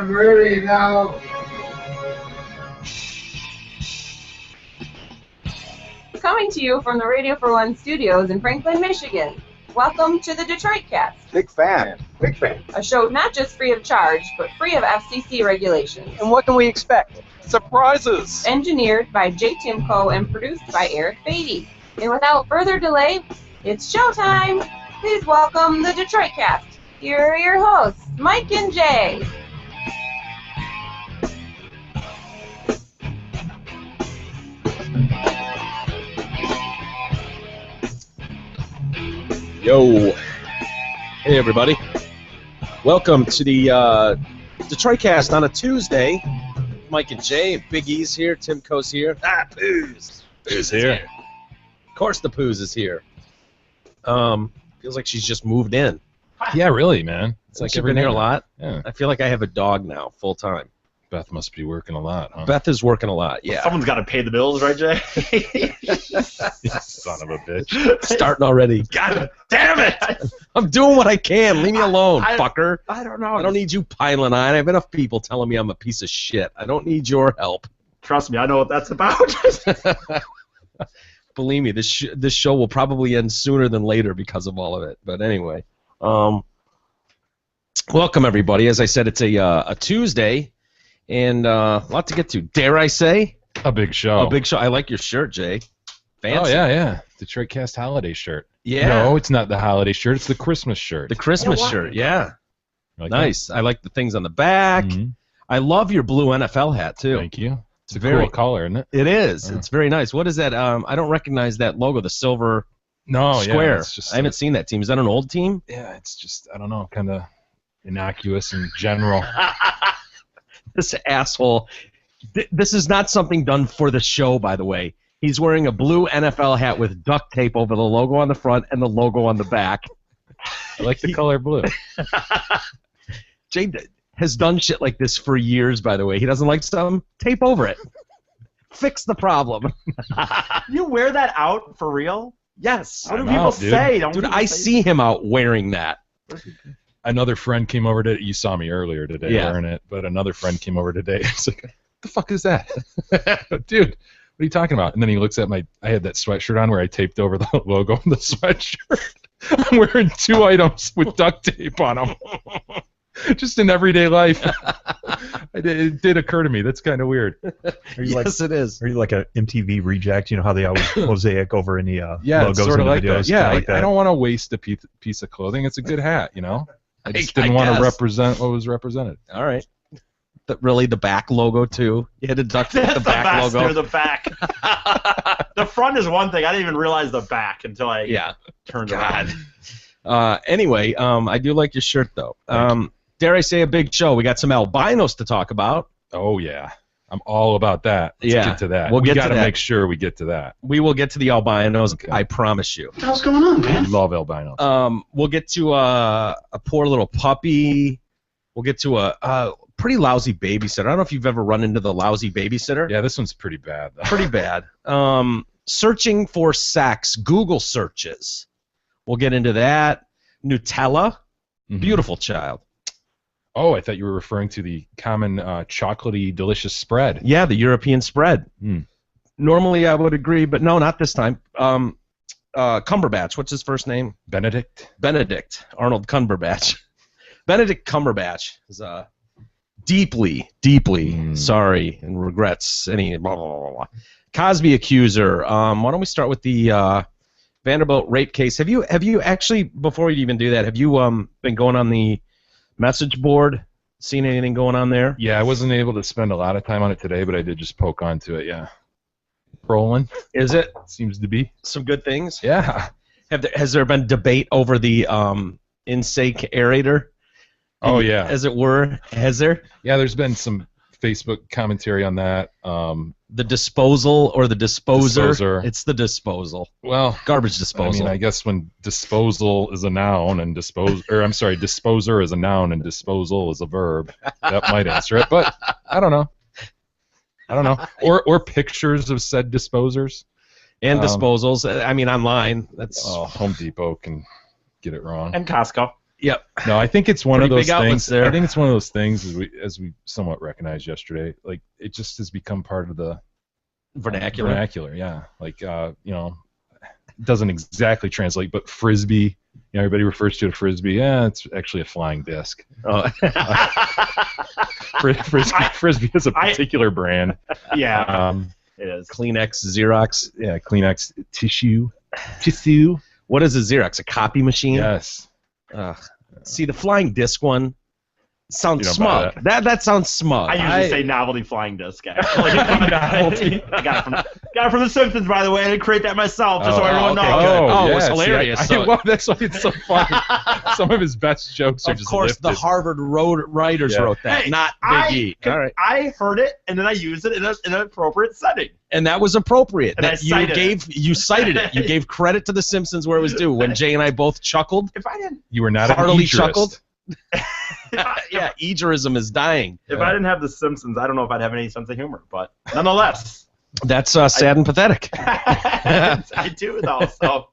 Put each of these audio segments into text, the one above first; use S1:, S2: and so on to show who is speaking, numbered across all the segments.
S1: I'm ready now.
S2: Coming to you from the Radio for One studios in Franklin, Michigan. Welcome to the Detroit Cast.
S3: Big fan.
S1: Big fan.
S2: A show not just free of charge, but free of FCC regulations.
S3: And what can we expect?
S4: Surprises!
S2: Engineered by Jay Timko and produced by Eric Beatty. And without further delay, it's showtime! Please welcome the Detroit Cast. Here are your hosts, Mike and Jay.
S4: Yo. Hey, everybody. Welcome to the Detroit Cast on a Tuesday. Mike and Jay, Big E's here, Timko's here. Poos. Poos is here. Of course the Poos is here. Feels like she's just moved in.
S5: Yeah, really, man.
S4: It's like she's been here a lot.
S5: Yeah.
S4: I feel like I have a dog now, full time.
S5: Beth must be working a lot, huh?
S4: Beth is working a lot, yeah.
S6: Someone's got to pay the bills, right, Jay?
S5: Son of a bitch.
S4: Starting already.
S6: God damn it!
S4: I'm doing what I can. Leave me alone, fucker.
S6: I don't know.
S4: I don't need you piling on. I have enough people telling me I'm a piece of shit. I don't need your help.
S6: Trust me, I know what that's about.
S4: Believe me, this show will probably end sooner than later because of all of it. But anyway, welcome everybody. As I said, it's a Tuesday, and a lot to get to. Dare I say?
S5: A big show.
S4: A big show. I like your shirt, Jay. Fancy.
S5: Oh, yeah. Detroit Cast holiday shirt.
S4: Yeah.
S5: No, it's not the holiday shirt. It's the Christmas shirt.
S4: The Christmas shirt, yeah.
S5: Like
S4: nice. That? I like the things on the back.
S5: Mm-hmm.
S4: I love your blue NFL hat, too.
S5: Thank you. It's a
S4: very
S5: cool color, isn't it?
S4: It is. It's very nice. What is that? I don't recognize that logo, the silver square.
S5: Yeah, it's just
S4: I haven't seen that team. Is that an old team?
S5: Yeah, it's just, I don't know, kind of innocuous in general.
S4: This asshole. This is not something done for the show, by the way. He's wearing a blue NFL hat with duct tape over the logo on the front and the logo on the back.
S5: I like the color blue.
S4: Jay has done shit like this for years, by the way. He doesn't like something, tape over it. Fix the problem.
S6: You wear that out for real?
S4: Yes.
S6: What do people say?
S4: Dude, I see him out wearing that.
S5: Another friend came over today. You saw me earlier today wearing it, but another friend came over today. It's like, what the fuck is that? Dude, what are you talking about? And then he looks at I had that sweatshirt on where I taped over the logo of the sweatshirt. I'm wearing 2 items with duct tape on them. Just in everyday life. It did occur to me. That's kind of weird.
S4: Yes, it is.
S7: Are you like a MTV reject? You know how they always mosaic over in the logos
S5: sort of
S7: and
S5: like
S7: videos?
S5: That. Yeah,
S7: like that.
S5: I don't want to waste a piece of clothing. It's a good hat, you know? I just didn't want to represent what was represented.
S4: All right. Really, the back logo, too? You had to duct tape the back logo?
S6: Near the back. The front is one thing. I didn't even realize the back until I turned around.
S4: Anyway, I do like your shirt, though. Dare I say a big show? We got some albinos to talk about.
S5: Oh, yeah. I'm all about that. Let's get to that.
S4: We
S5: got to make sure we get to that.
S4: We will get to the albinos, okay. I promise you.
S1: What the hell's going on, man?
S5: I love albinos.
S4: We'll get to a poor little puppy. We'll get to a pretty lousy babysitter. I don't know if you've ever run into the lousy babysitter.
S5: Yeah, this one's pretty bad, though.
S4: Pretty bad. Searching for sex. Google searches. We'll get into that. Nutella. Beautiful child.
S5: Oh, I thought you were referring to the common chocolatey, delicious spread.
S4: Yeah, the European spread. Normally I would agree, but no, not this time. Cumberbatch, what's his first name?
S5: Benedict.
S4: Arnold Cumberbatch. Benedict Cumberbatch is deeply, deeply sorry and regrets any blah, blah, blah, blah. Cosby accuser. Why don't we start with the Vanderbilt rape case? Have you actually, before we even do that, have you been going on the message board, seen anything going on there?
S5: Yeah, I wasn't able to spend a lot of time on it today, but I did just poke onto it, yeah. Rolling.
S4: Is it?
S5: Seems to be.
S4: Some good things?
S5: Yeah.
S4: Has there been debate over the in-sake aerator?
S5: Oh, yeah.
S4: As it were. Has there?
S5: Yeah, there's been some Facebook commentary on that.
S4: The disposal or the disposer?
S5: Disposer.
S4: It's the disposal.
S5: Well,
S4: garbage disposal.
S5: I mean, I guess when disposal is a noun and disposer is a noun and disposal is a verb, that might answer it. But I don't know. Or pictures of said disposers
S4: and disposals. I mean, online. That's
S5: Home Depot can get it wrong.
S6: And Costco.
S4: Yep.
S5: No, I think it's one of
S4: Pretty
S5: those
S4: big outlets
S5: things.
S4: there.
S5: I think it's one of those things as we somewhat recognized yesterday. Like it just has become part of the
S4: Vernacular.
S5: Vernacular, yeah. Like it doesn't exactly translate, but frisbee. Everybody refers to a frisbee. Yeah, it's actually a flying disc.
S4: Oh.
S5: Frisbee is a particular brand.
S6: Yeah, it is.
S4: Kleenex, Xerox.
S5: Yeah, Kleenex tissue.
S4: What is a Xerox? A copy machine?
S5: Yes.
S4: Ugh. See, the flying disc one sounds
S5: You don't buy
S4: smug. That sounds smug.
S6: I usually say novelty flying disc. Actually. Novelty. I got it from The Simpsons, by the way. I didn't create that myself, just so everyone
S4: okay,
S6: knows.
S4: good. Oh, it was
S5: yes,
S4: hilarious.
S5: Yeah. Well, that's why it's so funny. Some of his best jokes are
S4: Of
S5: just
S4: course, the
S5: lifted.
S4: Harvard writers
S5: Yeah.
S4: wrote that,
S6: Hey,
S4: not Big E. All right.
S6: I heard it, and then I used it in an appropriate setting.
S4: And that was appropriate.
S6: And I
S4: That
S6: cited
S4: you cited it. You gave credit to The Simpsons where it was due. When Jay and I both chuckled,
S6: If I didn't,
S5: You were not
S4: heartily
S5: a
S4: chuckled. Yeah, egerism is dying.
S6: if I didn't have The Simpsons, I don't know if I'd have any sense of humor. But nonetheless,
S4: That's sad and pathetic.
S6: I do though. So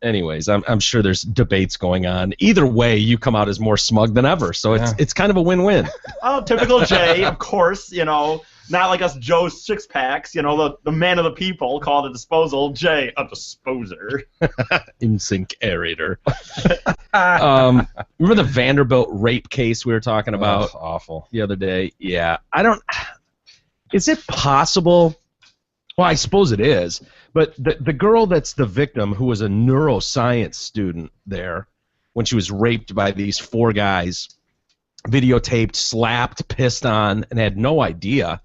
S4: Anyways, I'm sure there's debates going on. Either way, you come out as more smug than ever. So it's kind of a win-win.
S6: oh, typical Jay, of course. Not like us Joe Six Packs. The man of the people called a disposal. Jay, a disposer.
S4: In-sync aerator. Remember the Vanderbilt rape case we were talking about
S5: Oh, awful.
S4: the other day? Yeah. Is it possible? Well, I suppose it is. But the girl that's the victim, who was a neuroscience student there, when she was raped by these 4 guys, videotaped, slapped, pissed on, and had no idea.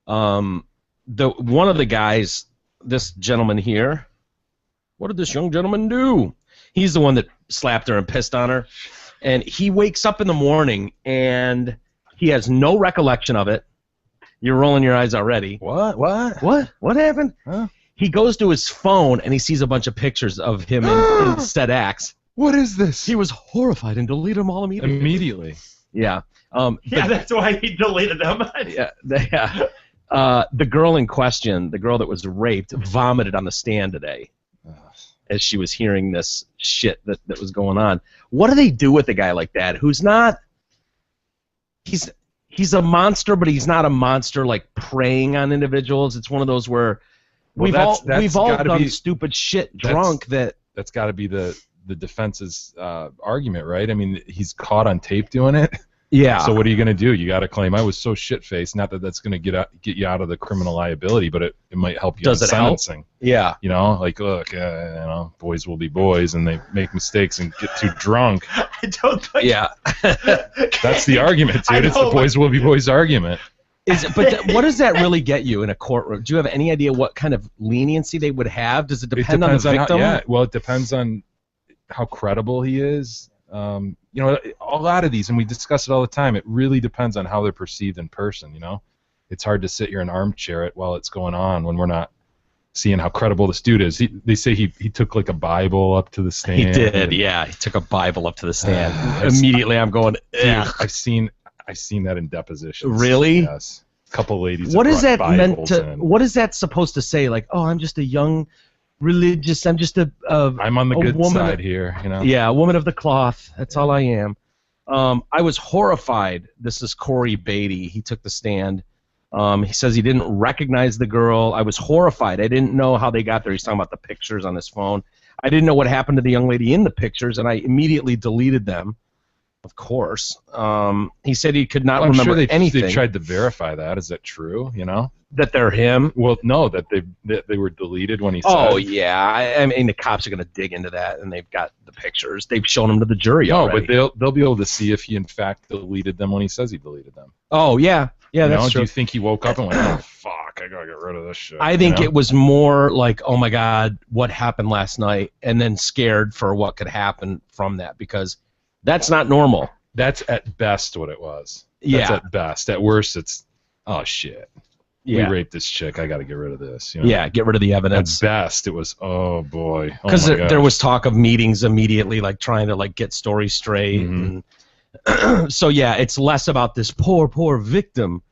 S4: One of the guys, this gentleman here, what did this young gentleman do? He's the one that slapped her and pissed on her. And he wakes up in the morning and he has no recollection of it. You're rolling your eyes already.
S5: What?
S4: What happened?
S5: Huh?
S4: He goes to his phone and he sees a bunch of pictures of him in said acts.
S5: What is this?
S4: He was horrified and deleted them all immediately.
S5: Immediately.
S4: Yeah.
S6: Yeah, that's why he deleted them.
S4: The girl in question, the girl that was raped, vomited on the stand today as she was hearing this shit that was going on. What do they do with a guy like that who's not... He's a monster, but he's not a monster like preying on individuals. It's one of those where we've all done stupid shit drunk that...
S5: That's got to be the defense's argument, right? I mean, he's caught on tape doing it.
S4: Yeah.
S5: So what are you going to do? You got to claim I was so shit-faced. Not that that's going to get you out of the criminal liability, but it might help you
S4: Does
S5: in
S4: it help?
S5: sentencing.
S4: Yeah.
S5: Like, look, boys will be boys, and they make mistakes and get too drunk.
S6: I don't think.
S4: Yeah.
S5: That's the argument,
S6: I
S5: dude. It's
S6: know,
S5: the boys will be boys argument.
S4: What does that really get you in a courtroom? Do you have any idea what kind of leniency they would have? Does it depend on the victim?
S5: It depends on how credible he is. A lot of these, and we discuss it all the time, it really depends on how they're perceived in person, It's hard to sit here and armchair it while it's going on when we're not seeing how credible this dude is. They say he took like a Bible up to the stand.
S4: He did, yeah. He took a Bible up to the stand. Immediately I'm going,
S5: dude, I've seen that in depositions.
S4: Really?
S5: Yes. A couple ladies.
S4: What is that meant
S5: Bibles
S4: to? What is that supposed to say? Like, oh, I'm just a young religious. I'm just
S5: I'm on the good
S4: woman
S5: side here,
S4: Yeah, a woman of the cloth. That's all I am. I was horrified. This is Corey Beatty. He took the stand. He says he didn't recognize the girl. I was horrified. I didn't know how they got there. He's talking about the pictures on his phone. I didn't know what happened to the young lady in the pictures, and I immediately deleted them. Of course. He said he could not remember anything.
S5: They've tried to verify that. Is that true?
S4: That they're him?
S5: Well, no, that they were deleted when he said.
S4: Oh, yeah. I mean, the cops are going to dig into that, and they've got the pictures. They've shown them to the jury already.
S5: But they'll be able to see if he, in fact, deleted them when he says he deleted them.
S4: Oh, yeah. Yeah, that's true.
S5: Do you think he woke up and went, oh, fuck, I got to get rid of this shit?
S4: I think it was more like, oh, my God, what happened last night, and then scared for what could happen from that, because that's not normal.
S5: That's at best what it was.
S4: Yeah.
S5: That's at best. At worst, it's, oh, shit.
S4: Yeah.
S5: We raped this chick. I got to get rid of this.
S4: Yeah, get rid of the evidence.
S5: At best, it was, oh, boy.
S4: Because there was talk of meetings immediately, like trying to get stories straight.
S5: Mm-hmm.
S4: And so, yeah, it's less about this poor victim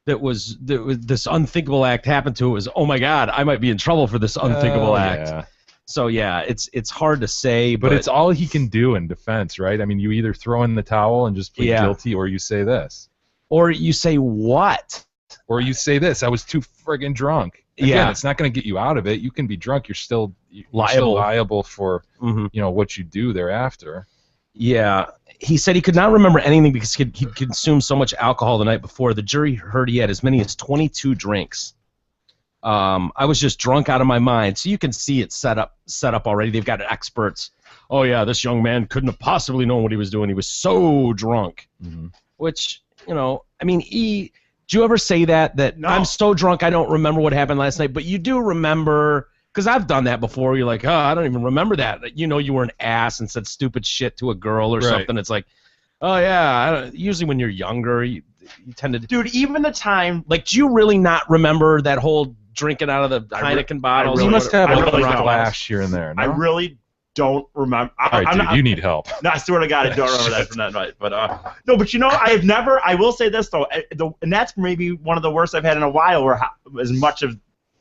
S4: that was this unthinkable act happened to. It was, oh, my God, I might be in trouble for this unthinkable act.
S5: Yeah.
S4: So yeah, it's hard to say,
S5: But it's all he can do in defense, right? I mean, you either throw in the towel and just plead
S4: Yeah.
S5: guilty, or you say this.
S4: or you say what?
S5: Or you say this, I was too friggin' drunk. Again,
S4: Yeah.
S5: it's not going to get you out of it. You can be drunk. You're still
S4: Liable.
S5: liable for
S4: Hmm.
S5: what you do thereafter.
S4: Yeah. He said he could not remember anything because he'd consumed so much alcohol the night before. The jury heard he had as many as 22 drinks. I was just drunk out of my mind. So you can see it set up already. They've got experts. Oh, yeah, this young man couldn't have possibly known what he was doing. He was so drunk.
S5: Mm-hmm.
S4: Which, I mean, do you ever say that
S6: No.
S4: I'm so drunk I don't remember what happened last night, but you do remember, because I've done that before. You're like, oh, I don't even remember that. You were an ass and said stupid shit to a girl or
S5: Right.
S4: something. It's like, oh, yeah, usually when you're younger, you tend to...
S6: Dude, even the time.
S4: Like, do you really not remember that whole drinking out of the
S6: I re-
S4: Heineken bottles?
S6: I
S5: You
S6: really-
S5: must have
S6: I
S5: a
S6: really
S5: little
S6: don't.
S5: flash here and there. No?
S6: I really don't remember.
S5: All right,
S6: I'm
S5: dude,
S6: not,
S5: you need help.
S6: No, I swear to God, I don't remember that from that night. But no, but I will say this though, and that's maybe one of the worst I've had in a while, where as much of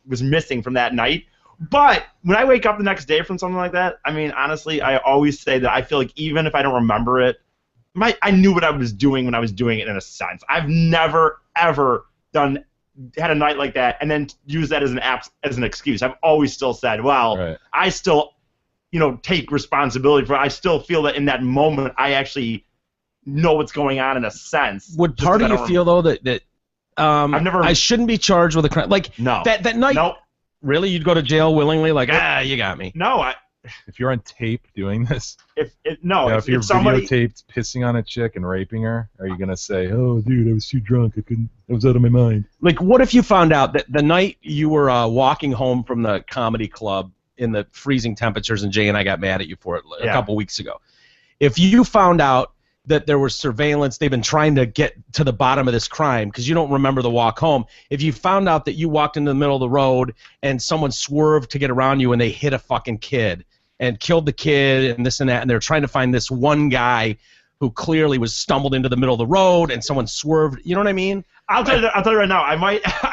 S6: was missing from that night. But when I wake up the next day from something like that, I mean, honestly, I always say that I feel like even if I don't remember it, I knew what I was doing when I was doing it in a sense. I've never ever had a night like that and then use that as an excuse. I've always still said, well,
S5: Right.
S6: I still take responsibility for it. I still feel that in that moment I actually know what's going on in a sense.
S4: Would
S6: Just
S4: part
S6: 'cause
S4: of
S6: I
S4: you
S6: don't
S4: feel, though, that
S6: I've never-
S4: I shouldn't be charged with a crime? Like,
S6: No.
S4: that night,
S6: No,
S4: really? You'd go to jail willingly? Like, you got me.
S6: no.
S5: If you're on tape doing this,
S6: If
S5: you're
S6: somebody,
S5: videotaped pissing on a chick and raping her, are you gonna say, "Oh, dude, I was too drunk. I was out of my mind"?
S4: Like, what if you found out that the night you were walking home from the comedy club in the freezing temperatures, and Jay and I got mad at you for it a
S6: Yeah.
S4: couple weeks ago. If you found out that there was surveillance, they've been trying to get to the bottom of this crime because you don't remember the walk home. If you found out that you walked into the middle of the road and someone swerved to get around you and they hit a fucking kid and killed the kid and this and that, and they're trying to find this one guy who clearly was stumbled into the middle of the road and someone swerved, you know what I mean?
S6: I'll tell you right now, I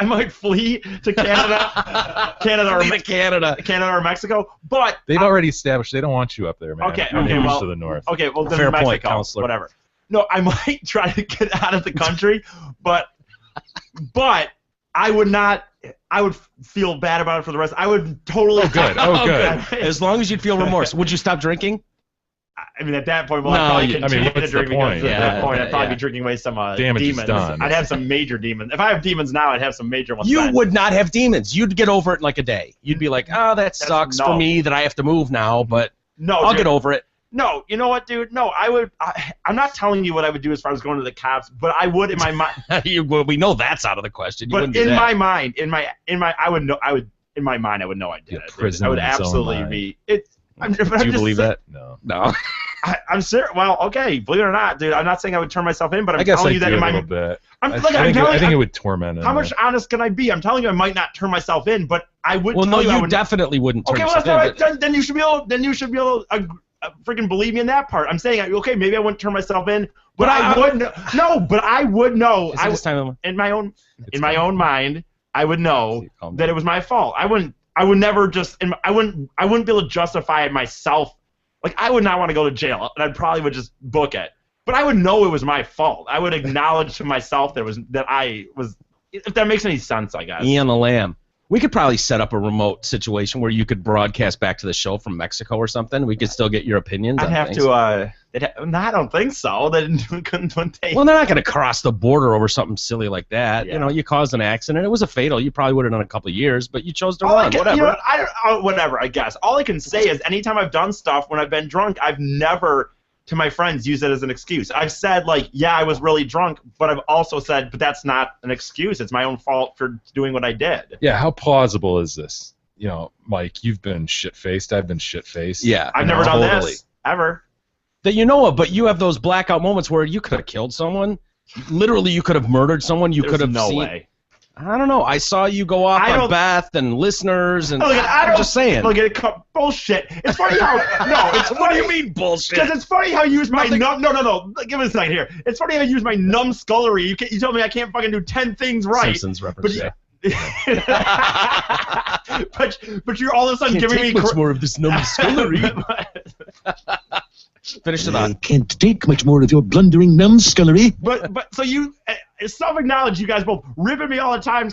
S6: might flee to Canada,
S4: Leave it Canada.
S6: Canada or Mexico, but
S5: They've already established they don't want you up there, man.
S6: Okay,
S5: You're
S6: okay,
S5: moved
S6: well-
S5: to the north.
S6: okay, well then
S4: Fair
S6: Mexico,
S4: point, counselor.
S6: whatever. No, I might try to get out of the country, but I would not. I would feel bad about it for the rest. I would totally.
S5: good. Oh, good.
S4: As long as you'd feel remorse. Would you stop drinking?
S6: I mean, at that point,
S4: No,
S6: I'd probably
S4: you- I mean,
S6: continue to
S5: what's the
S6: drink
S5: point?
S6: because at that
S4: Yeah,
S6: point, I'd probably
S4: yeah.
S6: be drinking away some
S5: Damage is
S6: demons.
S5: done.
S6: I'd have some major demons. If I have demons now, I'd have some major ones.
S4: You
S6: then.
S4: would not have demons. You'd get over it in like a day. You'd be like, oh, that sucks
S6: no.
S4: for me that I have to move now, but
S6: No,
S4: I'll
S6: dude.
S4: get over it.
S6: No, you know what, dude? No, I would. I'm not telling you what I would do as far as going to the cops, but I would in my mind.
S4: Well, we know that's out of the question. You
S6: But
S4: wouldn't do
S6: in
S4: that.
S6: my mind, I would know. I would in my mind, I would know I did
S5: Yeah,
S6: it.
S5: prison
S6: I would
S5: in its own
S6: absolutely
S5: mind.
S6: be. It. I'm, but
S4: Do
S6: I'm
S4: you
S6: just
S4: believe
S6: saying-
S4: that?
S5: No.
S4: No.
S6: I'm serious. Well, okay, believe it or not, dude. I'm not saying I would turn myself in, but I'm
S5: I guess
S6: telling
S5: I
S6: you
S5: do
S6: that
S5: a
S6: in my.
S5: little bit.
S6: I'm,
S5: I
S6: like, I'm
S5: think
S6: telling
S5: I think
S6: you,
S5: it would torment him.
S6: how much honest can I be? I'm telling you, I might not turn myself in, but I would.
S4: Well,
S6: tell
S4: no,
S6: you, I
S4: you
S6: would,
S4: definitely wouldn't turn
S6: Okay, well,
S4: yourself
S6: that's
S4: in,
S6: all right. Then you should be able. Then you should be able to freaking believe me in that part. I'm saying, okay, maybe I wouldn't turn myself in, but I would. No, but I would know.
S4: Is it this time?
S6: In my own
S5: It's
S6: own mind, I would know
S4: Calm
S6: that
S4: down.
S6: it was my fault. I would never just. I wouldn't be able to justify it myself. Like I would not want to go to jail, and I probably would just book it. But I would know it was my fault. I would acknowledge to myself that I was. If that makes any sense, I guess.
S4: Ian the Lamb. We could probably set up a remote situation where you could broadcast back to the show from Mexico or something. We could still get your opinions
S6: I'd
S4: on
S6: have
S4: things.
S6: to. No, I don't think so. They couldn't take.
S4: Well, they're not going to cross the border over something silly like that.
S6: Yeah.
S4: You know, you caused an accident. It was a fatal. You probably would have done a couple of years, but you chose to
S6: All I
S4: run.
S6: can-
S4: Whatever.
S6: You know, I don't, whatever, I guess. All I can say is anytime I've done stuff when I've been drunk, I've never, to my friends, used it as an excuse. I've said, like, yeah, I was really drunk, but I've also said, but that's not an excuse. It's my own fault for doing what I did.
S5: Yeah, how plausible is this? You know, Mike, you've been shit-faced. I've been shit-faced.
S4: Yeah.
S6: I've never done
S4: totally.
S6: this, ever.
S4: That you know of, but you have those blackout moments where you could have killed someone. Literally, you could have murdered someone. You
S6: There's
S4: could have
S6: no
S4: seen.
S6: way.
S4: I don't know. I saw you go off
S6: I
S4: on
S6: don't-
S4: Beth and listeners, and
S6: Look, I
S4: I'm
S6: don't-
S4: just saying.
S6: Look, bullshit. It's funny how, no, it's
S4: What do
S6: funny.
S4: you mean bullshit?
S6: Because it's funny how you use my
S4: Nothing-
S6: no. Give me a second here. It's funny how you use my numbskullery. You told me I can't fucking do 10 things right.
S4: Simpsons reference.
S6: But
S4: yeah.
S6: but you're all of a sudden
S4: Can't
S6: giving
S4: take
S6: me
S4: much more of this numbskullery. Finish it
S3: I
S4: off.
S3: can't take much more of your blundering numbskullery.
S6: but so you self-acknowledge you guys both ribbing me all the time,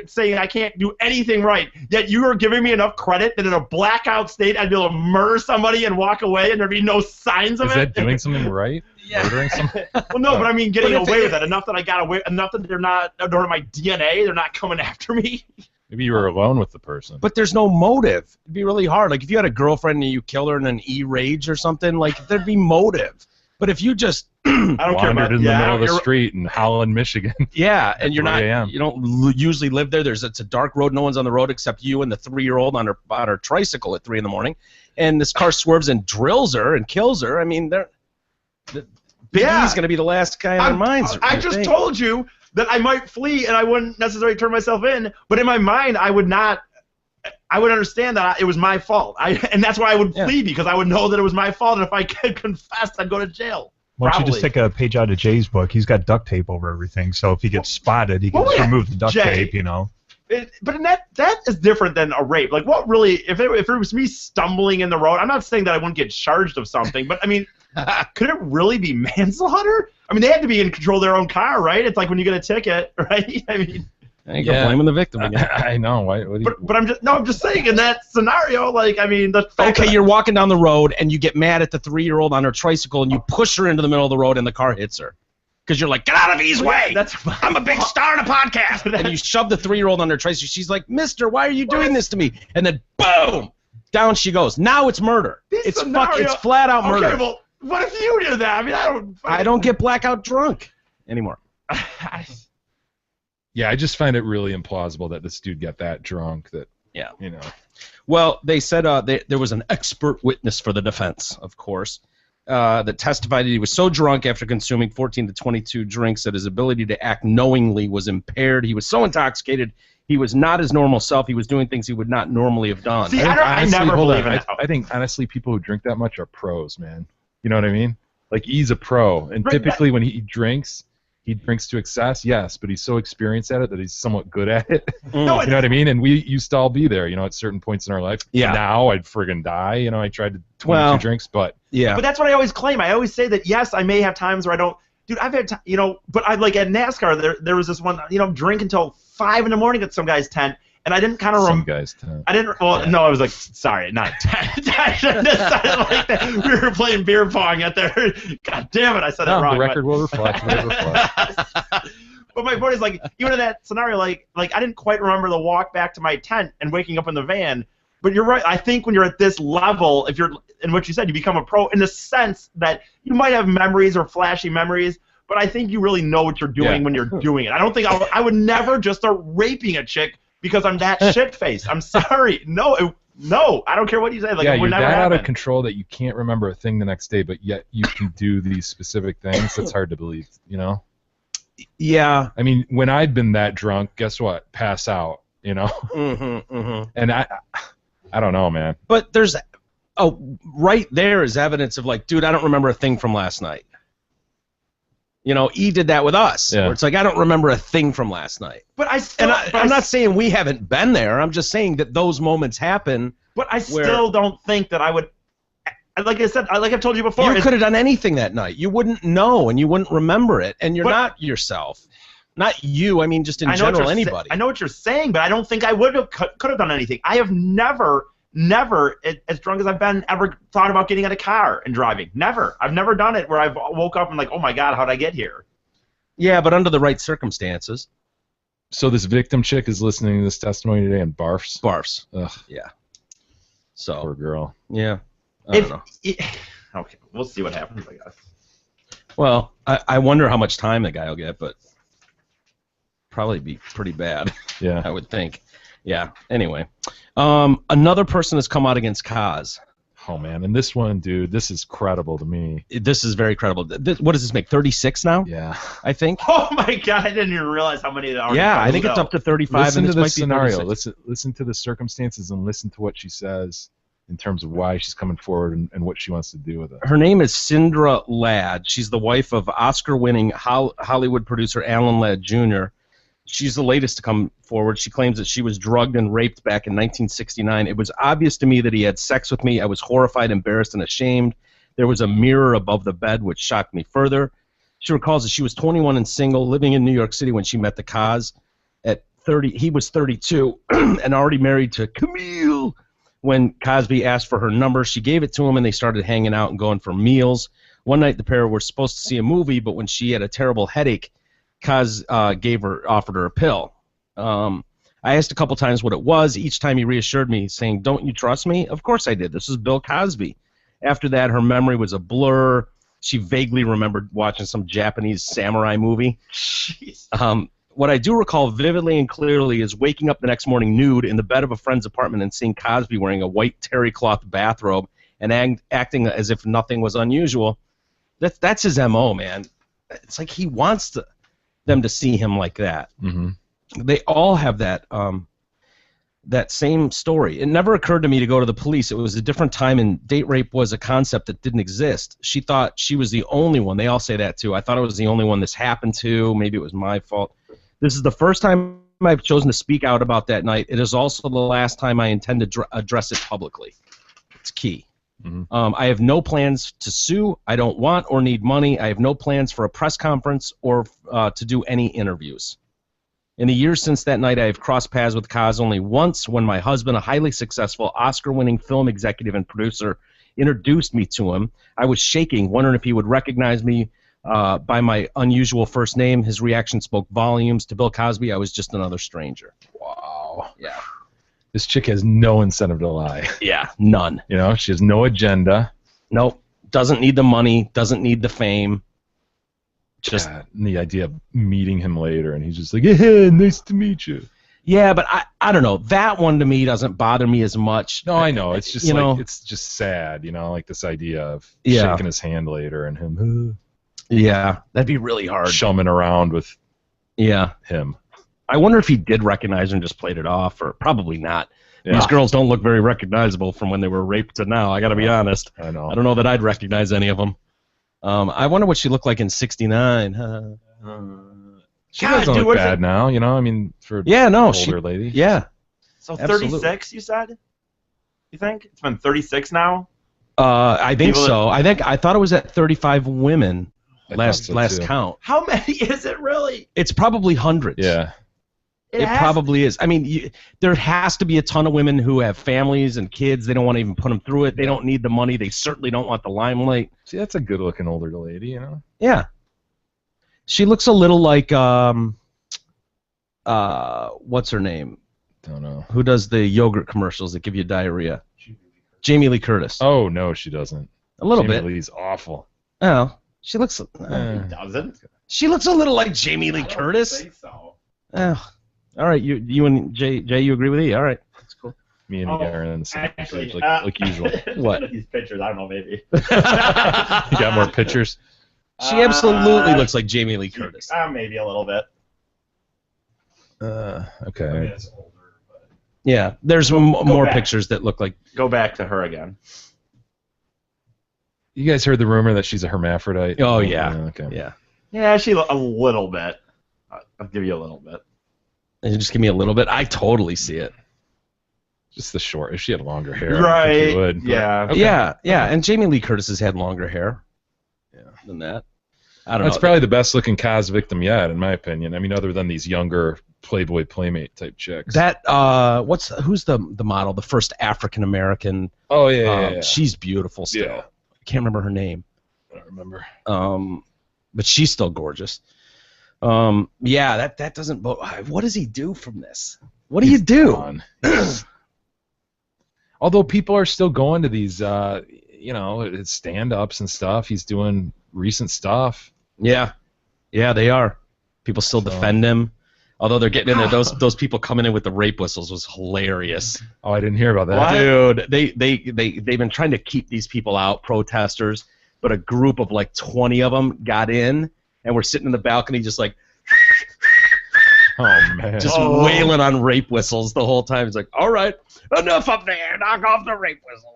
S6: saying I can't do anything right. Yet you are giving me enough credit that in a blackout state I'd be able to murder somebody and walk away and there'd be no signs of
S5: Is
S6: it.
S5: that doing something right? Murdering something?
S6: Well, no, but I mean getting
S4: But if
S6: away
S4: it-
S6: with it enough that I got away, enough that they're not, or my DNA, they're not coming after me.
S5: Maybe you were alone with the person.
S4: But there's no motive. It'd be really hard. Like if you had a girlfriend and you kill her in an E-rage or something, like there'd be motive. But if you just
S6: I don't care
S5: Wandered
S6: about
S5: in the
S6: yeah,
S5: middle of the
S6: you're-
S5: street in Holland, Michigan.
S4: yeah, and you're
S5: 3
S4: not,
S5: a.m..
S4: you don't usually live there. It's a dark road. No one's on the road except you and the 3-year-old on her tricycle at 3 in the morning, and this car swerves and drills her and kills her. I mean,
S6: Yeah.
S4: he's going to be the last guy in their minds.
S6: I just told you that I might flee and I wouldn't necessarily turn myself in, but in my mind I would not. I would understand that it was my fault, and that's why I would
S4: Yeah.
S6: flee, because I would know that it was my fault, and if I could confess, I'd go to jail.
S7: Why don't you
S6: Probably.
S7: just take a page out of Jay's book? He's got duct tape over everything, so if he gets spotted, he can
S6: Well,
S7: just
S6: yeah,
S7: remove the duct
S6: Jay.
S7: tape, you know.
S6: But that is different than a rape. Like, what really? If it was me stumbling in the road, I'm not saying that I wouldn't get charged of something, but I mean, could it really be manslaughter? I mean, they had to be in control of their own car, right? It's like when you get a ticket, right? I mean.
S4: There you go,
S5: Yeah.
S4: blaming the victim again.
S5: I know. Why? What do you,
S6: But I'm just saying in that scenario, like, I mean, the fact
S4: Okay,
S6: that-
S4: you're walking down the road and you get mad at the 3-year-old on her tricycle and you push her into the middle of the road and the car hits her. Because you're like, get out of his way!
S6: That's
S4: I'm a big star in a podcast! And you shove the 3-year-old on her tricycle. She's like, mister, why are you doing this to me? And then, boom! Down she goes. Now it's murder.
S6: This
S4: It's
S6: scenario-
S4: it's flat out murder.
S6: Okay, well, what if you did that? I mean,
S4: I don't get blackout drunk anymore.
S5: yeah, I just find it really implausible that this dude got that drunk. That
S4: Yeah.
S5: you know.
S4: Well, they said there was an expert witness for the defense, of course, that testified that he was so drunk after consuming 14 to 22 drinks that his ability to act knowingly was impaired. He was so intoxicated, he was not his normal self. He was doing things he would not normally have done.
S6: See,
S5: think
S6: I never
S5: hold
S6: believe
S5: on,
S6: in it.
S5: I think honestly, people who drink that much are pros, man. You know what I mean? Like he's a pro, and
S6: Right,
S5: typically when he drinks to excess, yes, but he's so experienced at it that he's somewhat good at it.
S6: No,
S5: You know what I mean? And we used to all be there, you know, at certain points in our life.
S4: Yeah.
S5: Now I'd friggin' die. You know, I tried to 22
S4: Well,
S5: drinks, but
S4: Yeah.
S6: But that's what I always claim. I always say that, yes, I may have times where I don't. Dude, I've had, you know, but I like at NASCAR, there was this one, you know, drink until 5 in the morning at some guy's tent, and I didn't kind of
S5: some guys
S6: I didn't. Well, no, I was like, sorry, not 10. I shouldn't have said it like that. We were playing beer pong out there. God damn it, I said it
S5: No,
S6: wrong.
S5: the record will reflect what it reflects.
S6: But my point is, like, even in that scenario, like I didn't quite remember the walk back to my tent and waking up in the van. But you're right. I think when you're at this level, if you're in what you said, you become a pro in the sense that you might have memories or flashy memories, but I think you really know what you're doing
S5: Yeah.
S6: when you're doing it. I don't think I would never just start raping a chick because I'm that shit-faced. I'm sorry. No, I don't care what you say. Like,
S5: yeah,
S6: it would
S5: you're
S6: never
S5: that out of
S6: happen.
S5: control that you can't remember a thing the next day, but yet you can do these specific things. That's hard to believe, you know?
S4: Yeah.
S5: I mean, when I'd been that drunk, guess what? Pass out, you know?
S4: Mm-hmm, mm-hmm.
S5: And I don't know, man.
S4: But there's, right there is evidence of like, dude, I don't remember a thing from last night. You know, E did that with us.
S5: Yeah.
S4: Where it's like, I don't remember a thing from last night.
S6: But I still,
S4: And I'm not saying we haven't been there. I'm just saying that those moments happen.
S6: But I
S4: where-
S6: still don't think that I would. Like I said, like I've told you before.
S4: You
S6: it's-
S4: could have done anything that night. You wouldn't know, and you wouldn't remember it. And you're
S6: But-
S4: not yourself. Not you. I mean, just in
S6: I know what
S4: general,
S6: you're sa-
S4: anybody.
S6: I know what you're saying, but I don't think I would have could have done anything. I have never, as drunk as I've been, ever thought about getting in a car and driving. Never. I've never done it where I've woke up and like, oh my god, how'd I get here?
S4: Yeah, but under the right circumstances.
S5: So this victim chick is listening to this testimony today and barfs.
S4: Barfs.
S5: Ugh,
S4: So,
S5: poor girl.
S4: yeah. I don't know.
S6: Okay, we'll see what happens, I guess.
S4: Well, I wonder how much time the guy will get, but probably be pretty bad,
S5: Yeah.
S4: I would think. Yeah. Anyway, another person has come out against Kaz.
S5: Oh, man. And this one, dude, this is credible to me.
S4: This is very credible. What does this make? 36 now?
S5: Yeah.
S4: I think.
S6: Oh my god, I didn't even realize how many.
S4: Yeah, I think it's up to 35.
S5: Listen
S4: and
S5: to
S4: this might
S5: this
S4: be
S5: scenario.
S4: 36.
S5: Listen to the circumstances and listen to what she says in terms of why she's coming forward and what she wants to do with it.
S4: Her name is Sindra Ladd. She's the wife of Oscar-winning Hollywood producer Alan Ladd Jr. She's the latest to come forward. She claims that she was drugged and raped back in 1969. It was obvious to me that he had sex with me. I was horrified, embarrassed, and ashamed. There was a mirror above the bed, which shocked me further. She recalls that she was 21 and single, living in New York City when she met the Kaz. At 30, he was 32 and already married to Camille. When Cosby asked for her number, she gave it to him, and they started hanging out and going for meals. One night, the pair were supposed to see a movie, but when she had a terrible headache, Kaz offered her a pill. I asked a couple times what it was. Each time he reassured me, saying, "Don't you trust me?" Of course I did. This is Bill Cosby. After that, her memory was a blur. She vaguely remembered watching some Japanese samurai movie.
S6: Jeez.
S4: What I do recall vividly and clearly is waking up the next morning nude in the bed of a friend's apartment and seeing Cosby wearing a white terry cloth bathrobe and acting as if nothing was unusual. That's his MO, man. It's like he wants them to see him like that.
S5: Mm-hmm.
S4: They all have that that same story. It never occurred to me to go to the police. It was a different time, and date rape was a concept that didn't exist. She thought she was the only one. They all say that, too. I thought I was the only one this happened to. Maybe it was my fault. This is the first time I've chosen to speak out about that night. It is also the last time I intend to address it publicly. It's key.
S5: Mm-hmm.
S4: I have no plans to sue. I don't want or need money. I have no plans for a press conference or to do any interviews. In the years since that night, I have crossed paths with Kaz only once when my husband, a highly successful Oscar-winning film executive and producer, introduced me to him. I was shaking, wondering if he would recognize me by my unusual first name. His reaction spoke volumes. To Bill Cosby, I was just another stranger.
S5: Wow.
S4: Yeah.
S5: This chick has no incentive to lie.
S4: Yeah, none.
S5: You know, she has no agenda.
S4: Nope. Doesn't need the money, doesn't need the fame. Just
S5: God, and the idea of meeting him later, and he's just like, "Yeah, nice to meet you."
S4: yeah, but I don't know. That one to me doesn't bother me as much.
S5: No, I know. It's just
S4: You
S5: like
S4: know?
S5: it's just sad, you know, like this idea of
S4: Yeah.
S5: shaking his hand later and him
S4: Yeah, that'd be really hard.
S5: chumming around with
S4: Yeah.
S5: him.
S4: I wonder if he did recognize her and just played it off, or probably not.
S5: Yeah.
S4: These girls don't look very recognizable from when they were raped to now. I got to be honest.
S5: I know.
S4: I don't know that I'd recognize any of them. I wonder what she looked like in '69.
S5: She
S6: God,
S5: doesn't
S6: dude,
S5: look
S6: what is
S5: bad
S6: it?
S5: now, you know. I mean, for
S4: Yeah, no,
S5: an
S4: she.
S5: older lady.
S4: Yeah,
S6: So
S4: Absolutely.
S6: 36, you said? You think? It's been 36 now?
S4: I think
S6: People
S4: so. I thought it was at 35 women
S5: I
S4: last
S5: thought so, too.
S4: count.
S6: How many is it really?
S4: It's probably hundreds.
S5: Yeah.
S4: It
S6: has-
S4: probably is. I mean, there has to be a ton of women who have families and kids. They don't want to even put them through it. They don't need the money. They certainly don't want the limelight.
S5: See, that's a good-looking older lady, you know.
S4: Yeah. She looks a little like what's her name?
S5: Don't know.
S4: Who does the yogurt commercials that give you diarrhea? Jamie Lee Curtis.
S5: Oh no, she doesn't.
S4: A little
S5: Jamie
S4: bit.
S5: Lee's awful.
S4: Oh, she looks.
S6: Doesn't?
S4: She looks a little like Jamie Lee Curtis.
S6: think so.
S4: Oh. All right, you and Jay, you agree with E? All right, that's cool.
S5: Me and
S6: Oh,
S5: you are in the same
S6: Actually,
S5: page, like usual.
S4: What?
S6: These pictures, I don't know, maybe.
S5: You got more pictures?
S4: She absolutely looks like Jamie Lee Curtis.
S6: Maybe a little bit.
S5: Okay.
S6: it's older, but...
S4: Yeah, there's more
S6: back.
S4: pictures that look like.
S6: Go back to her again.
S5: You guys heard the rumor that she's a hermaphrodite?
S4: Oh yeah.
S5: Okay.
S4: Yeah.
S6: Yeah, a little bit. I'll give you a little bit.
S4: And you just give me a little bit. I totally see it.
S5: Just the short. If she had longer hair, I think you would. But-
S6: Yeah.
S5: Okay.
S4: Yeah. And Jamie Lee Curtis has had longer hair. Yeah. Than that. I don't
S5: That's
S4: know.
S5: probably the best looking Kaz victim yet, in my opinion. I mean, other than these younger Playboy Playmate type chicks.
S4: That who's the model? The first African American.
S5: Oh yeah.
S4: She's beautiful still.
S5: Yeah.
S4: I can't remember her name.
S5: I don't remember.
S4: But she's still gorgeous. Yeah, that doesn't. What does he do from this? What do you do?
S5: Gone. Although people are still going to these, stand-ups and stuff. He's doing recent stuff.
S4: Yeah, they are. People still defend him. Although they're getting in there, those people coming in with the rape whistles was hilarious.
S5: Oh, I didn't hear about that.
S4: Dude, they've been trying to keep these people out, protesters, but a group of like 20 of them got in and were sitting in the balcony just like
S5: Oh man.
S4: just wailing on rape whistles the whole time. It's like, all right, enough up there, knock off the rape whistle.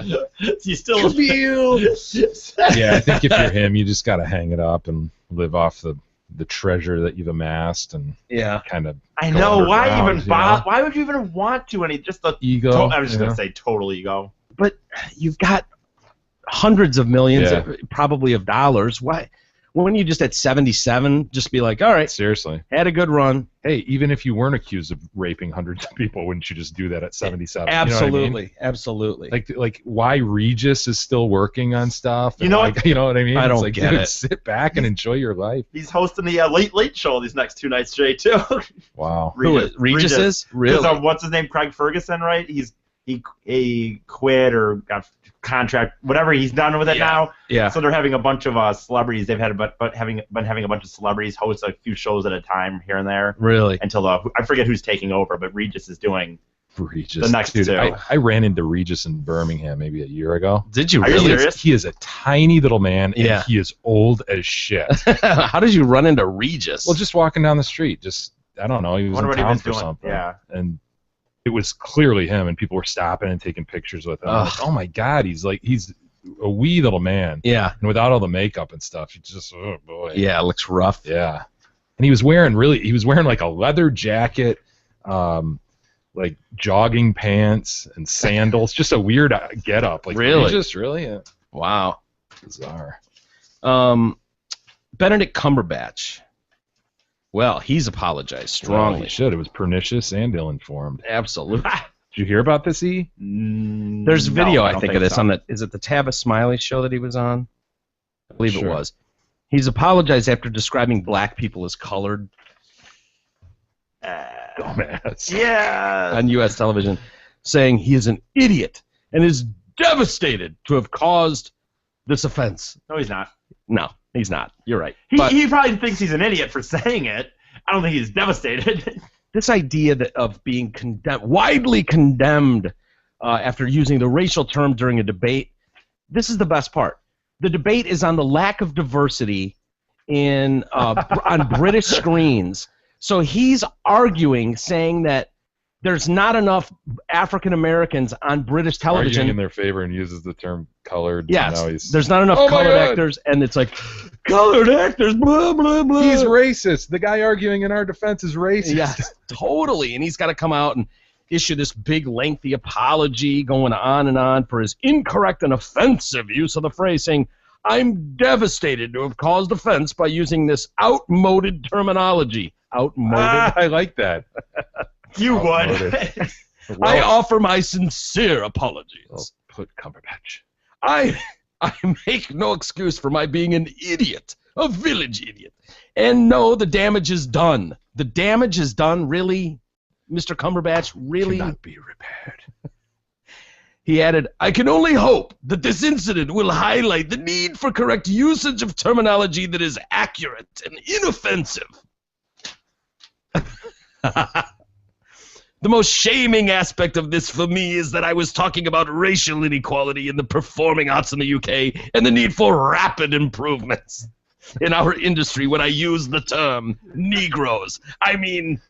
S6: You still
S5: Yeah, I think if you're him, you just got to hang it up and live off the treasure that you've amassed and kind of.
S6: I know. Why even bother? Why would you even want to? Just the
S5: ego.
S6: I was just gonna say total ego.
S4: But you've got hundreds of millions, probably of dollars. Why? When you just at 77, just be like, all right,
S5: seriously,
S4: had a good run.
S5: Hey, even if you weren't accused of raping hundreds of people, wouldn't you just do that at 77?
S4: Absolutely,
S5: you know what I mean? Absolutely. Like why Regis is still working on stuff?
S6: You know
S5: you know what I mean?
S4: I don't
S5: like,
S4: get
S5: dude,
S4: it.
S5: Sit back and enjoy your life.
S6: He's hosting the Late Show these next 2 nights straight too.
S5: Wow.
S4: Regis is really.
S6: What's his name? Craig Ferguson, right? He quit or got contract, whatever. He's done with it now.
S4: Yeah.
S6: So they're having a bunch of celebrities. They've had been having a bunch of celebrities host a few shows at a time here and there.
S4: Really.
S6: Until I forget who's taking over, but Regis is doing
S5: Regis.
S6: the next
S5: dude,
S6: two.
S5: I ran into Regis in Birmingham maybe a year ago.
S4: Did you
S6: Are you
S4: really?
S6: serious?
S5: He is a tiny little man, and
S4: Yeah.
S5: he is old as shit.
S4: How did you run into Regis?
S5: Well, just walking down the street, I don't know, he was
S6: Wonder
S5: in
S6: what he
S5: town
S6: was
S5: for
S6: doing.
S5: something.
S6: Yeah.
S5: And it was clearly him, and people were stopping and taking pictures with him. I'm like, oh my God, he's a wee little man.
S4: Yeah.
S5: And without all the makeup and stuff, he just, oh boy.
S4: Yeah, it looks rough.
S5: Yeah. And he was wearing like a leather jacket, like jogging pants and sandals, just a weird getup. Like,
S4: Really?
S5: Just really? Yeah.
S4: Wow.
S5: Bizarre.
S4: Benedict Cumberbatch. Well, he's apologized
S5: Well,
S4: strongly.
S5: he should. It was pernicious and ill-informed.
S4: Absolutely.
S5: Did you hear about this, E?
S4: There's a video, I think, of this on is it the Tavis Smiley show that he was on? I believe it was. He's apologized after describing black people as colored
S5: Dumbass.
S6: Yeah.
S4: on U.S. television, saying he is an idiot and is devastated to have caused this offense.
S6: No, he's not.
S4: No, he's not. You're right.
S6: He probably thinks he's an idiot for saying it. I don't think he's devastated.
S4: This idea of being widely condemned after using the racial term during a debate, this is the best part. The debate is on the lack of diversity on British screens. So he's arguing, saying that there's not enough African Americans on British television.
S5: Arguing in their favor and uses the term colored.
S4: Yes, there's not enough colored actors, and it's like, colored actors, blah, blah, blah.
S5: He's racist. The guy arguing in our defense is racist.
S4: Yes, totally. And he's got to come out and issue this big, lengthy apology going on and on for his incorrect and offensive use of the phrase, saying, I'm devastated to have caused offense by using this outmoded terminology. Outmoded?
S5: I like that.
S6: You would.
S4: I offer my sincere apologies.
S5: Put Cumberbatch.
S4: I make no excuse for my being an idiot, a village idiot. And no, the damage is done. The damage is done, really, Mr. Cumberbatch, really?
S5: Cannot be repaired.
S4: He added, I can only hope that this incident will highlight the need for correct usage of terminology that is accurate and inoffensive. The most shaming aspect of this for me is that I was talking about racial inequality in the performing arts in the UK and the need for rapid improvements in our industry when I used the term Negroes. I mean,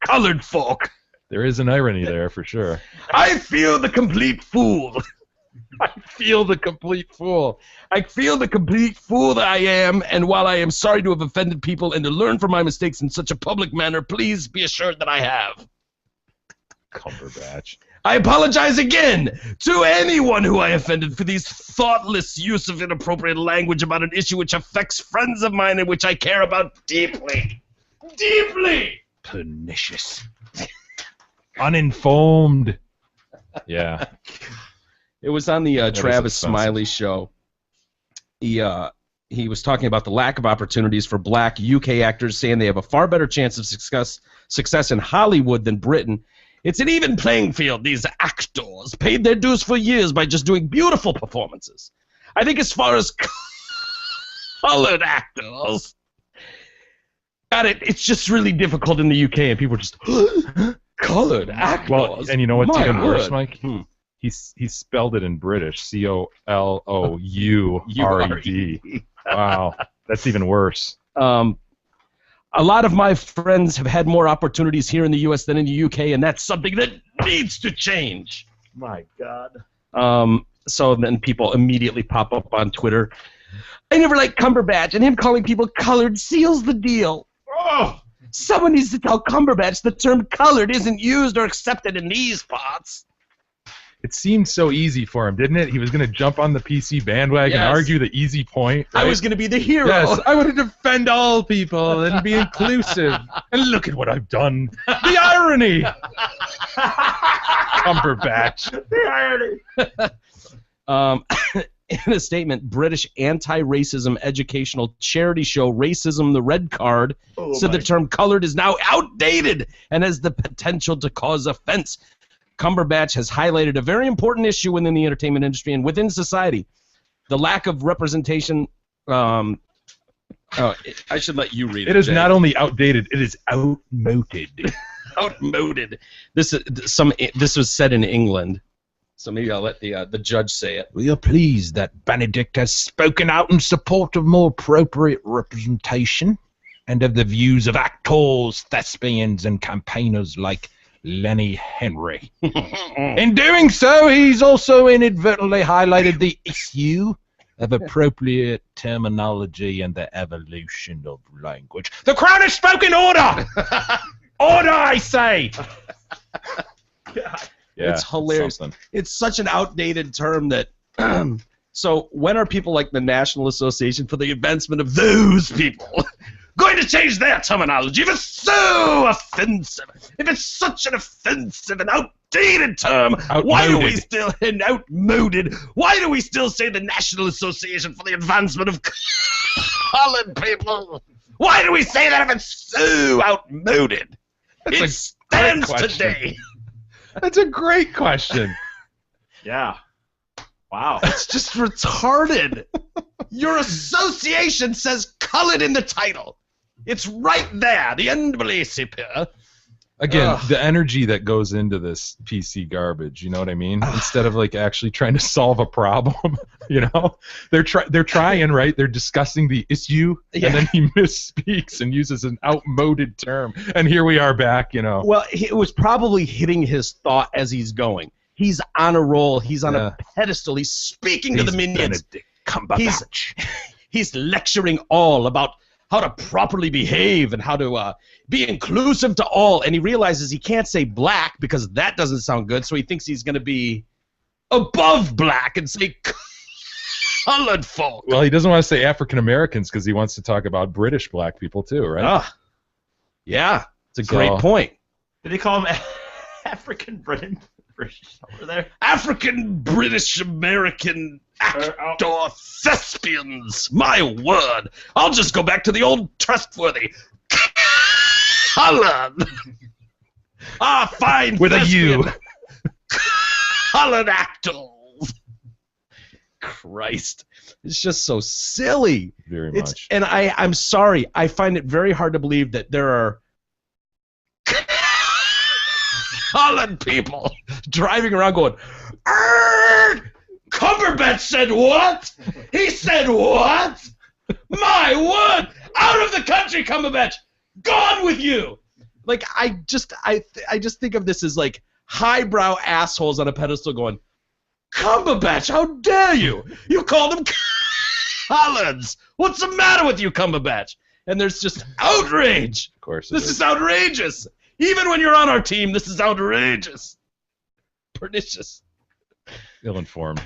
S4: colored folk.
S5: There is an irony there for sure.
S4: I feel the complete fool.
S5: I feel the complete fool.
S4: I feel the complete fool that I am, and while I am sorry to have offended people and to learn from my mistakes in such a public manner, please be assured that I have.
S5: Cumberbatch.
S4: I apologize again to anyone who I offended for these thoughtless use of inappropriate language about an issue which affects friends of mine and which I care about deeply. Deeply!
S5: Pernicious. Uninformed. Yeah.
S4: It was on the Travis
S5: offensive.
S4: Smiley show. He was talking about the lack of opportunities for black UK actors, saying they have a far better chance of success in Hollywood than Britain. It's an even playing field. These actors paid their dues for years by just doing beautiful performances. I think as far as colored actors, it's just really difficult in the UK, and people are just, colored actors?
S5: Well, and you know what's
S4: My
S5: even worse,
S4: word.
S5: Mike? He spelled it in British. COLOURED. Wow. That's even worse.
S4: A lot of my friends have had more opportunities here in the U.S. than in the U.K., and that's something that needs to change.
S6: My God.
S4: So then people immediately pop up on Twitter. I never liked Cumberbatch, and him calling people colored seals the deal.
S6: Oh!
S4: Someone needs to tell Cumberbatch the term colored isn't used or accepted in these parts.
S5: It seemed so easy for him, didn't it? He was going to jump on the PC bandwagon and
S4: Yes.
S5: argue the easy point.
S4: I
S5: right?
S4: was going to be the hero.
S5: Yes, I want to defend all people and be inclusive. And look at what I've done. The irony! Cumberbatch.
S6: The irony.
S4: In a statement, British anti-racism educational charity show Racism the Red Card
S6: Oh,
S4: said
S6: my
S4: the term colored is now outdated and has the potential to cause offense. Cumberbatch has highlighted a very important issue within the entertainment industry and within society. The lack of representation... I should let you read it.
S5: It is
S4: Jay.
S5: not only outdated, it is outmoded.
S4: Outmoded. This was said in England, so maybe I'll let the judge say it.
S8: We are pleased that Benedict has spoken out in support of more appropriate representation and of the views of actors, thespians, and campaigners like Lenny Henry. In doing so, he's also inadvertently highlighted the issue of appropriate terminology and the evolution of language. The Crown has spoken! Order! Order, I say!
S5: Yeah,
S4: It's hilarious.
S5: something.
S4: It's such an outdated term that. So when are people like the National Association for the Advancement of Those People going to change their terminology if it's so offensive? If it's such an offensive and outdated term, why do we
S5: Outmoded.
S4: still outmoded? Why do we still say the National Association for the Advancement of Colored People? Why do we say that if it's so outmoded?
S5: That's
S4: It
S5: a
S4: stands
S5: great question.
S4: today.
S5: That's a great question.
S6: Yeah. Wow.
S4: It's just retarded. Your association says colored in the title. It's right there, the NAACP.
S5: Again,
S4: Ugh.
S5: the energy that goes into this PC garbage, you know what I mean? Instead of like actually trying to solve a problem, you know, they're trying, right? They're discussing the issue,
S4: Yeah.
S5: and then he misspeaks and uses an outmoded term, and here we are back, you know.
S4: Well, it was probably hitting his thought as he's going. He's on a roll. He's on a pedestal. He's speaking to the minions.
S8: Benedict Cumberbatch.
S4: He's lecturing all about how to properly behave and how to be inclusive to all. And he realizes he can't say black because that doesn't sound good, so he thinks he's going to be above black and say colored folk.
S5: Well, he doesn't want to say African Americans because he wants to talk about British black people too, right?
S4: Ah, yeah, it's a
S5: So-
S4: great point.
S6: Did they call him African British over there?
S4: African, British, American actor thespians. My word. I'll just go back to the old trustworthy. Colored. Fine.
S5: With a U.
S4: thespian. Colored actors. Christ. It's just so silly.
S5: Very
S4: It's
S5: much.
S4: and I'm sorry. I find it very hard to believe that there are colored people driving around going, "Arrgh! Cumberbatch said what? He said what? My word! Out of the country, Cumberbatch! Gone with you!" Like I just think of this as like highbrow assholes on a pedestal going, "Cumberbatch, how dare you? You called him collards! What's the matter with you, Cumberbatch?" And there's just outrage.
S5: Of course it
S4: This is outrageous. Even when you're on our team, this is outrageous. Pernicious.
S5: ill-informed.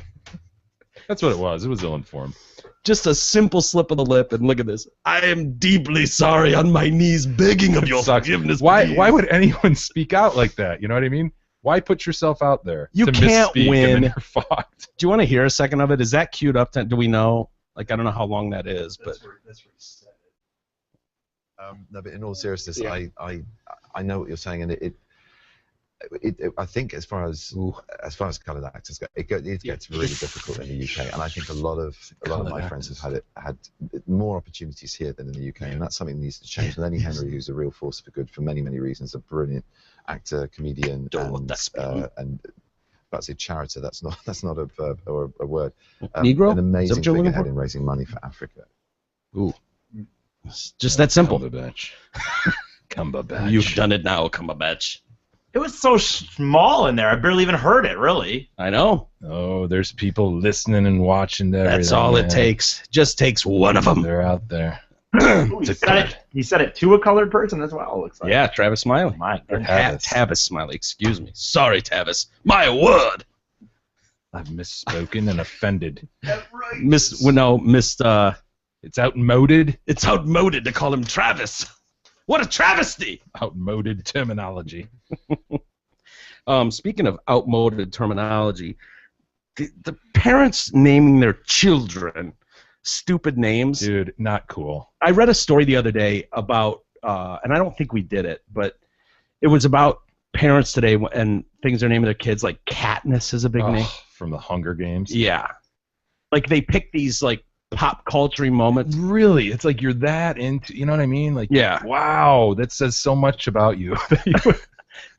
S5: That's what it was. It was ill-informed.
S4: Just a simple slip of the lip, and look at this. I am deeply sorry, on my knees, begging of your
S5: Sucks.
S4: forgiveness.
S5: Why
S4: please.
S5: would anyone speak out like that? You know what I mean? Why put yourself out there?
S4: You
S5: to
S4: can't
S5: misspeak
S4: win.
S5: And then you're fucked.
S4: Do you want to hear a second of it? Is that queued up? Do we know? Like, I don't know how long that is, but
S9: That's where he said it. No, but in all seriousness,
S4: Yeah.
S9: I know what you're saying, and it I think as far as coloured actors go, it gets really difficult in the UK, and I think a lot of my friends have had more opportunities here than in the UK, and that's something that needs to change. Lenny Henry, who's a real force for good for many reasons, a brilliant actor, comedian, and that's a charity. That's not a word.
S4: Negro?
S9: An
S4: Is that
S9: amazing
S4: what you're looking
S9: figurehead
S4: for?
S9: in raising money for Africa.
S4: Ooh. Just that simple.
S8: Cumberbatch. Cumberbatch.
S4: You've done it now, Cumberbatch.
S6: It was so small in there. I barely even heard it, really.
S4: I know.
S5: Oh, there's people listening and watching.
S4: That's all it takes. Just takes one of them.
S5: They're out there.
S6: Ooh, he said it to a colored person as well, it looks like.
S4: Yeah, Travis Smiley.
S6: My
S4: Or
S6: goodness.
S4: Tavis Smiley, excuse me. Sorry, Tavis. My word.
S5: I've misspoken and offended.
S4: It's
S5: outmoded.
S4: It's outmoded to call him Travis. What a travesty!
S5: Outmoded terminology.
S4: Speaking of outmoded terminology, the parents naming their children stupid names.
S5: Dude, not cool.
S4: I read a story the other day about, and I don't think we did it, but it was about parents today and things they're naming their kids, like Katniss is a big name.
S5: From the Hunger Games.
S4: Yeah. Like they pick these like pop culture moments.
S5: Really? It's like you're that into, you know what I mean? Like,
S4: yeah.
S5: Wow, that says so much about you.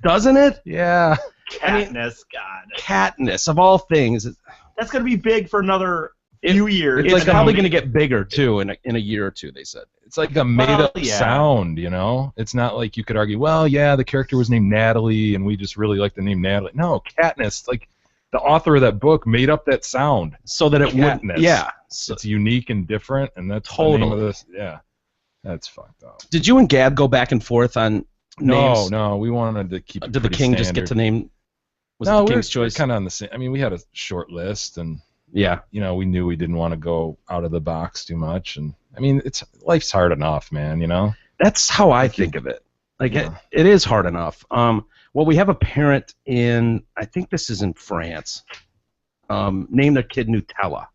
S4: Doesn't it?
S5: Yeah.
S6: Katniss, God.
S4: Katniss, of all things.
S6: That's going to be big for another few years.
S4: It's probably going to get bigger, too, in a year or two, they said.
S5: It's like a made-up sound, you know? It's not like you could argue, well, yeah, the character was named Natalie, and we just really like the name Natalie. No, Katniss, like, the author of that book made up that sound.
S4: So that it
S5: Katniss.
S4: would, yeah.
S5: It's unique and different, and that's
S4: totally.
S5: the name of this. Yeah. That's fucked up.
S4: Did you and Gab go back and forth on names?
S5: No, we wanted to keep it
S4: Did the King just get to name? Was it the King's choice?
S5: Kind of on the same. I mean, we had a short list, and
S4: yeah,
S5: you know, we knew we didn't want to go out of the box too much, and I mean, life's hard enough, man. You know.
S4: That's how I think of it. Like it is hard enough. Well, we have a parent in, I think this is in France, named their kid Nutella.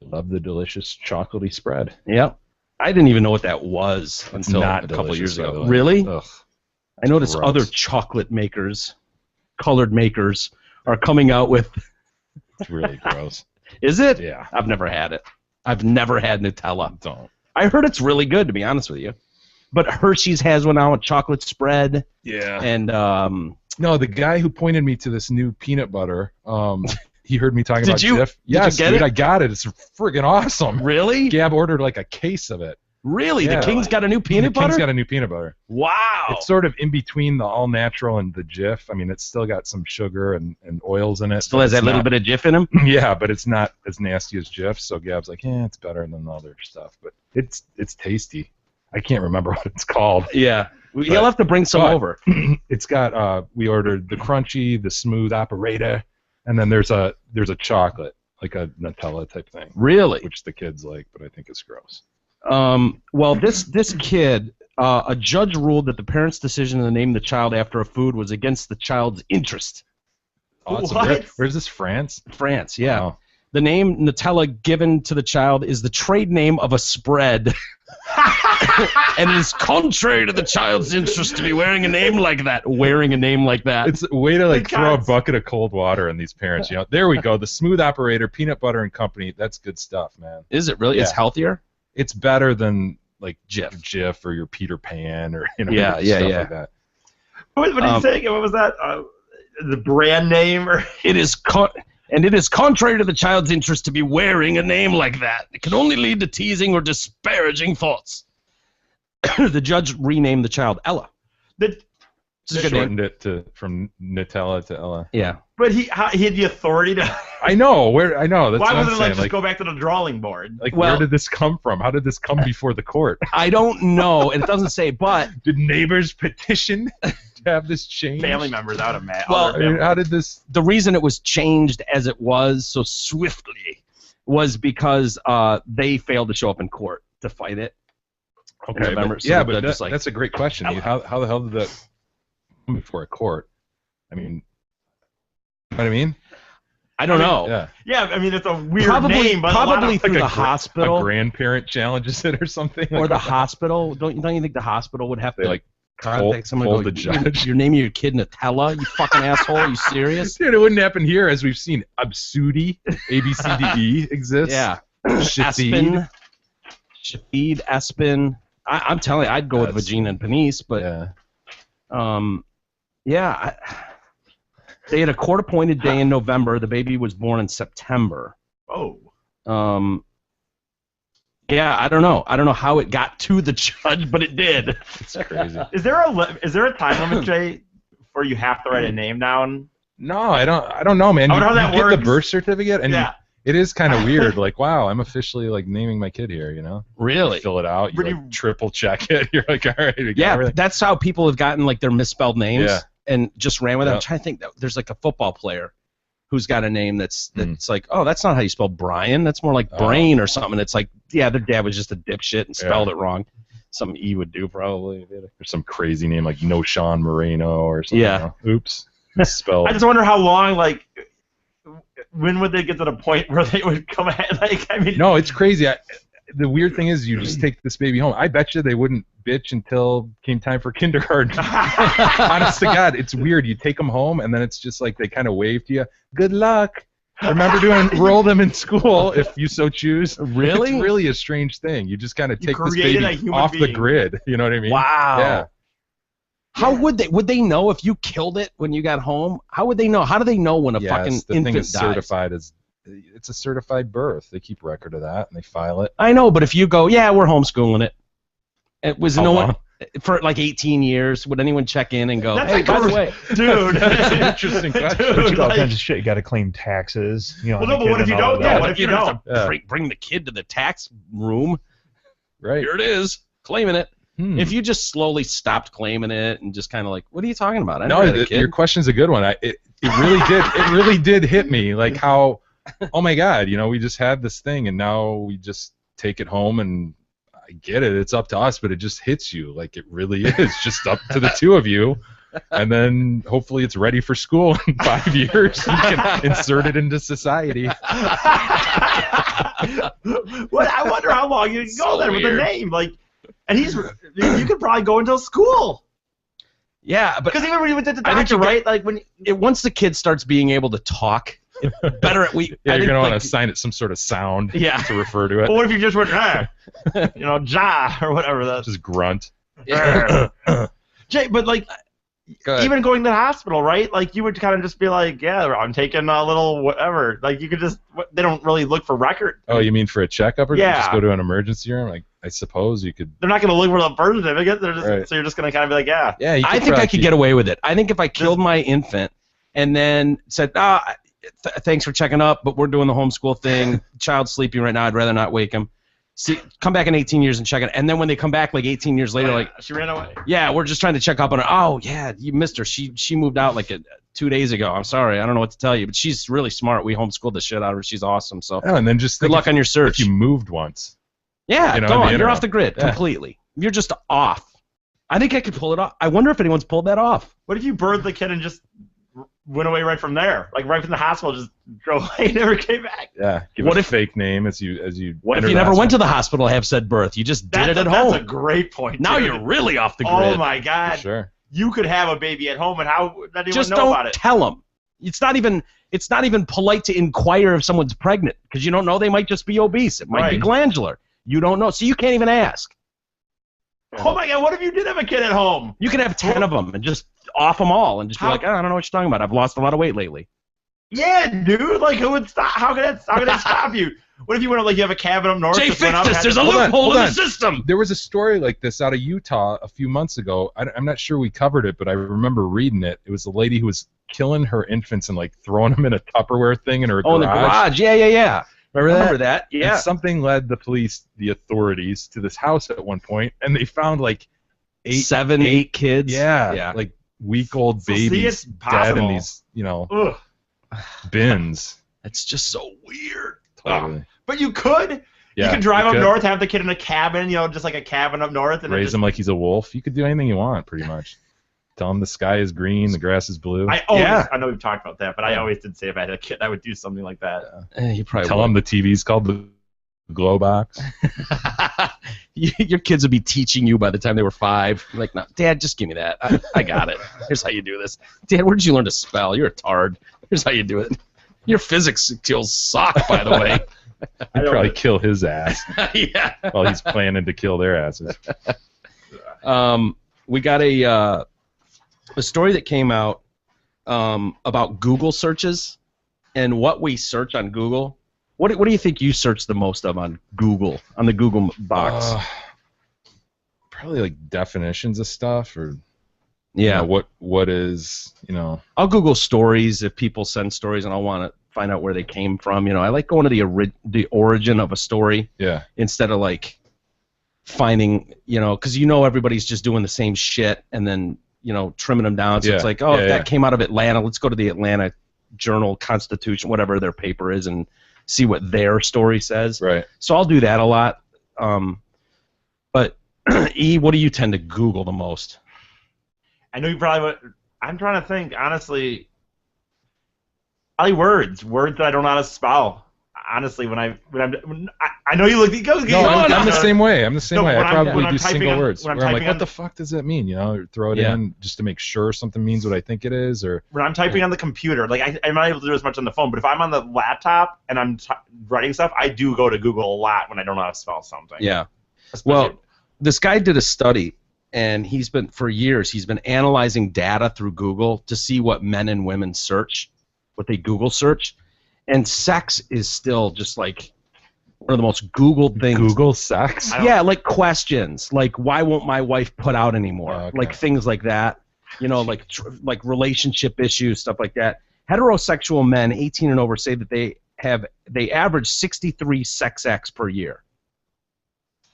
S5: Love the delicious chocolatey spread.
S4: Yep. I didn't even know what that was until a couple of years ago. Really?
S5: Ugh.
S4: I noticed other chocolate makers, colored makers, are coming out with...
S5: It's really gross.
S4: Is it?
S5: Yeah.
S4: I've never had it. I've never had Nutella.
S5: Don't.
S4: I heard it's really good, to be honest with you. But Hershey's has one now with chocolate spread.
S5: Yeah.
S4: And
S5: no, the guy who pointed me to this new peanut butter, he heard me talking about Jif.
S4: Did
S5: Yes,
S4: you get
S5: dude,
S4: it?
S5: I got it. It's friggin' awesome.
S4: Really?
S5: Gab ordered like a case of it.
S4: Really?
S5: Yeah.
S4: The King's got a new peanut butter?
S5: The King's got a new peanut butter.
S4: Wow.
S5: It's sort of in between the all natural and the Jif. I mean, it's still got some sugar and oils in it.
S4: Still has that little bit of Jif in him?
S5: Yeah, but it's not as nasty as Jif. So Gab's like, yeah, it's better than the other stuff. But it's tasty. I can't remember what it's called.
S4: Yeah. He'll have to bring some over.
S5: It's got we ordered the crunchy, the smooth operator, and then there's a chocolate, like a Nutella type thing.
S4: Really?
S5: Which the kids like, but I think it's gross.
S4: Well, this kid, a judge ruled that the parents' decision to name the child after a food was against the child's interest.
S5: Awesome.
S6: What?
S5: Where's this, France?
S4: France, yeah.
S5: Wow.
S4: The name Nutella given to the child is the trade name of a spread. And it is contrary to the child's interest to be wearing a name like that. Wearing a name like that.
S5: It's a way to like throw a bucket of cold water on these parents. You know, there we go. The smooth operator, peanut butter and company. That's good stuff, man.
S4: Is it really?
S5: Yeah.
S4: It's healthier?
S5: It's better than like Jif or your Peter Pan or stuff like that.
S6: What did he say? What was that? The brand name? Or
S4: it is contrary to the child's interest to be wearing a name like that. It can only lead to teasing or disparaging thoughts. The judge renamed the child Ella.
S5: Shortened it from Nutella to Ella.
S4: Yeah.
S6: But he had the authority to.
S5: I know. That's
S6: Why
S5: what
S6: wasn't
S5: I'm
S6: it
S5: saying.
S6: just go back to the drawing board?
S5: Like, where did this come from? How did this come before the court?
S4: I don't know. And it doesn't say, but
S5: did neighbors petition to have this changed?
S6: Family members out of Matt.
S4: Well,
S5: I mean, how did this?
S4: The reason it was changed as it was so swiftly was because they failed to show up in court to fight it.
S5: Okay,
S4: November,
S5: but that's a great question. How the hell did that come before a court? I mean, you know what I mean?
S4: I don't know.
S5: Yeah.
S6: Yeah, I mean, it's a weird name, but
S4: probably through
S5: like
S4: the hospital.
S5: A grandparent challenges it or something.
S4: Or the hospital. Don't you think the hospital would have to
S5: like
S4: contact someone and go,
S5: the judge?
S4: You're naming your kid Nutella? You fucking asshole? Are you serious?
S5: Dude, it wouldn't happen here, as we've seen. Absudi, ABCDE exists.
S4: Yeah.
S5: Shafid.
S4: Shafid, Espen. I'm telling you, I'd go with Vagina and Panisse, but they had a court-appointed day in November. The baby was born in September.
S6: Oh.
S4: Yeah, I don't know. I don't know how it got to the judge, but it did.
S5: It's crazy.
S6: Is there a time limit, Jay, where you have to write a name down?
S5: No, I don't know, man.
S6: I wonder how that
S5: get the
S6: works.
S5: birth certificate, and
S6: Yeah.
S5: it is kind of weird. Like, wow, I'm officially like naming my kid here. You know?
S4: Really?
S5: You fill it out. You
S6: Pretty-
S5: like, triple check it. You're like, all right. we got
S4: Yeah,
S5: everything.
S4: that's how people have gotten like their misspelled names
S5: Yeah.
S4: and just ran with it. I'm
S5: Yeah.
S4: trying to think. There's like a football player who's got a name that's like, oh, that's not how you spell Brian. That's more like Brain or something. It's like, yeah, their dad was just a dipshit and spelled it wrong. Something E would do probably.
S5: There's some crazy name like No Sean Moreno or something.
S4: Yeah.
S5: Oops. Spelled.
S6: I just wonder how long, like, when would they get to the point where they would come ahead? Like, I mean,
S5: No, it's crazy. The weird thing is, you just take this baby home. I bet you they wouldn't bitch until came time for kindergarten. Honest to God, it's weird. You take them home, and then it's just like they kind of wave to you. Good luck. Remember to enroll them in school if you so choose.
S4: Really?
S5: It's really a strange thing. You just kind of
S6: You
S5: take this
S6: created a
S5: baby
S6: human
S5: off the
S6: being.
S5: grid. You know what I mean?
S4: Wow.
S5: Yeah.
S4: How would they know if you killed it when you got home? How would they know? How do they know when a fucking
S5: Yes, the
S4: infant
S5: thing is
S4: dies?
S5: certified as it's a certified birth. They keep record of that and they file it.
S4: I know, but if you go, yeah, we're homeschooling it. It was
S5: How
S4: no one
S5: long?
S4: for like 18 years. Would anyone check in and go,
S6: That's
S4: hey,
S6: like
S4: by the
S6: a-
S4: way,
S6: dude.
S5: That's an interesting question.
S6: Dude,
S7: But you got all
S6: like-
S7: kinds of shit. You got to claim taxes. You know.
S6: Well,
S7: on
S6: no,
S7: the
S6: but what
S7: kid
S6: if you
S7: and all
S6: don't?
S7: of
S6: Yeah,
S7: that.
S6: what if you
S4: don't have
S6: don't?
S4: to
S5: Yeah.
S4: bring the kid to the tax room?
S5: Right.
S4: Here it is, claiming it.
S5: Hmm.
S4: If you just slowly stopped claiming it and just kind of like, what are you talking about? I
S5: No,
S4: never had a kid.
S5: your question's a good one. It really did hit me. Like how, oh my God, you know, we just had this thing and now we just take it home and I get it. It's up to us, but it just hits you. Like it really is just up to the two of you. And then hopefully it's ready for school in 5 years. You can insert it into society.
S6: What? I wonder how long you can go
S4: So
S6: there with the
S4: weird.
S6: name. Like, and you could probably go until school.
S4: Yeah, but
S6: Because even when you went to the
S4: I think
S6: doctor,
S4: you're
S6: right? Like when
S4: once the kid starts being able to talk, better at we.
S5: Yeah,
S4: I
S5: you're
S4: think,
S5: gonna want
S4: like,
S5: to assign it some sort of sound
S4: Yeah.
S5: to refer to it.
S6: well, what if you just went, ja or whatever that.
S5: Just grunt.
S6: Jay, but like
S5: Go ahead.
S6: even going to the hospital, right? Like you would kind of just be like, yeah, I'm taking a little whatever. Like you could just they don't really look for record.
S5: Oh, you mean for a checkup or
S6: Yeah.
S5: just go to an emergency room? Like I suppose you could.
S6: They're not going to look for the birth certificate. They're just
S5: Right.
S6: so you're just going to kind of be like, yeah.
S5: Yeah, you
S4: I think I could get away with it. I think if I killed my infant and then said, thanks for checking up, but we're doing the homeschool thing. Child's sleeping right now. I'd rather not wake him. See, come back in 18 years and check it. And then when they come back like 18 years later, like,
S6: She ran away.
S4: yeah, we're just trying to check up on her. Oh, yeah, you missed her. She moved out like 2 days ago. I'm sorry. I don't know what to tell you, but she's really smart. We homeschooled the shit out of her. She's awesome. So
S5: Oh, and then just
S4: good
S5: think
S4: luck on your search.
S5: if you moved once.
S4: Yeah,
S5: you know, in the
S4: gone. You're
S5: interim.
S4: off the grid
S5: Yeah.
S4: completely. You're just off. I think I could pull it off. I wonder if anyone's pulled that off.
S6: What if you birthed the kid and just went away right from there? Like right from the hospital, just drove away and never came back.
S5: Yeah. Give
S4: What
S5: a
S4: if-
S5: fake name as you
S4: What if
S5: enter
S4: you
S5: the
S4: never went to
S5: hospital.
S4: the hospital to have said birth? You just did it at
S6: That's
S4: home.
S6: a great point.
S4: Now
S6: dude.
S4: you're really off the grid.
S6: Oh my God!
S5: Sure.
S6: You could have a baby at home, and how would anyone
S4: Just
S6: know
S4: don't
S6: about it?
S4: tell them. It's not even polite to inquire if someone's pregnant because you don't know. They might just be obese. It might be
S6: Right.
S4: glandular. You don't know, so you can't even ask.
S6: Oh my God! What if you did have a kid at home?
S4: You can have 10 of them and just off them all and just be
S6: How-
S4: like, I don't know what you're talking about. I've lost a lot of weight lately.
S6: Yeah, dude. Like, who would stop? How could that stop you? What if you went up, like you have a cabin up north?
S4: Jay,
S6: just went
S4: fix
S6: up,
S4: this.
S6: had-
S4: There's a
S5: Hold on,
S4: loophole
S5: hold
S4: in
S5: on.
S4: the system.
S5: There was a story like this out of Utah a few months ago. I'm not sure we covered it, but I remember reading it. It was a lady who was killing her infants and like throwing them in a Tupperware thing in her
S4: Oh, in the garage. Yeah.
S5: Remember
S4: that?
S5: And
S4: Yeah.
S5: something led the authorities to this house at one point, and they found like
S4: 8 kids.
S5: yeah, like week-old
S6: So see,
S5: babies
S6: it's
S5: dead in
S6: possible.
S5: these,
S6: Ugh.
S5: bins.
S4: That's just so weird.
S5: Totally.
S6: But you could.
S5: Yeah,
S6: you could drive up
S5: could
S6: north, have the kid in a cabin, just like a cabin up north, and then
S5: raise
S6: just,
S5: him like he's a wolf. You could do anything you want, pretty much. Tell him the sky is green, the grass is blue.
S6: I know we've talked about that, but I always did say if I had a kid, I would do something like that.
S4: You probably
S5: Tell him the TV's called the Glow Box.
S4: Your kids would be teaching you by the time they were 5. You're like, no, Dad, just give me that. I got it. Here's how you do this. Dad, where did you learn to spell? You're a tard. Here's how you do it. Your physics skills suck, by the way.
S5: He'd probably kill his ass
S4: Yeah.
S5: while he's planning to kill their asses.
S4: We got a story that came out about Google searches and what we search on Google What do you think you search the most of on Google, on the Google box?
S5: Probably like definitions of stuff, or
S4: yeah,
S5: what is,
S4: I'll Google stories if people send stories, and I'll want to find out where they came from. I like going to the origin of a story.
S5: Yeah.
S4: Instead of like finding, because everybody's just doing the same shit and then trimming them down. So it's like, that came out of Atlanta. Let's go to the Atlanta Journal Constitution, whatever their paper is, and see what their story says.
S5: Right.
S4: So I'll do that a lot. But E, what do you tend to Google the most?
S6: I know you probably would. I'm trying to think, honestly. Probably words that I don't know how to spell. Honestly, I know you look.
S5: I'm the same way. I'm the same way. I probably do single words.
S6: Where
S5: I'm like, what the fuck does that mean? Or throw it in just to make sure something means what I think it is, or
S6: when I'm typing on the computer, like I'm not able to do as much on the phone. But if I'm on the laptop and I'm writing stuff, I do go to Google a lot when I don't know how to spell something.
S4: Yeah. Well, this guy did a study, and for years he's been analyzing data through Google to see what men and women search, what they Google search, and sex is still just like one of the most Googled things.
S5: Google sex?
S4: Yeah, like questions, like why won't my wife put out anymore?
S5: Okay.
S4: Like things like that, like relationship issues, stuff like that. Heterosexual men 18 and over say that they average 63 sex acts per year.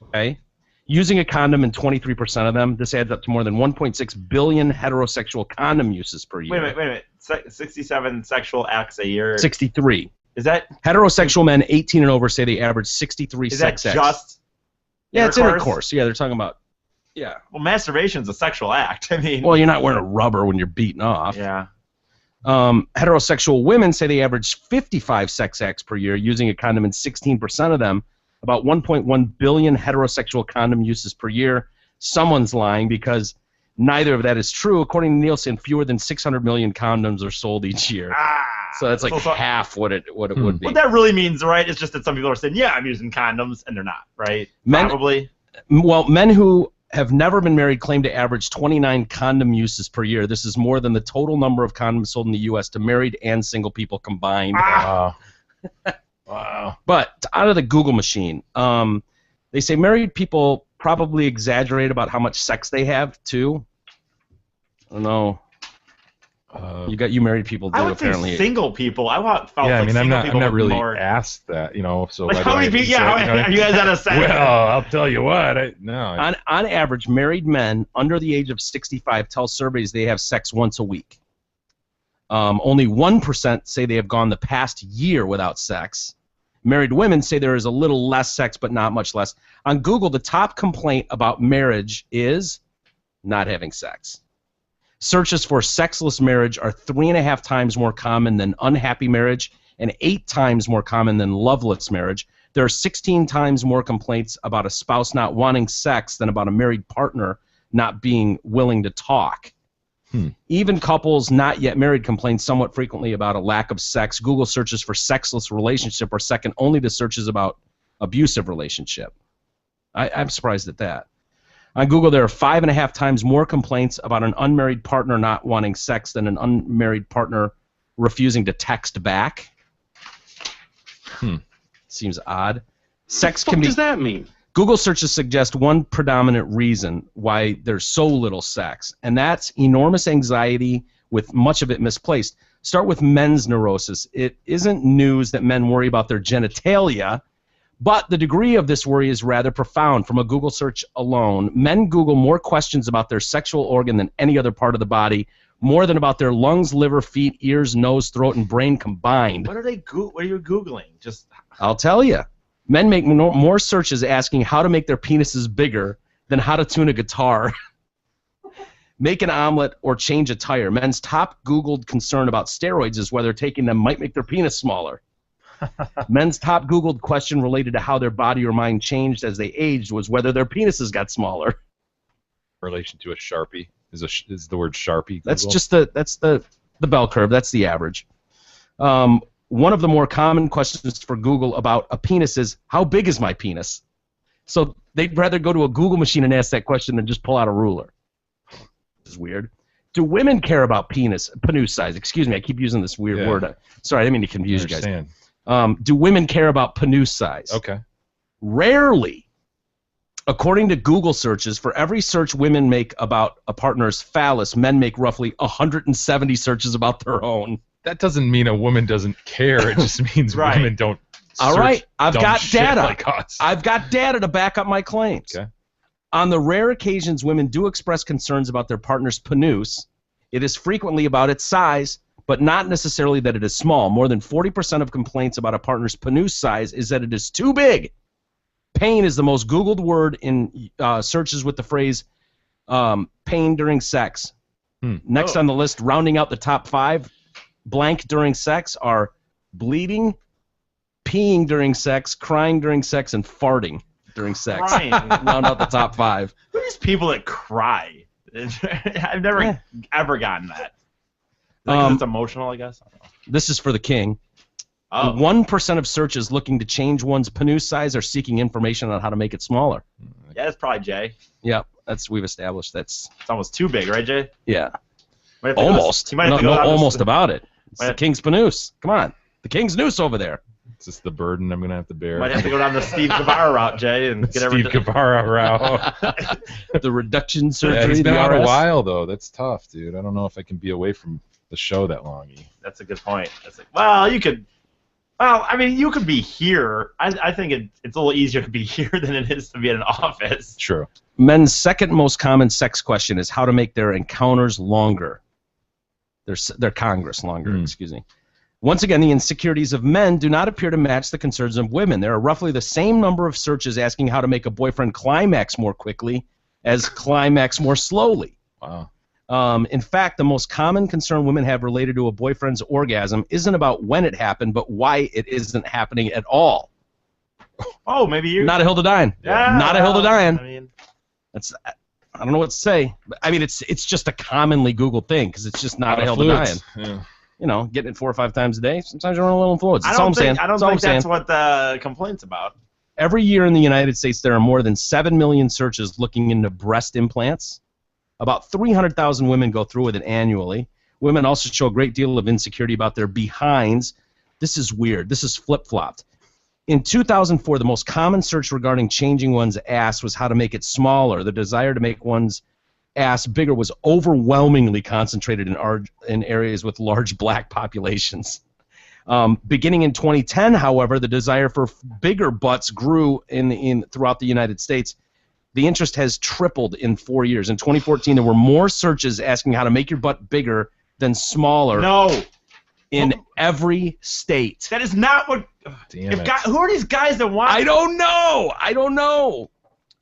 S4: Okay? Using a condom in 23% of them, this adds up to more than 1.6 billion heterosexual condom uses per year.
S6: Wait a minute. 67 sexual acts a year.
S4: 63.
S6: Is that
S4: heterosexual men 18 and over say they average 63 sex acts?
S6: Is that just?
S4: Yeah, it's intercourse. Yeah, they're talking about. Yeah.
S6: Well, masturbation's a sexual act. I mean.
S4: Well, you're not wearing a rubber when you're beating off.
S6: Yeah.
S4: Heterosexual women say they average 55 sex acts per year, using a condom in 16% of them. About 1.1 billion heterosexual condom uses per year. Someone's lying because neither of that is true. According to Nielsen, fewer than 600 million condoms are sold each year. So that's like half what it would be.
S6: What that really means, right, is just that some people are saying, yeah, I'm using condoms, and they're not, right? Probably.
S4: Well, men who have never been married claim to average 29 condom uses per year. This is more than the total number of condoms sold in the U.S. to married and single people combined.
S5: Wow.
S4: Wow. But out of the Google machine, they say married people probably exaggerate about how much sex they have, too. I don't know. You married people do,
S6: I would
S4: apparently.
S6: Say single people. I'm not
S5: really asked that, So
S6: like how many people? Yeah, are you guys at a set?
S5: Well, I'll tell you what.
S4: On average, married men under the age of 65 tell surveys they have sex once a week. Only 1% say they have gone the past year without sex. Married women say there is a little less sex, but not much less. On Google, the top complaint about marriage is not having sex. Searches for sexless marriage are 3.5 times more common than unhappy marriage and 8 times more common than loveless marriage. There are 16 times more complaints about a spouse not wanting sex than about a married partner not being willing to talk. Even couples not yet married complain somewhat frequently about a lack of sex. Google searches for sexless relationship are second only to searches about abusive relationship. I'm surprised at that. On Google, there are 5.5 times more complaints about an unmarried partner not wanting sex than an unmarried partner refusing to text back. Seems odd. Sex can be.
S1: What does that mean?
S4: Google searches suggest one predominant reason why there's so little sex, and that's enormous anxiety, with much of it misplaced. Start with men's neurosis. It isn't news that men worry about their genitalia, but the degree of this worry is rather profound. From a Google search alone, men Google more questions about their sexual organ than any other part of the body, more than about their lungs, liver, feet, ears, nose, throat, and brain combined.
S6: What are you Googling?
S4: I'll tell you. Men make more searches asking how to make their penises bigger than how to tune a guitar, make an omelet, or change a tire. Men's top Googled concern about steroids is whether taking them might make their penis smaller. Men's top Googled question related to how their body or mind changed as they aged was whether their penises got smaller.
S5: Relation to a Sharpie is the word Sharpie. Google?
S4: That's just the bell curve. That's the average. One of the more common questions for Google about a penis is, how big is my penis? So they'd rather go to a Google machine and ask that question than just pull out a ruler. This is weird. Do women care about penis size? Excuse me, I keep using this weird word. Sorry, I didn't mean to confuse you guys. Do women care about penis size?
S5: Okay.
S4: Rarely. According to Google searches, for every search women make about a partner's phallus, men make roughly 170 searches about their own.
S5: That doesn't mean a woman doesn't care. It just means
S6: Right.
S5: women don't.
S4: All right, I've
S5: dumb
S4: got
S5: shit
S4: data.
S5: Like us.
S4: I've got data to back up my claims.
S5: Okay.
S4: On the rare occasions women do express concerns about their partner's penis, it is frequently about its size, but not necessarily that it is small. More than 40% of complaints about a partner's penis size is that it is too big. Pain is the most Googled word in searches with the phrase pain during sex. Next on the list, rounding out the top 5, blank during sex are bleeding, peeing during sex, crying during sex, and farting during sex.
S6: Crying.
S4: Round out the top 5.
S6: Who are these people that cry? I've never ever gotten that. Like, it's emotional, I guess. I don't know.
S4: This is for the king.
S6: Oh.
S4: 1% of searches looking to change one's penis size are seeking information on how to make it smaller.
S6: Yeah, that's probably Jay.
S4: Yep, we've established that's.
S6: It's almost too big, right, Jay?
S4: Yeah.
S6: Might have to go-
S4: Almost.
S6: you might have to
S4: No,
S6: go down
S4: almost
S6: this-
S4: about it. It's
S6: Might
S4: the
S6: have-
S4: king's penis. Come on, the king's noose over there.
S5: Is this the burden I'm going to have to bear?
S6: Might have to go down the Steve Guevara route, Jay, and get
S5: Steve Guevara route.
S4: The reduction surgery.
S5: Yeah, he's been
S4: the
S5: out a
S4: RS.
S5: while, though. That's tough, dude. I don't know if I can be away from the show that long.
S6: That's a good point. That's like, well, you could. Well, I mean, you could be here. I think it's a little easier to be here than it is to be in an office.
S5: True.
S4: Men's second most common sex question is how to make their encounters longer. Their congress longer, excuse me. Once again, the insecurities of men do not appear to match the concerns of women. There are roughly the same number of searches asking how to make a boyfriend climax more quickly as climax more slowly.
S5: Wow.
S4: In fact, the most common concern women have related to a boyfriend's orgasm isn't about when it happened, but why it isn't happening at all.
S6: Oh, maybe you.
S4: Not a hill to die on.
S6: Yeah,
S4: Not a hill to die on.
S6: I mean,
S4: I don't know what to say. I mean, it's just a commonly Googled thing because it's just not a hill to die on.
S5: Yeah.
S4: You know, getting it 4 or 5 times a day. Sometimes you're on a little influence.
S6: I
S4: That's all I'm
S6: don't think
S4: saying.
S6: I don't
S4: That's all I'm
S6: think that's
S4: saying.
S6: what the complaint's about.
S4: Every year in the United States, there are more than 7 million searches looking into breast implants. About 300,000 women go through with it annually. Women also show a great deal of insecurity about their behinds. This is weird. This is flip-flopped. In 2004, the most common search regarding changing one's ass was how to make it smaller. The desire to make one's ass bigger was overwhelmingly concentrated in areas with large black populations. Beginning in 2010, however, the desire for bigger butts grew throughout the United States. The interest has tripled in 4 years. In 2014, there were more searches asking how to make your butt bigger than smaller.
S6: No.
S4: In every state.
S6: That is not what.
S5: Damn it.
S6: Who are these guys that want?
S4: I don't know.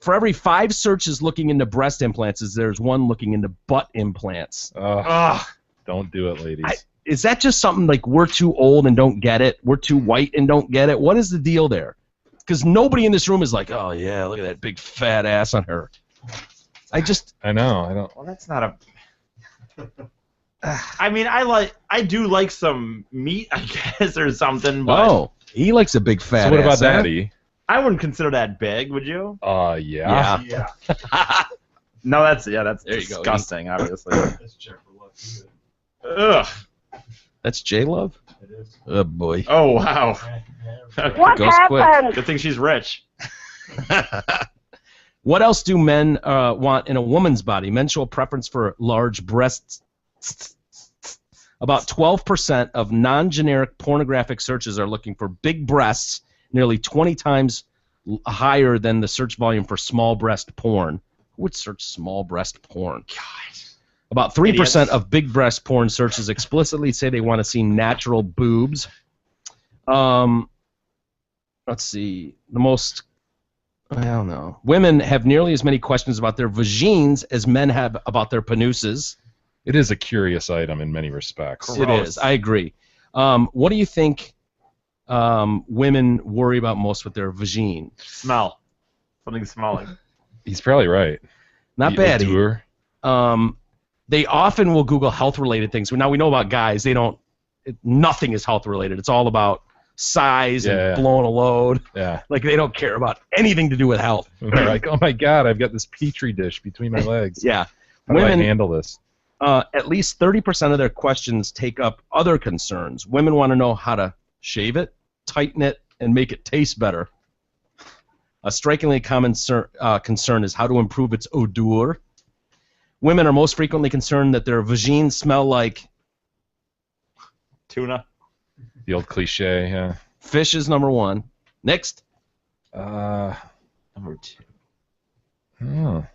S4: For every 5 searches looking into breast implants, there's 1 looking into butt implants.
S6: Ugh.
S5: Don't do it, ladies.
S4: Is that just something like we're too old and don't get it? We're too white and don't get it? What is the deal there? Because nobody in this room is like, oh yeah, look at that big fat ass on her.
S5: I know. I don't.
S6: Well, that's not a. I mean, I do like some meat, I guess, or something. But
S4: Oh, he likes a big fat
S5: So what about
S4: ass. huh?
S5: that, E?
S6: I wouldn't consider that big, would you?
S5: Yeah.
S6: Yeah. No, that's
S4: There you go.
S6: disgusting. Obviously. Ugh.
S4: That's J-Love?
S1: It is.
S4: Oh boy.
S6: Oh wow.
S2: What
S4: Goes quick.
S2: happened?
S6: Good thing she's rich.
S4: What else do men want in a woman's body? Men show a preference for large breasts. About 12% of non-generic pornographic searches are looking for big breasts, nearly 20 times higher than the search volume for small breast porn. Who would search small breast porn? God. About 3%
S6: Idiots.
S4: of big breast porn searches explicitly say they want to see natural boobs. Let's see. I don't know. Women have nearly as many questions about their vagines as men have about their penises.
S5: It is a curious item in many respects.
S4: It is. I agree. What do you think women worry about most with their vagine?
S6: Smell. Something smelling.
S5: He's probably right.
S4: Not
S5: The
S4: bad.
S5: odor.
S4: They often will Google health-related things. Now we know about guys. Nothing is health-related. It's all about size and blowing a load.
S5: Yeah.
S4: Like they don't care about anything to do with health.
S5: They're like, oh my God, I've got this petri dish between my legs.
S4: Yeah.
S5: How do I handle this?
S4: At least 30% of their questions take up other concerns. Women want to know how to shave it, tighten it, and make it taste better. A strikingly common concern is how to improve its odor. Women are most frequently concerned that their vagines smell like
S6: Tuna.
S5: The old cliche, yeah.
S4: fish is number 1. Next.
S6: Number 2.
S5: Oh.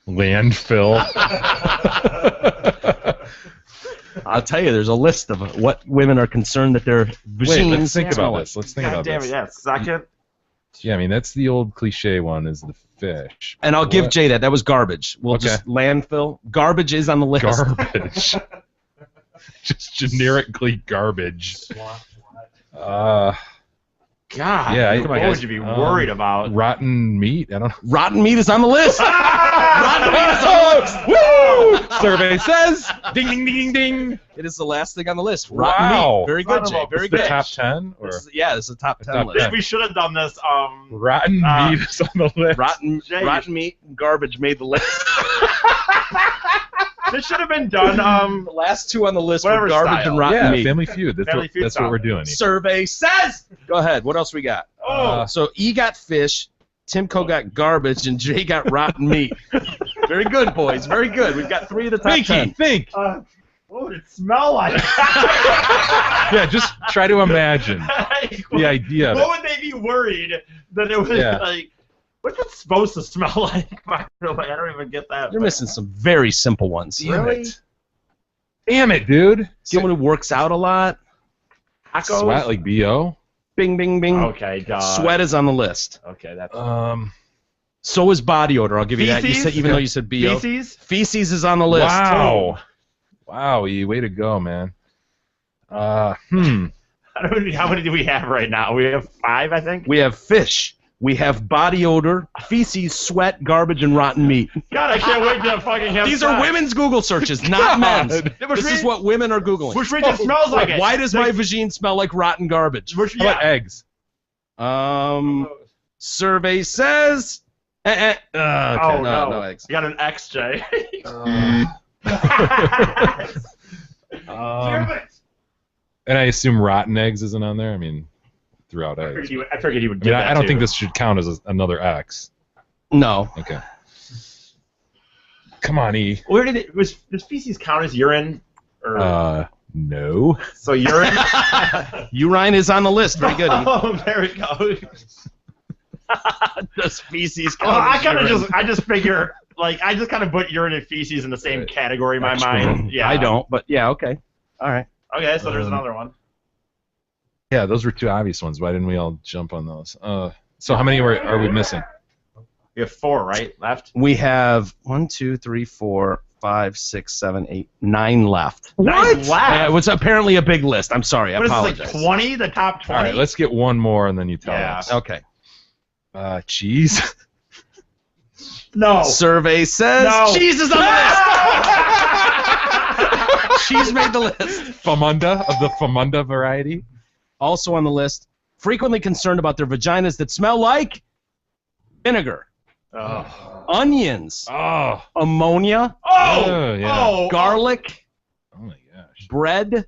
S7: Landfill.
S5: Landfill.
S4: I'll tell you, there's a list of what women are concerned that their
S5: Wait,
S4: vagines
S5: let's think
S4: smell
S5: about
S4: like.
S5: this. Let's think
S6: God
S5: about
S6: damn
S5: this.
S6: it, yeah. Second.
S5: Yeah, I mean, that's the old cliche one, is the fish.
S4: And I'll give
S5: What?
S4: Jay that. That was garbage. We'll
S5: Okay.
S4: just landfill. Garbage is on the list.
S5: Garbage. Just generically garbage.
S6: God.
S5: Yeah,
S6: what would you be worried about?
S5: Rotten meat? I don't know.
S4: Rotten meat is on the list. Rotten meat is on the list.
S5: Woo! Survey says. Ding, ding, ding, ding.
S4: It is the last thing on the list. Rotten
S5: Wow.
S4: meat. Very good, Jay. Very
S5: The
S4: good.
S5: top 10? Or
S4: This is the top 10
S5: top
S4: list.
S5: 10.
S6: We should have done this.
S5: rotten meat is on the list.
S4: Rotten
S6: Jay.
S4: meat and garbage made the list.
S6: This should have been done.
S4: The last 2 on the list
S6: Whatever
S4: were garbage
S6: style.
S4: and rotten
S5: Yeah,
S4: meat.
S5: Family Feud. That's,
S6: Family
S5: what,
S6: Feud
S5: that's
S6: style.
S5: what we're doing.
S4: Survey says. Go ahead. What else we got? So E got fish, Timco got garbage, and Jay got rotten meat. Very good, boys. Very good. We've got 3 of the top 10.
S5: Think.
S6: What would it smell like?
S5: Yeah, just try to imagine the idea of it.
S6: What would they be worried that it was
S5: Yeah.
S6: like? What's it supposed to smell like? I don't even get that.
S4: You're missing some very simple ones.
S6: Really?
S5: Damn it, dude.
S4: Someone who works out a lot.
S6: Tacos?
S5: Sweat like B.O.?
S4: Bing, bing, bing.
S6: Okay, duh.
S4: Sweat is on the list.
S6: Okay, that's
S4: So is body odor. I'll give you that. You
S6: Feces?
S4: said, even though you said BO.
S6: feces.
S4: Feces is on the list.
S5: Wow. Wow, E, way to go, man.
S6: How many do we have right now? We have 5, I think.
S4: We have fish. We have body odor, feces, sweat, garbage, and rotten meat.
S6: God, I can't wait to fucking have.
S4: These are
S6: sex.
S4: women's Google searches, not men's.
S6: Yeah, which
S4: This is
S6: means-
S4: what women are Googling.
S6: Which means it smells like it.
S4: Why does my vagine smell like rotten garbage?
S6: Which,
S5: How about eggs?
S4: Survey says. Okay,
S6: Oh, no.
S4: no eggs.
S6: You got an XJ.
S5: And I assume rotten eggs isn't on there? I mean, throughout
S6: I
S5: eggs.
S6: figured he would
S5: I
S6: get
S5: mean,
S6: that
S5: I don't
S6: too.
S5: think this should count as another X.
S4: No.
S5: Okay. Come on, E.
S6: Where did it? Does feces count as urine? Or,
S5: No.
S6: so urine.
S4: Urine is on the list. Very good.
S6: Oh, there we go.
S4: Does feces
S6: Well,
S4: count
S6: I
S4: as
S6: kind of
S4: urine?
S6: I just figure, like, I just kind of put urine and feces in the same category in my mind. Yeah.
S4: I don't, but yeah, okay. All right.
S6: Okay, so there's another one.
S5: Yeah, those were 2 obvious ones. Why didn't we all jump on those? So how many are we missing?
S6: We have 4, right, left?
S4: We have 1, 2, 3, 4, 5, 6, 7, 8, 9 left.
S6: What?
S4: It was apparently a big list. I'm sorry. I
S6: What is
S4: apologize.
S6: this, like 20? The top 20?
S5: All right, let's get one more and then you tell
S6: Yeah.
S5: us.
S4: Okay.
S5: Cheese.
S6: No.
S4: Survey says
S6: No.
S4: cheese is on the list. Cheese made the list.
S5: Famunda, of the Famunda variety.
S4: Also on the list, frequently concerned about their vaginas that smell like vinegar, onions, ammonia,
S5: yeah.
S4: garlic,
S5: Oh my gosh.
S4: bread,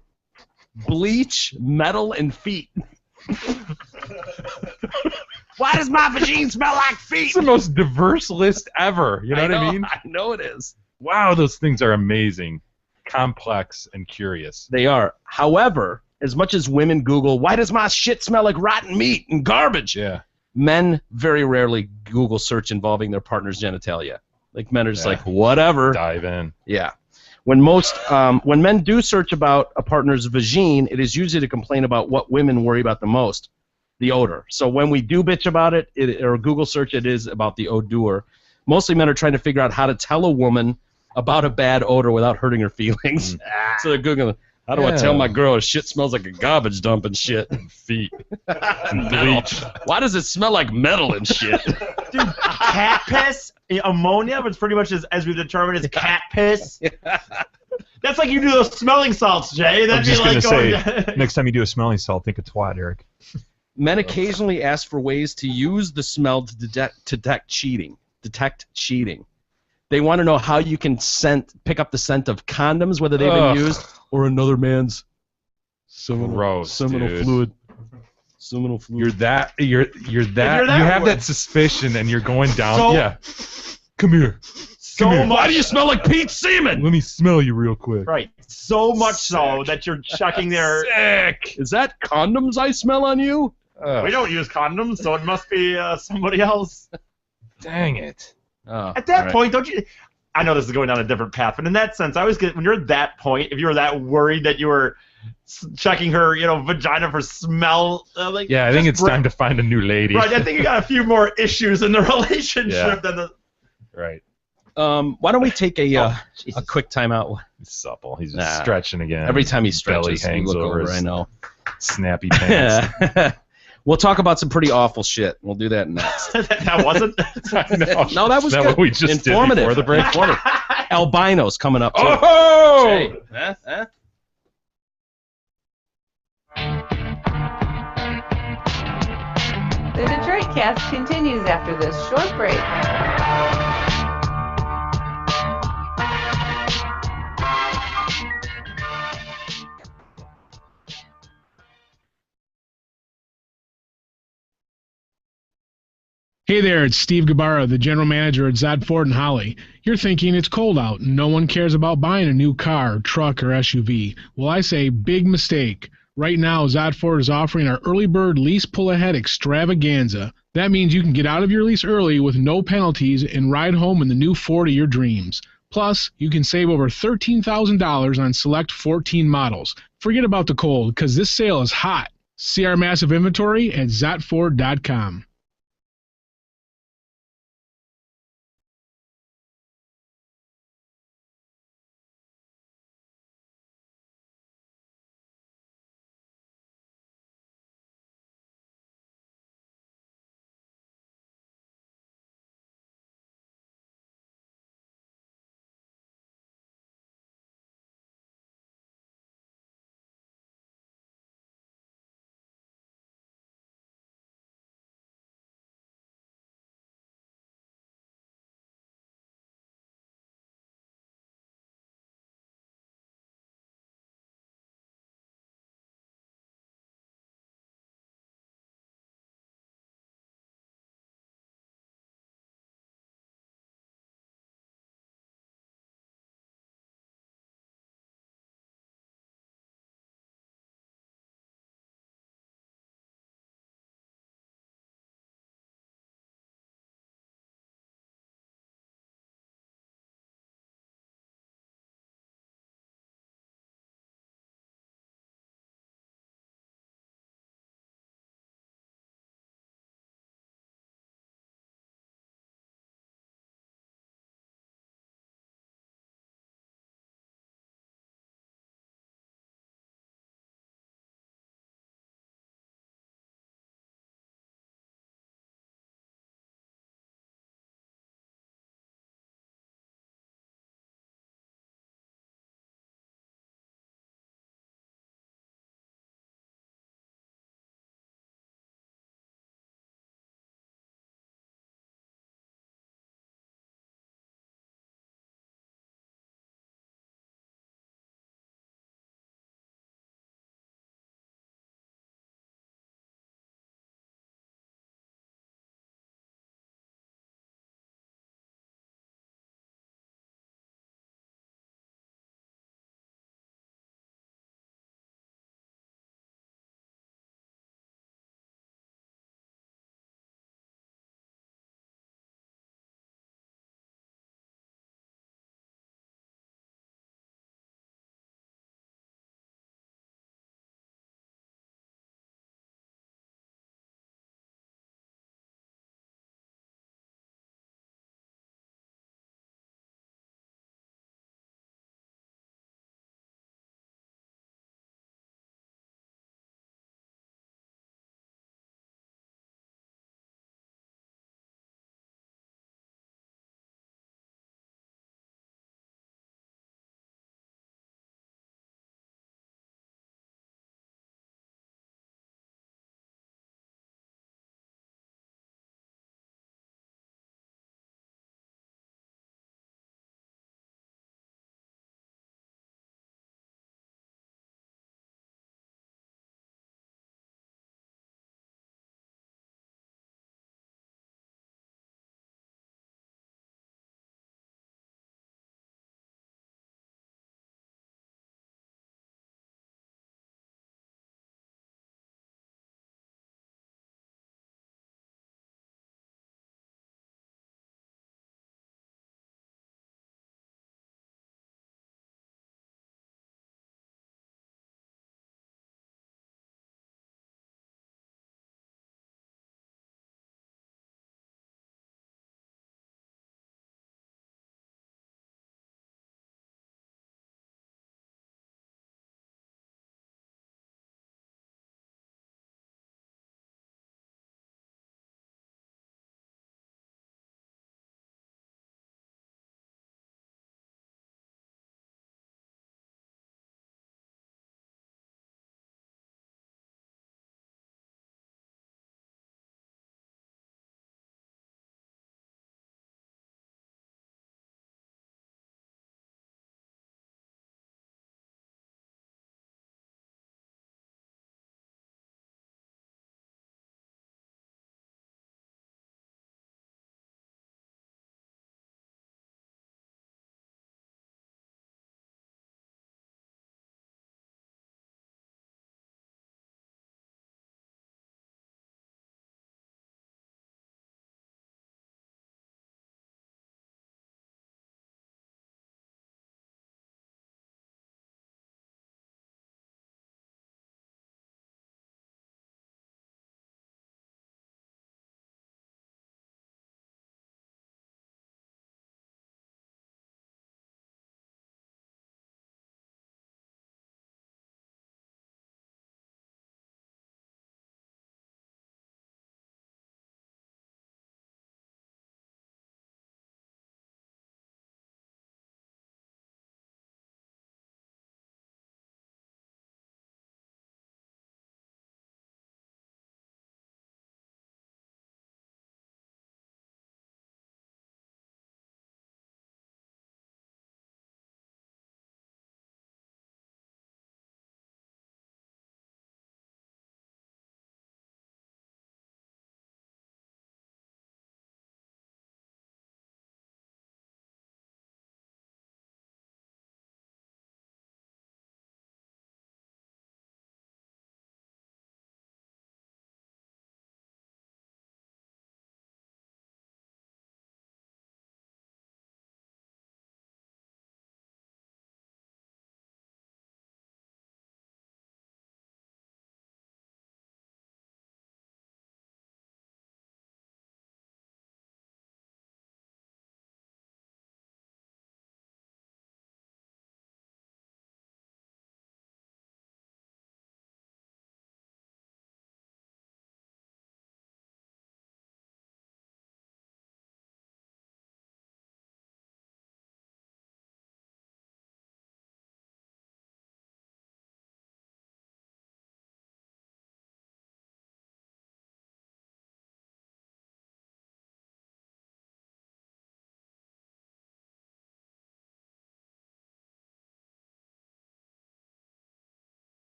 S4: bleach, metal, and feet. Why does my vagina smell like feet?
S5: It's the most diverse list ever. You know what I mean?
S4: I know it is.
S5: Wow, those things are amazing, complex, and curious.
S4: They are. However, as much as women Google, why does my shit smell like rotten meat and garbage?
S5: Yeah.
S4: Men very rarely Google search involving their partner's genitalia. Like men are just
S5: Yeah.
S4: like, whatever.
S5: Dive in.
S4: Yeah. When men do search about a partner's vagine, it is usually to complain about what women worry about the most, the odor. So when we do bitch about it, or Google search, it is about the odor. Mostly men are trying to figure out how to tell a woman about a bad odor without hurting her feelings. So they're Googling, how do I tell my girl her shit smells like a garbage dump and shit?
S5: Feet.
S4: And bleach. Why does it smell like metal and shit?
S6: Dude, cat piss, ammonia, but pretty much as we've determined is cat piss. That's like you do those smelling salts, Jay.
S7: I'm
S6: That'd be
S7: just
S6: like
S7: gonna
S6: going.
S7: say, next time you do a smelling salt, think of twat, Eric.
S4: Men occasionally ask for ways to use the smell to detect cheating. They want to know how you can pick up the scent of condoms, whether they've been used, or another man's
S5: Gross,
S4: seminal
S5: dude.
S4: fluid. Seminal fluid.
S5: You're that. You have
S6: way-
S5: that suspicion, and you're going down.
S6: So-
S5: Yeah. Come here.
S6: So
S5: here.
S6: much.
S4: Why do you smell like Pete Seaman?
S5: Let me smell you real quick.
S6: Right. So much so that you're checking their.
S4: Sick. Is that condoms I smell on you?
S6: We don't use condoms, so it must be somebody else.
S5: Dang it.
S4: Oh,
S6: At that
S4: all right.
S6: point, don't you? I know this is going down a different path, but in that sense, I always get when you're at that point, if you were that worried that you were checking her, vagina for smell, like
S5: Yeah, I think it's
S6: just
S5: time to find a new lady.
S6: Right, I think you got a few more issues in the relationship
S5: Yeah.
S6: than the.
S5: Right.
S4: Why don't we take a
S6: Jesus.
S4: quick timeout?
S5: He's supple. He's just
S4: Nah.
S5: stretching again.
S4: Every time he
S5: His belly
S4: stretches, you
S5: hangs
S4: look
S5: over
S4: over.
S5: his
S4: I know.
S5: snappy pants.
S4: We'll talk about some pretty awful shit. We'll do that next.
S6: that wasn't.
S5: No,
S4: No, that was
S5: Is that
S4: good.
S5: what we just did
S4: Informative.
S5: before the break?
S4: Informative. Albinos coming up too.
S5: Oh!
S4: Hey, huh?
S2: The Detroit Cast continues after this short break.
S10: Hey there, it's Steve Gabarra, the general manager at Zod Ford in Holly. You're thinking it's cold out and no one cares about buying a new car, truck, or SUV. Well, I say big mistake. Right now, Zod Ford is offering our early bird lease pull-ahead extravaganza. That means you can get out of your lease early with no penalties and ride home in the new Ford of your dreams. Plus, you can save over $13,000 on select 14 models. Forget about the cold, because this sale is hot. See our massive inventory at zotford.com.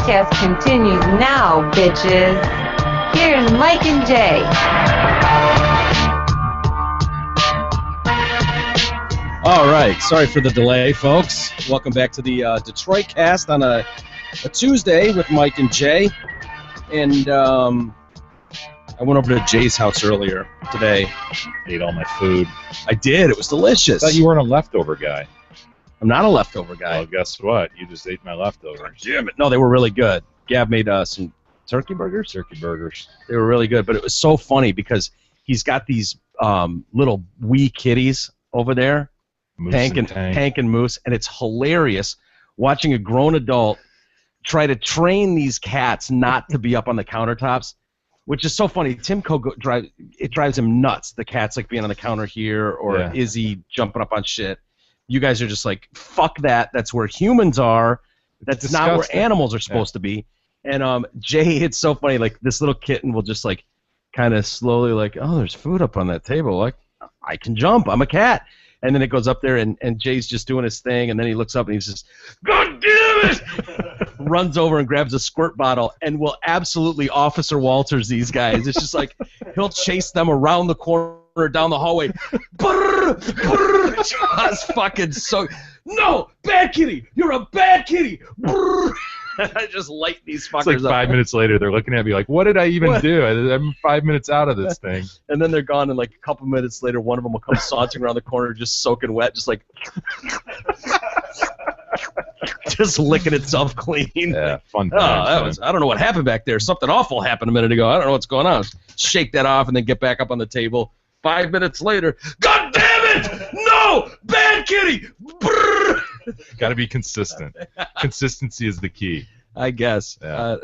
S2: Cast continues now, bitches. Here's Mike and Jay.
S4: All right, sorry for the delay, folks. Welcome back to the Detroit Cast on a Tuesday with Mike and Jay. And I went over to Jay's house earlier today.
S5: Ate all my food.
S4: I did. It was delicious.
S5: I thought you weren't a leftover guy.
S4: I'm not a leftover guy.
S5: Well, guess what? You just ate my leftovers.
S4: Damn it. No, they were really good. Gab made some turkey burgers.
S5: Turkey burgers.
S4: They were really good, but it was so funny because he's got these little wee kitties over there, Hank and Moose, and it's hilarious watching a grown adult try to train these cats not to be up on the countertops, which is so funny. Timco drives him nuts. The cats like being on the counter here, or Izzy jumping up on shit. You guys are just like, fuck that. That's where humans are. That's not where animals are supposed to be. And Jay, it's so funny. Like this little kitten will just like kind of slowly like, oh, there's food up on that table. Like I can jump. I'm a cat. And then it goes up there, and Jay's just doing his thing, and then he looks up and he's just, God damn it! Runs over and grabs a squirt bottle and will absolutely Officer Walters these guys. It's just like he'll chase them around the corner, down the hallway. Brrr, brrr, just fucking so. No, bad kitty! You're a bad kitty! Brrr. I just light these fuckers
S5: up. It's like 5 minutes later, they're looking at me like, what did I even do? I'm 5 minutes out of this thing.
S4: And then they're gone, and like a couple minutes later, one of them will come sauntering around the corner, just soaking wet, just like, just licking itself clean.
S5: Yeah, fun.
S4: I don't know what happened back there. Something awful happened a minute ago. I don't know what's going on. Shake that off, and then get back up on the table. 5 minutes later, God damn it! No, bad kitty. Brrr.
S5: Got to be consistent. Consistency is the key.
S4: I guess.
S5: Yeah.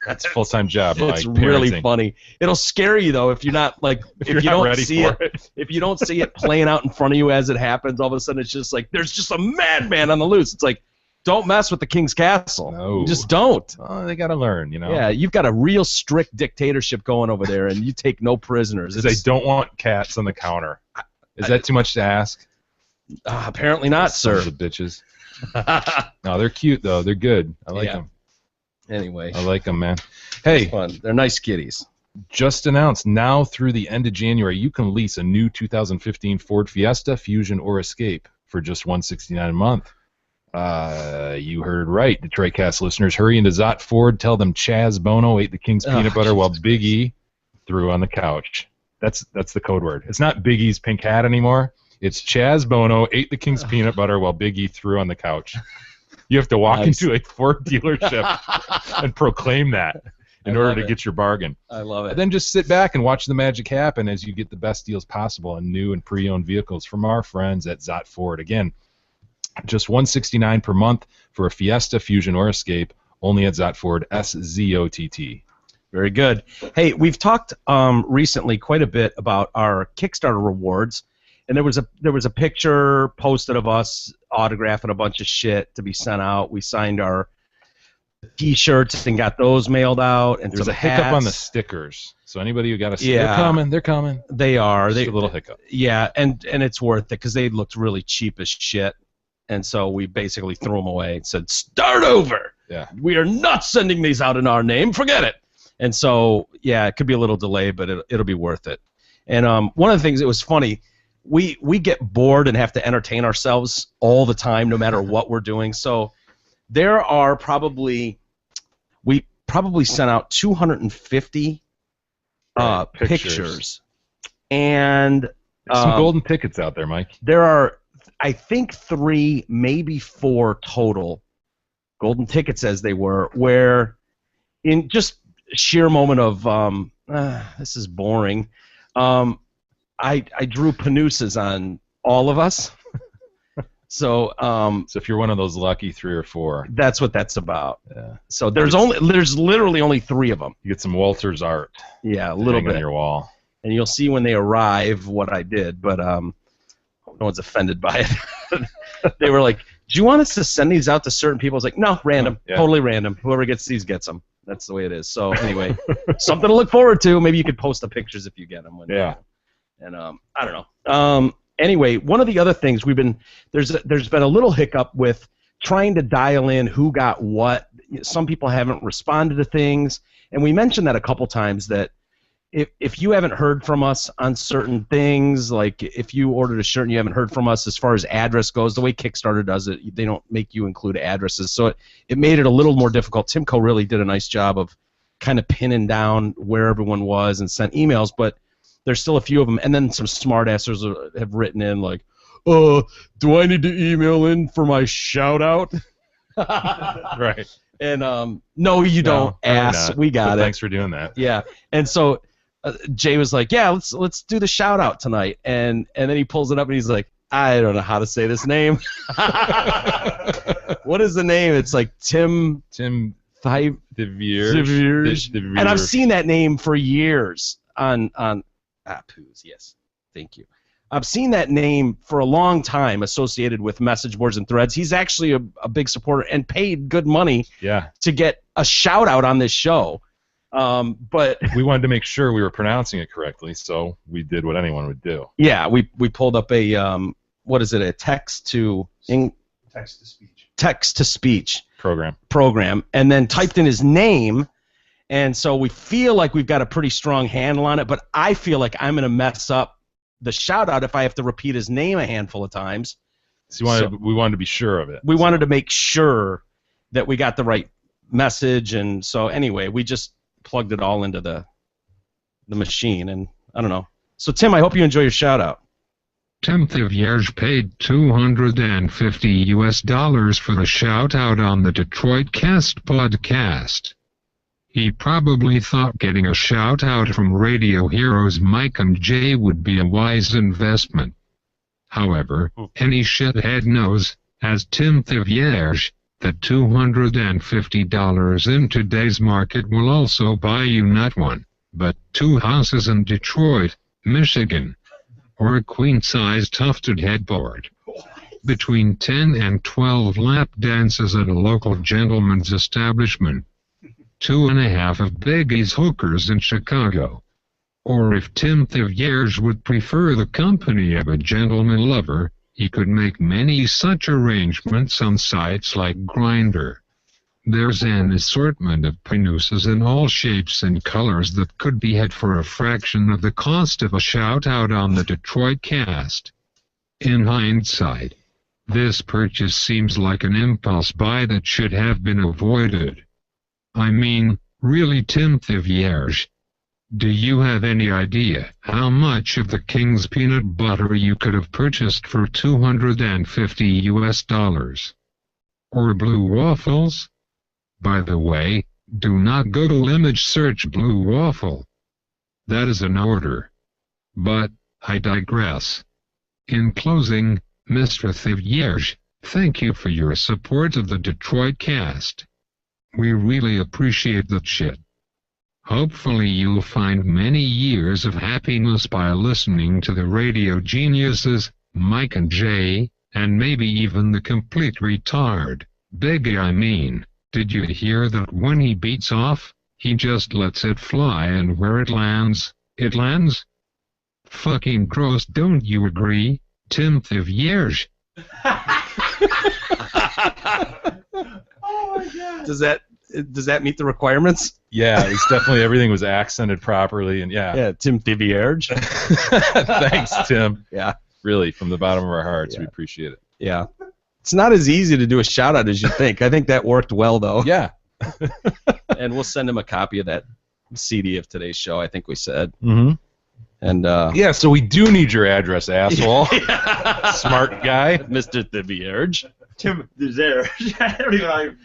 S5: That's a full-time job.
S4: It's really funny. It'll scare you though if you're not like if you don't see it. If you don't see it playing out in front of you as it happens, all of a sudden it's just like there's just a madman on the loose. It's like, don't mess with the King's Castle.
S5: No.
S4: Just don't.
S5: Oh, they got to learn, you know.
S4: Yeah, you've got a real strict dictatorship going over there, and you take no prisoners.
S5: They don't want cats on the counter. Is that too much to ask?
S4: Apparently not, sir.
S5: The bitches. No, they're cute though. They're good. I like them.
S4: Anyway,
S5: I like them, man. Hey,
S4: fun. They're nice kitties.
S5: Just announced now through the end of January, you can lease a new 2015 Ford Fiesta, Fusion, or Escape for just $169 a month. You heard right, Detroit Cast listeners. Hurry into Zott Ford. Tell them Chaz Bono ate the King's peanut butter while Big E threw on the couch. That's the code word. It's not Big E's pink hat anymore. It's Chaz Bono ate the King's peanut butter while Big E threw on the couch. You have to walk into a Ford dealership and proclaim that in order to get your bargain.
S4: I love it.
S5: And then just sit back and watch the magic happen as you get the best deals possible on new and pre-owned vehicles from our friends at Zott Ford. Again, just $169 per month for a Fiesta, Fusion, or Escape, only at Zott Ford, SZOTT.
S4: Very good. Hey, we've talked recently quite a bit about our Kickstarter rewards. And there was a picture posted of us autographing a bunch of shit to be sent out. We signed our T-shirts and got those mailed out. And
S5: there's a hiccup on the stickers. So anybody who got a sticker, they're coming.
S4: They are.
S5: Just a little hiccup.
S4: Yeah, and it's worth it because they looked really cheap as shit. And so we basically threw them away and said, start over.
S5: Yeah.
S4: We are not sending these out in our name. Forget it. And so, yeah, it could be a little delay, but it'll be worth it. And one of the things that was funny, we get bored and have to entertain ourselves all the time, no matter what we're doing. So there are we probably sent out 250 pictures. And
S5: there's some golden tickets out there, Mike.
S4: There are, I think, 3, maybe 4 total golden tickets, as they were, where in just sheer moment of this is boring. I drew Panuses on all of us. So
S5: if you're one of those lucky 3 or 4,
S4: that's what that's about.
S5: Yeah.
S4: So there's literally only 3 of them.
S5: You get some Walters art.
S4: Yeah, a little bit
S5: on your wall.
S4: And you'll see when they arrive what I did, but no one's offended by it. They were like, "Do you want us to send these out to certain people?" I was like, "No, random, totally random. Whoever gets these gets them." That's the way it is. So anyway, something to look forward to. Maybe you could post the pictures if you get them. And I don't know. Anyway, one of the other things there's been a little hiccup with trying to dial in who got what. some people haven't responded to things, and we mentioned that a couple times that if you haven't heard from us on certain things, like if you ordered a shirt and you haven't heard from us as far as address goes, the way Kickstarter does it, they don't make you include addresses, so it made it a little more difficult. Timco really did a nice job of kind of pinning down where everyone was and sent emails, but there's still a few of them, and then some smartasses have written in like, do I need to email in for my shout out?
S5: Right.
S4: And no, you don't, ass.
S5: Not.
S4: We got it.
S5: Thanks for doing that.
S4: Yeah. And so Jay was like, yeah, let's do the shout out tonight, and then he pulls it up and he's like, I don't know how to say this name. What is the name? It's like Tim
S5: DeVierge.
S4: And I've seen that name for years on Poos. Yes, thank you. I've seen that name for a long time associated with message boards and threads. He's actually a big supporter and paid good money to get a shout out on this show. But
S5: we wanted to make sure we were pronouncing it correctly, so we did what anyone would do.
S4: Yeah, we pulled up a what is it? A text to speech program, and then typed in his name, and so we feel like we've got a pretty strong handle on it. But I feel like I'm gonna mess up the shout out if I have to repeat his name a handful of times.
S5: So we wanted to be sure of it.
S4: We wanted to make sure that we got the right message, and so anyway, we just plugged it all into the machine, and I don't know. So Tim, I hope you enjoy your shout out.
S11: Tim Thivierge paid $250 for the shout out on the Detroit Cast podcast. He probably thought getting a shout out from radio heroes Mike and Jay would be a wise investment. However, any shithead knows, as Tim Thivierge, that $250 in today's market will also buy you not one, but 2 houses in Detroit, Michigan, or a queen-size tufted headboard. Between 10 and 12 lap dances at a local gentleman's establishment. 2.5 of Biggie's hookers in Chicago. Or if Tim Thivierge would prefer the company of a gentleman lover, he could make many such arrangements on sites like Grindr. There's an assortment of penises in all shapes and colors that could be had for a fraction of the cost of a shout-out on the Detroit Cast. In hindsight, this purchase seems like an impulse buy that should have been avoided. I mean, really, Tim Thivierge, do you have any idea how much of the King's peanut butter you could have purchased for $250? Or blue waffles? By the way, do not Google image search blue waffle. That is an order. But, I digress. In closing, Mr. Thivierge, thank you for your support of the Detroit Cast. We really appreciate that shit. Hopefully you'll find many years of happiness by listening to the radio geniuses, Mike and Jay, and maybe even the complete retard, Biggie I mean. Did you hear that when he beats off, he just lets it fly and where it lands, it lands? Fucking gross, don't you agree, Tim Thivierge?
S6: Oh my God.
S4: Does that meet the requirements?
S5: Yeah, it's definitely everything was accented properly, and yeah.
S4: Tim Thivierge.
S5: Thanks, Tim.
S4: Yeah.
S5: Really, from the bottom of our hearts, we appreciate it.
S4: Yeah. It's not as easy to do a shout out as you think. I think that worked well though.
S5: Yeah.
S4: And we'll send him a copy of that CD of today's show, I think we said.
S5: Mm-hmm.
S4: And
S5: yeah, so we do need your address, asshole. Smart guy.
S4: Mr. Thivierge.
S6: Tim Thivierge. I don't even know.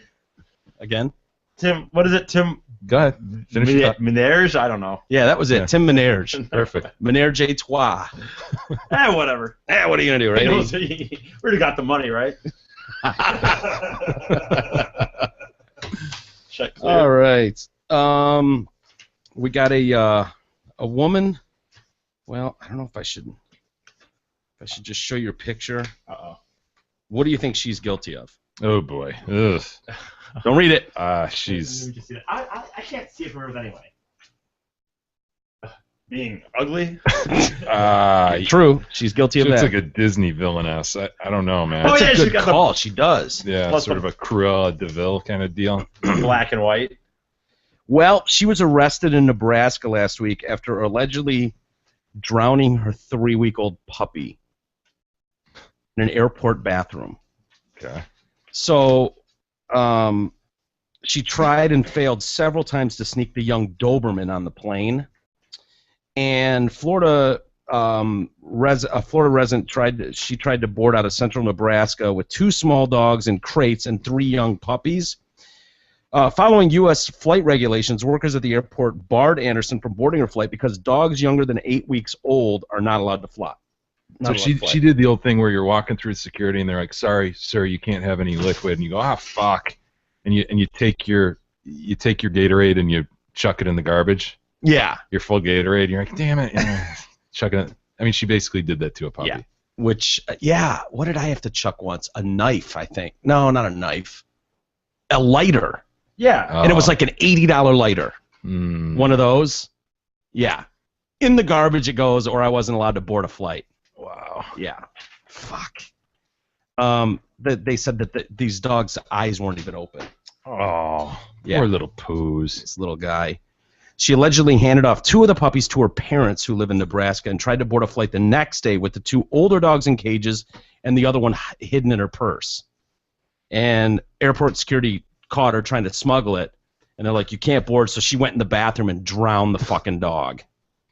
S4: Again?
S6: Tim, what is it? Tim.
S5: Go ahead. Finish it up.
S6: Menerge? I don't know.
S4: Yeah, that was it. Tim Menerge.
S5: Perfect.
S4: Menerge et toi.
S6: Whatever.
S4: What are you going to do, right?
S6: We already got the money, right? Check clear.
S4: All right. We got a woman. Well, I don't know if I should just show your picture.
S6: Uh-oh.
S4: What do you think she's guilty of?
S5: Oh, boy. Ugh.
S4: Don't read it.
S5: She's...
S6: I can't see it from hers anyway. Being ugly?
S4: True. She's guilty of
S5: It's
S4: that.
S5: like a Disney villainess. I don't know, man.
S6: Oh,
S4: That's
S6: yeah,
S4: a
S6: she's
S4: good
S6: got
S4: call. She does.
S5: Yeah,
S6: Plus
S5: sort
S6: the-
S5: of a Cruella de Vil kind of deal.
S6: Black and white.
S4: Well, she was arrested in Nebraska last week after allegedly drowning her 3-week-old puppy in an airport bathroom.
S5: Okay.
S4: So, she tried and failed several times to sneak the young Doberman on the plane. And a Florida resident tried to board out of central Nebraska with 2 small dogs in crates and 3 young puppies. Following U.S. flight regulations, workers at the airport barred Anderson from boarding her flight because dogs younger than 8 weeks old are not allowed to fly.
S5: So she did the old thing where you're walking through security and they're like, "Sorry, sir, you can't have any liquid," and you go, "Ah, fuck," and you take your Gatorade and you chuck it in the garbage.
S4: Yeah.
S5: Your full Gatorade. And you're like, "Damn it," chucking it. I mean, she basically did that to a puppy.
S4: Yeah. Which, what did I have to chuck once? A knife, I think. No, not a knife. A lighter.
S6: Yeah.
S4: And it was like an $80 lighter.
S5: Mm.
S4: One of those. Yeah. In the garbage it goes, or I wasn't allowed to board a flight.
S5: Wow.
S4: Yeah. Fuck. They said that these dogs' eyes weren't even open.
S5: Oh,
S4: Yeah.
S5: poor little poos.
S4: This little guy. She allegedly handed off 2 of the puppies to her parents who live in Nebraska and tried to board a flight the next day with the 2 older dogs in cages and the other one hidden in her purse. And airport security caught her trying to smuggle it, and they're like, "You can't board," so she went in the bathroom and drowned the fucking dog.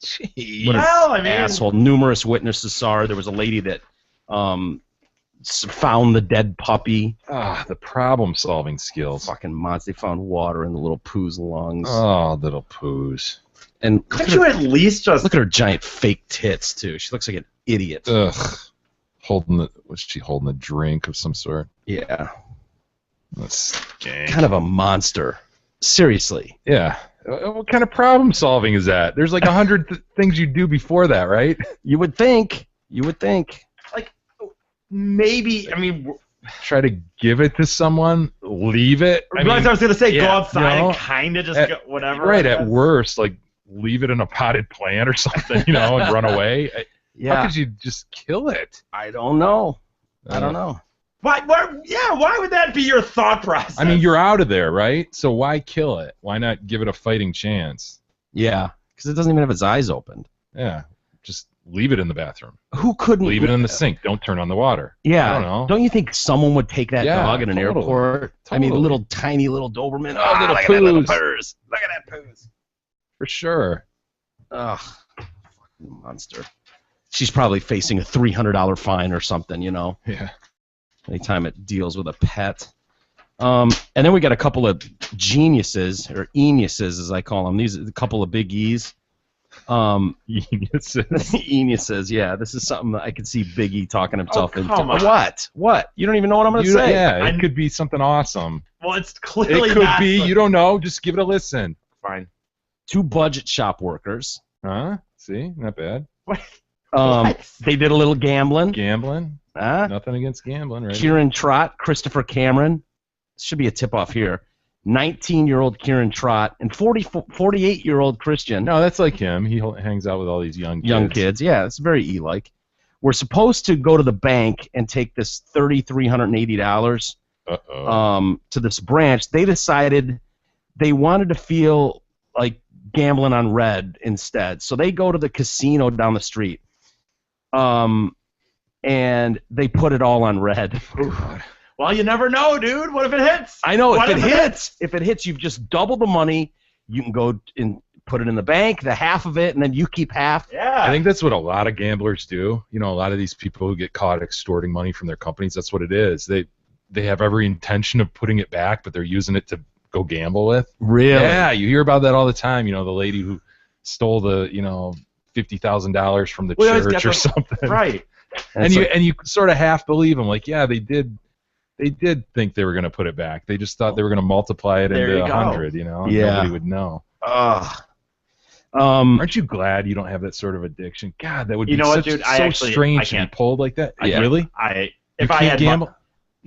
S5: Jeez.
S4: What an
S6: Well, I mean-
S4: asshole. Numerous witnesses saw her. There was a lady that found the dead puppy.
S5: The problem-solving skills.
S4: Fucking monster. They found water in the little poo's lungs.
S5: Oh, little poos.
S4: And look
S6: Couldn't
S4: at,
S6: you
S4: her,
S6: at least just...
S4: look at her giant fake tits, too. She looks like an idiot.
S5: Ugh. Was she holding a drink of some sort?
S4: Yeah.
S5: That's gang.
S4: Kind of a monster. Seriously.
S5: Yeah. What kind of problem solving is that? There's like 100 things you do before that, right?
S4: You would think.
S6: Like, maybe, I mean...
S5: Try to give it to someone, leave it.
S6: I was going to say, go
S5: yeah,
S6: outside
S5: you know,
S6: and kind of just go, whatever.
S5: Right, at worst, like, leave it in a potted plant or something, and run away.
S4: Yeah.
S5: How could you just kill it?
S4: I don't know. I don't know.
S6: Why would that be your thought process?
S5: I mean, you're out of there, right? So why kill it? Why not give it a fighting chance?
S4: Yeah, because it doesn't even have its eyes opened.
S5: Yeah, just leave it in the bathroom.
S4: Who couldn't
S5: Leave it in the sink. Don't turn on the water.
S4: Yeah.
S5: I don't know.
S4: Don't you think someone would take that
S5: Yeah,
S4: dog in an
S5: totally.
S4: airport? I mean,
S5: Totally.
S4: little tiny little Doberman.
S5: Oh,
S4: Ah,
S5: little
S4: look at that little
S5: poos.
S4: purrs. Look at that poos.
S5: For sure.
S4: Ugh, fucking monster. She's probably facing a $300 fine or something,
S5: Yeah.
S4: anytime it deals with a pet. And then we got a couple of geniuses, or geniuses as I call them. These are a couple of big E's. Geniuses, yeah. This is something that I could see Big E talking himself into.
S6: come on.
S4: What? You don't even know what I'm going to say.
S5: Yeah, it could be something awesome.
S6: Well, it's clearly
S5: It could
S6: not
S5: be.
S6: the-
S5: You don't know. Just give it a listen.
S6: Fine.
S4: 2 budget shop workers.
S5: Huh? See? Not bad.
S4: They did a little gambling.
S5: Gambling?
S4: Huh?
S5: Nothing against gambling, right?
S4: Kieran Trott, Christopher Cameron. This should be a tip-off here. 19-year-old Kieran Trott and 48-year-old Christian.
S5: No, that's like him. He hangs out with all these young kids.
S4: Yeah, it's very E-like. We're supposed to go to the bank and take this $3,380
S5: Uh-oh.
S4: to this branch. They decided they wanted to feel like gambling on red instead. So they go to the casino down the street. And they put it all on red.
S6: Well, you never know, dude. What if it hits?
S4: I know.
S6: What
S4: If it hits, you've just doubled the money. You can go and put it in the bank, the half of it, and then you keep half.
S6: Yeah.
S5: I think that's what a lot of gamblers do. A lot of these people who get caught extorting money from their companies, that's what it is. They have every intention of putting it back, but they're using it to go gamble with.
S4: Really?
S5: Yeah, you hear about that all the time. The lady who stole the, $50,000 from the
S6: We always
S5: church
S6: get
S5: or something.
S6: Right.
S5: And you sort of half believe them. Like, yeah, they did think they were going to put it back. They just thought they were going to multiply it
S6: There
S5: into
S6: you go.
S5: 100, and
S4: Yeah.
S5: nobody would know.
S4: Ugh.
S5: Aren't you glad you don't have that sort of addiction? God, that would
S6: You
S5: be
S6: know what,
S5: such,
S6: dude? I
S5: so
S6: actually-
S5: strange
S6: I
S5: to be
S6: can't.
S5: pulled like that.
S4: Yeah.
S5: Really?
S6: If
S5: You
S6: I
S5: can't
S6: had
S5: gamble?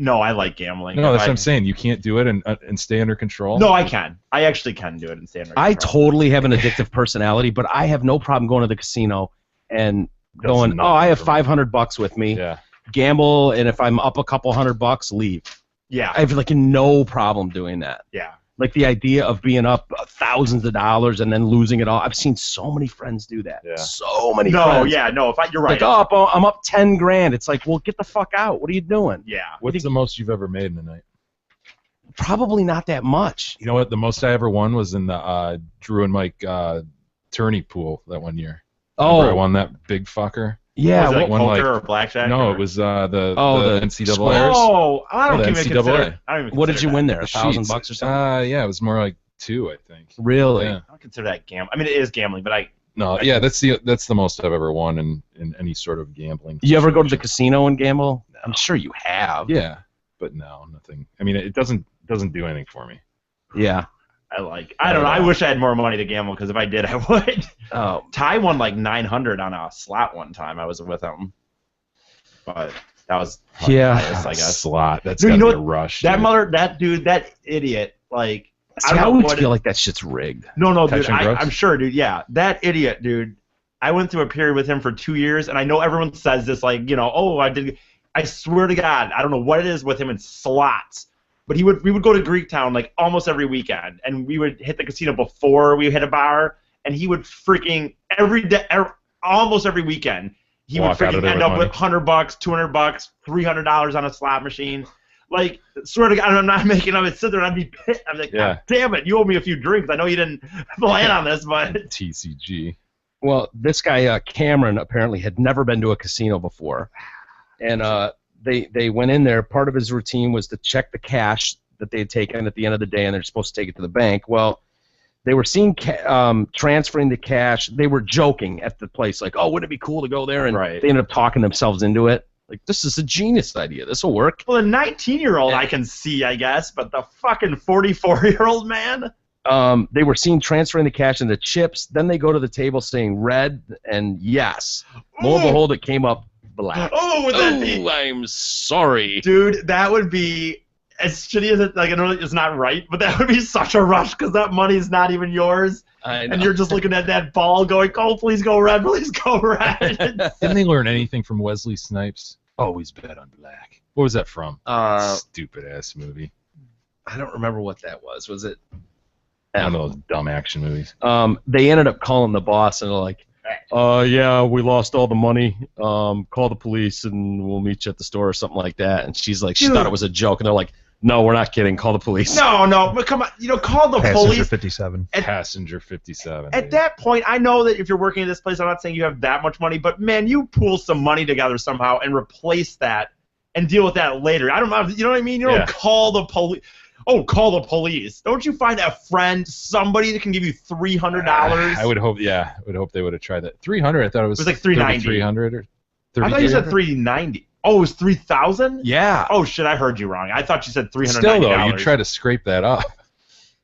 S6: No, I like gambling.
S5: No, that's what I'm saying. You can't do it and stay under control.
S6: No, I can. I actually can do it and stay under control.
S4: I totally have an addictive personality, but I have no problem going to the casino and going, I have $500 with me.
S5: Yeah.
S4: Gamble, and if I'm up a couple $100, leave.
S6: Yeah.
S4: I have like no problem doing that.
S6: Yeah.
S4: Like the idea of being up thousands of dollars and then losing it all. I've seen so many friends do that.
S5: Yeah.
S4: So many
S6: No,
S4: friends.
S6: yeah, no. You're right.
S4: Like, I'm up 10 grand. It's like, well, get the fuck out. What are you doing?
S6: Yeah.
S5: What's the most you've ever made in a night?
S4: Probably not that much.
S5: You know what? The most I ever won was in the Drew and Mike tourney pool that one year. Remember I won that big fucker.
S6: Was
S4: Yeah,
S6: it like
S5: won
S6: poker or blackjack?
S5: No,
S6: or?
S5: it was the
S4: NCAA.
S6: Oh, I don't
S5: the
S6: even
S5: NCAA.
S6: consider. I don't even
S4: What did you
S6: consider
S4: win
S6: that.
S4: there? $1,000 or something?
S5: Yeah, it was more like 2, I think.
S4: Really?
S5: Yeah.
S6: I don't consider that gambling. I mean, it is gambling, but
S5: No, yeah, that's the most I've ever won in any sort of gambling.
S4: You ever go to the casino and gamble? No. I'm sure you have.
S5: Yeah, but no, nothing. I mean, it doesn't do anything for me.
S4: Yeah.
S6: I don't know. I wish I had more money to gamble because if I did, I would.
S4: Oh.
S6: Ty won like 900 on a slot one time. I was with him, but that was biased, I guess.
S5: Slot. That's
S6: Dude,
S5: gotta
S6: you know
S5: be a rush.
S6: That idiot. Like,
S4: See, I always feel like that shit's rigged.
S6: No, dude.
S5: Touch and gross?
S6: I'm sure, dude. Yeah, that idiot, dude. I went through a period with him for 2 years, and I know everyone says this, like, I did. I swear to God, I don't know what it is with him in slots. But we would go to Greektown like almost every weekend, and we would hit the casino before we hit a bar, and he would freaking almost every weekend he would freaking end up with $100, $200, $300 on a slot machine. Like, swear to God, I'm not making up. I'd sit there and I'd be pissed. I'm like, God damn it, you owe me a few drinks. I know you didn't plan on this, but
S5: TCG.
S4: Well, this guy Cameron apparently had never been to a casino before, and They went in there. Part of his routine was to check the cash that they had taken at the end of the day, and they're supposed to take it to the bank. Well, they were seen transferring the cash. They were joking at the place, like, "Oh, wouldn't it be cool to go there?" And they ended up talking themselves into it. Like, this is a genius idea. This will work.
S6: Well, the 19-year-old I can see, I guess, but the fucking 44-year-old man.
S4: They were seen transferring the cash into chips. Then they go to the table saying red and yes. Lo and behold, it came up black.
S6: Oh, would that be?
S4: I'm sorry,
S6: dude. That would be as shitty as it. Like, I know it's not right, but that would be such a rush because that money's not even yours, and you're just looking at that ball, going, "Oh, please go red, please go red."
S5: Didn't they learn anything from Wesley Snipes? Always bet on black. What was that from? Stupid ass movie.
S4: I don't remember what that was. Was it?
S5: I don't know, those dumb action movies.
S4: They ended up calling the boss and they're like, yeah, we lost all the money. Call the police and we'll meet you at the store or something like that. And she's like, she thought it was a joke. And they're like, no, we're not kidding. Call the police.
S6: No, but come on. Call the
S7: Passenger
S6: police.
S7: 57.
S5: Passenger 57.
S6: At that point, I know that if you're working at this place, I'm not saying you have that much money, but man, you pool some money together somehow and replace that and deal with that later. I don't know. You know what I mean? You don't call the police. Oh, call the police. Don't you find a friend, somebody that can give you $300?
S5: I would hope, I would hope they would have tried that. 300, I thought it was
S6: like $390.
S5: 300 or 30.
S6: I thought you said $390. Oh, it was $3,000?
S4: Yeah.
S6: Oh shit, I heard you wrong. I thought you said $390.
S5: Still though, you try to scrape that up.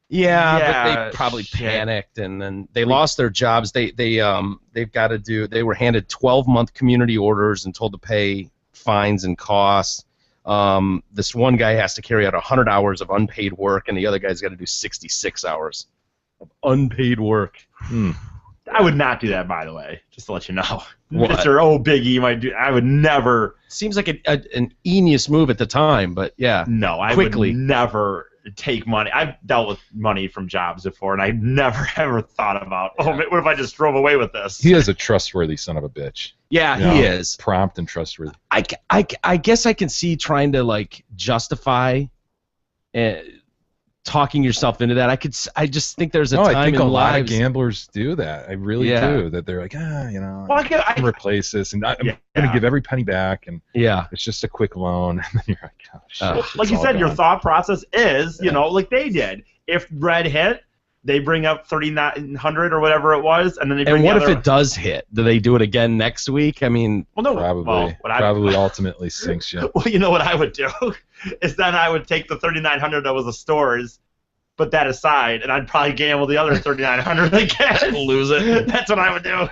S4: Yeah, but they probably panicked and then they lost their jobs. They've got to do. They were handed 12-month community orders and told to pay fines and costs. This one guy has to carry out 100 hours of unpaid work, and the other guy's got to do 66 hours of unpaid work.
S6: I would not do that, by the way, just to let you know.
S4: What?
S6: Mr. Big E might do. I would never.
S4: Seems like an genius move at the time, but yeah.
S6: No, I would never take money. I've dealt with money from jobs before, and I never ever thought about, what if I just drove away with this?
S5: He is a trustworthy son of a bitch.
S4: Yeah, he is.
S5: Prompt and trustworthy.
S4: I guess I can see trying to like justify talking yourself into that. I just think there's a time
S5: I think
S4: in
S5: a lot of
S4: lives.
S5: gamblers do that. I really do. That they're like,
S6: Well,
S5: I can replace this, and I'm going to give every penny back, and it's just a quick loan. And then you're like, oh, shit.
S6: Like you said, your thought process is, like they did. If red hit, they bring up 3,900 or whatever it was, and then they bring.
S4: And what
S6: if
S4: it does hit? Do they do it again next week? I mean,
S5: probably ultimately sinks you.
S6: Well, you know what I would do is then I would take the 3,900 that was the stores, put that aside, and I'd probably gamble the other 3,900 again.
S4: Lose it.
S6: That's what I would do.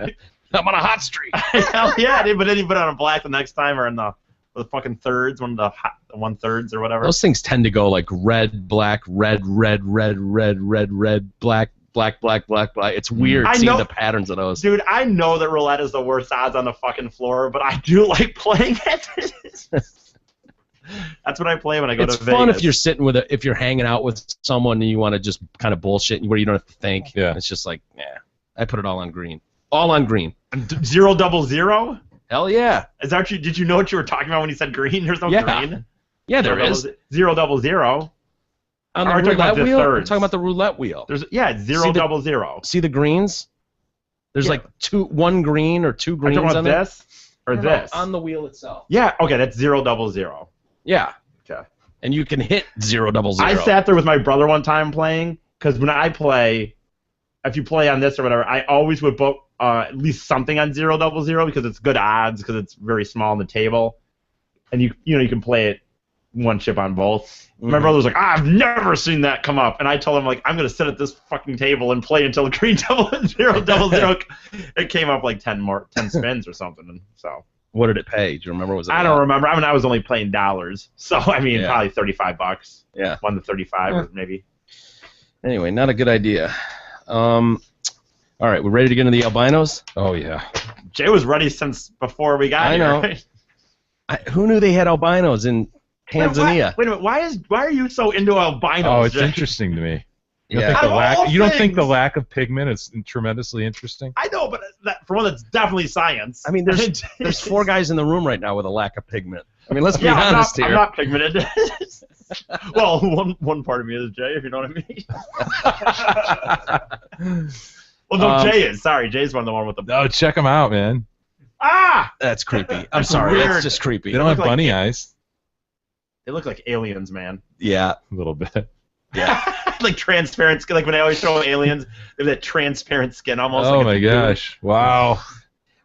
S4: I'm on a hot streak.
S6: Hell yeah, but then you put it on a black the next time or in the the fucking thirds, one of the 1/3 or whatever.
S4: Those things tend to go like red, black, red, red, red, red, red, red, black, black, black, black, black. It's weird seeing the patterns of those.
S6: Dude, I know that roulette is the worst odds on the fucking floor, but I do like playing it. That's what I play when I go to Vegas.
S4: It's fun if you're sitting with if you're hanging out with someone and you want to just kind of bullshit where you don't have to think.
S5: Yeah.
S4: It's just like, I put it all on green. All on green.
S6: 000?
S4: Hell yeah.
S6: Is that did you know what you were talking about when you said green? There's no green.
S4: Yeah, there is.
S6: 000.
S4: On the roulette wheel? We're talking about the roulette wheel.
S6: It's 000.
S4: See the greens? There's like one green or two greens
S6: on
S4: there.
S6: This or this?
S4: On the wheel itself.
S6: Yeah, okay, that's 000.
S4: Yeah.
S6: Okay.
S4: And you can hit 000.
S6: I sat there with my brother one time playing, because when I play, if you play on this or whatever, I always would book at least something on 000 because it's good odds, because it's very small on the table, and you can play it one chip on both. Mm-hmm. My brother was like, I've never seen that come up, and I told him, like, I'm gonna sit at this fucking table and play until the green double 000. It came up like 10 spins or something, and so.
S4: What did it pay? Do you remember?
S6: I don't remember. I mean, I was only playing dollars, so I mean, probably $35.
S4: Yeah.
S6: 1 to 35 or maybe.
S4: Anyway, not a good idea. All right, we're ready to get into the albinos?
S5: Oh yeah.
S6: Jay was ready since before we got here.
S4: I know.
S6: Right?
S4: Who knew they had albinos in Tanzania?
S6: Wait a minute. Why are you so into albinos?
S5: Oh, it's
S6: Jay?
S5: interesting to me. You
S4: Yeah.
S5: don't think the lack of pigment is tremendously interesting?
S6: I know, but for one, that's definitely science.
S4: I mean, there's 4 guys in the room right now with a lack of pigment. I mean, let's be honest here.
S6: I'm not pigmented. Well, one part of me is Jay, if you know what I mean. Well, no, Jay is. Sorry, Jay's one of the one with the.
S5: No, check them out, man.
S6: Ah!
S4: That's creepy. I'm sorry.
S6: Weird.
S4: That's just creepy.
S5: They don't have bunny eyes.
S6: They look like aliens, man.
S4: Yeah.
S5: A little bit.
S4: Yeah.
S6: Like transparent skin. Like when I always show aliens, they have that transparent skin almost.
S5: Oh
S6: like
S5: my gosh! Wow.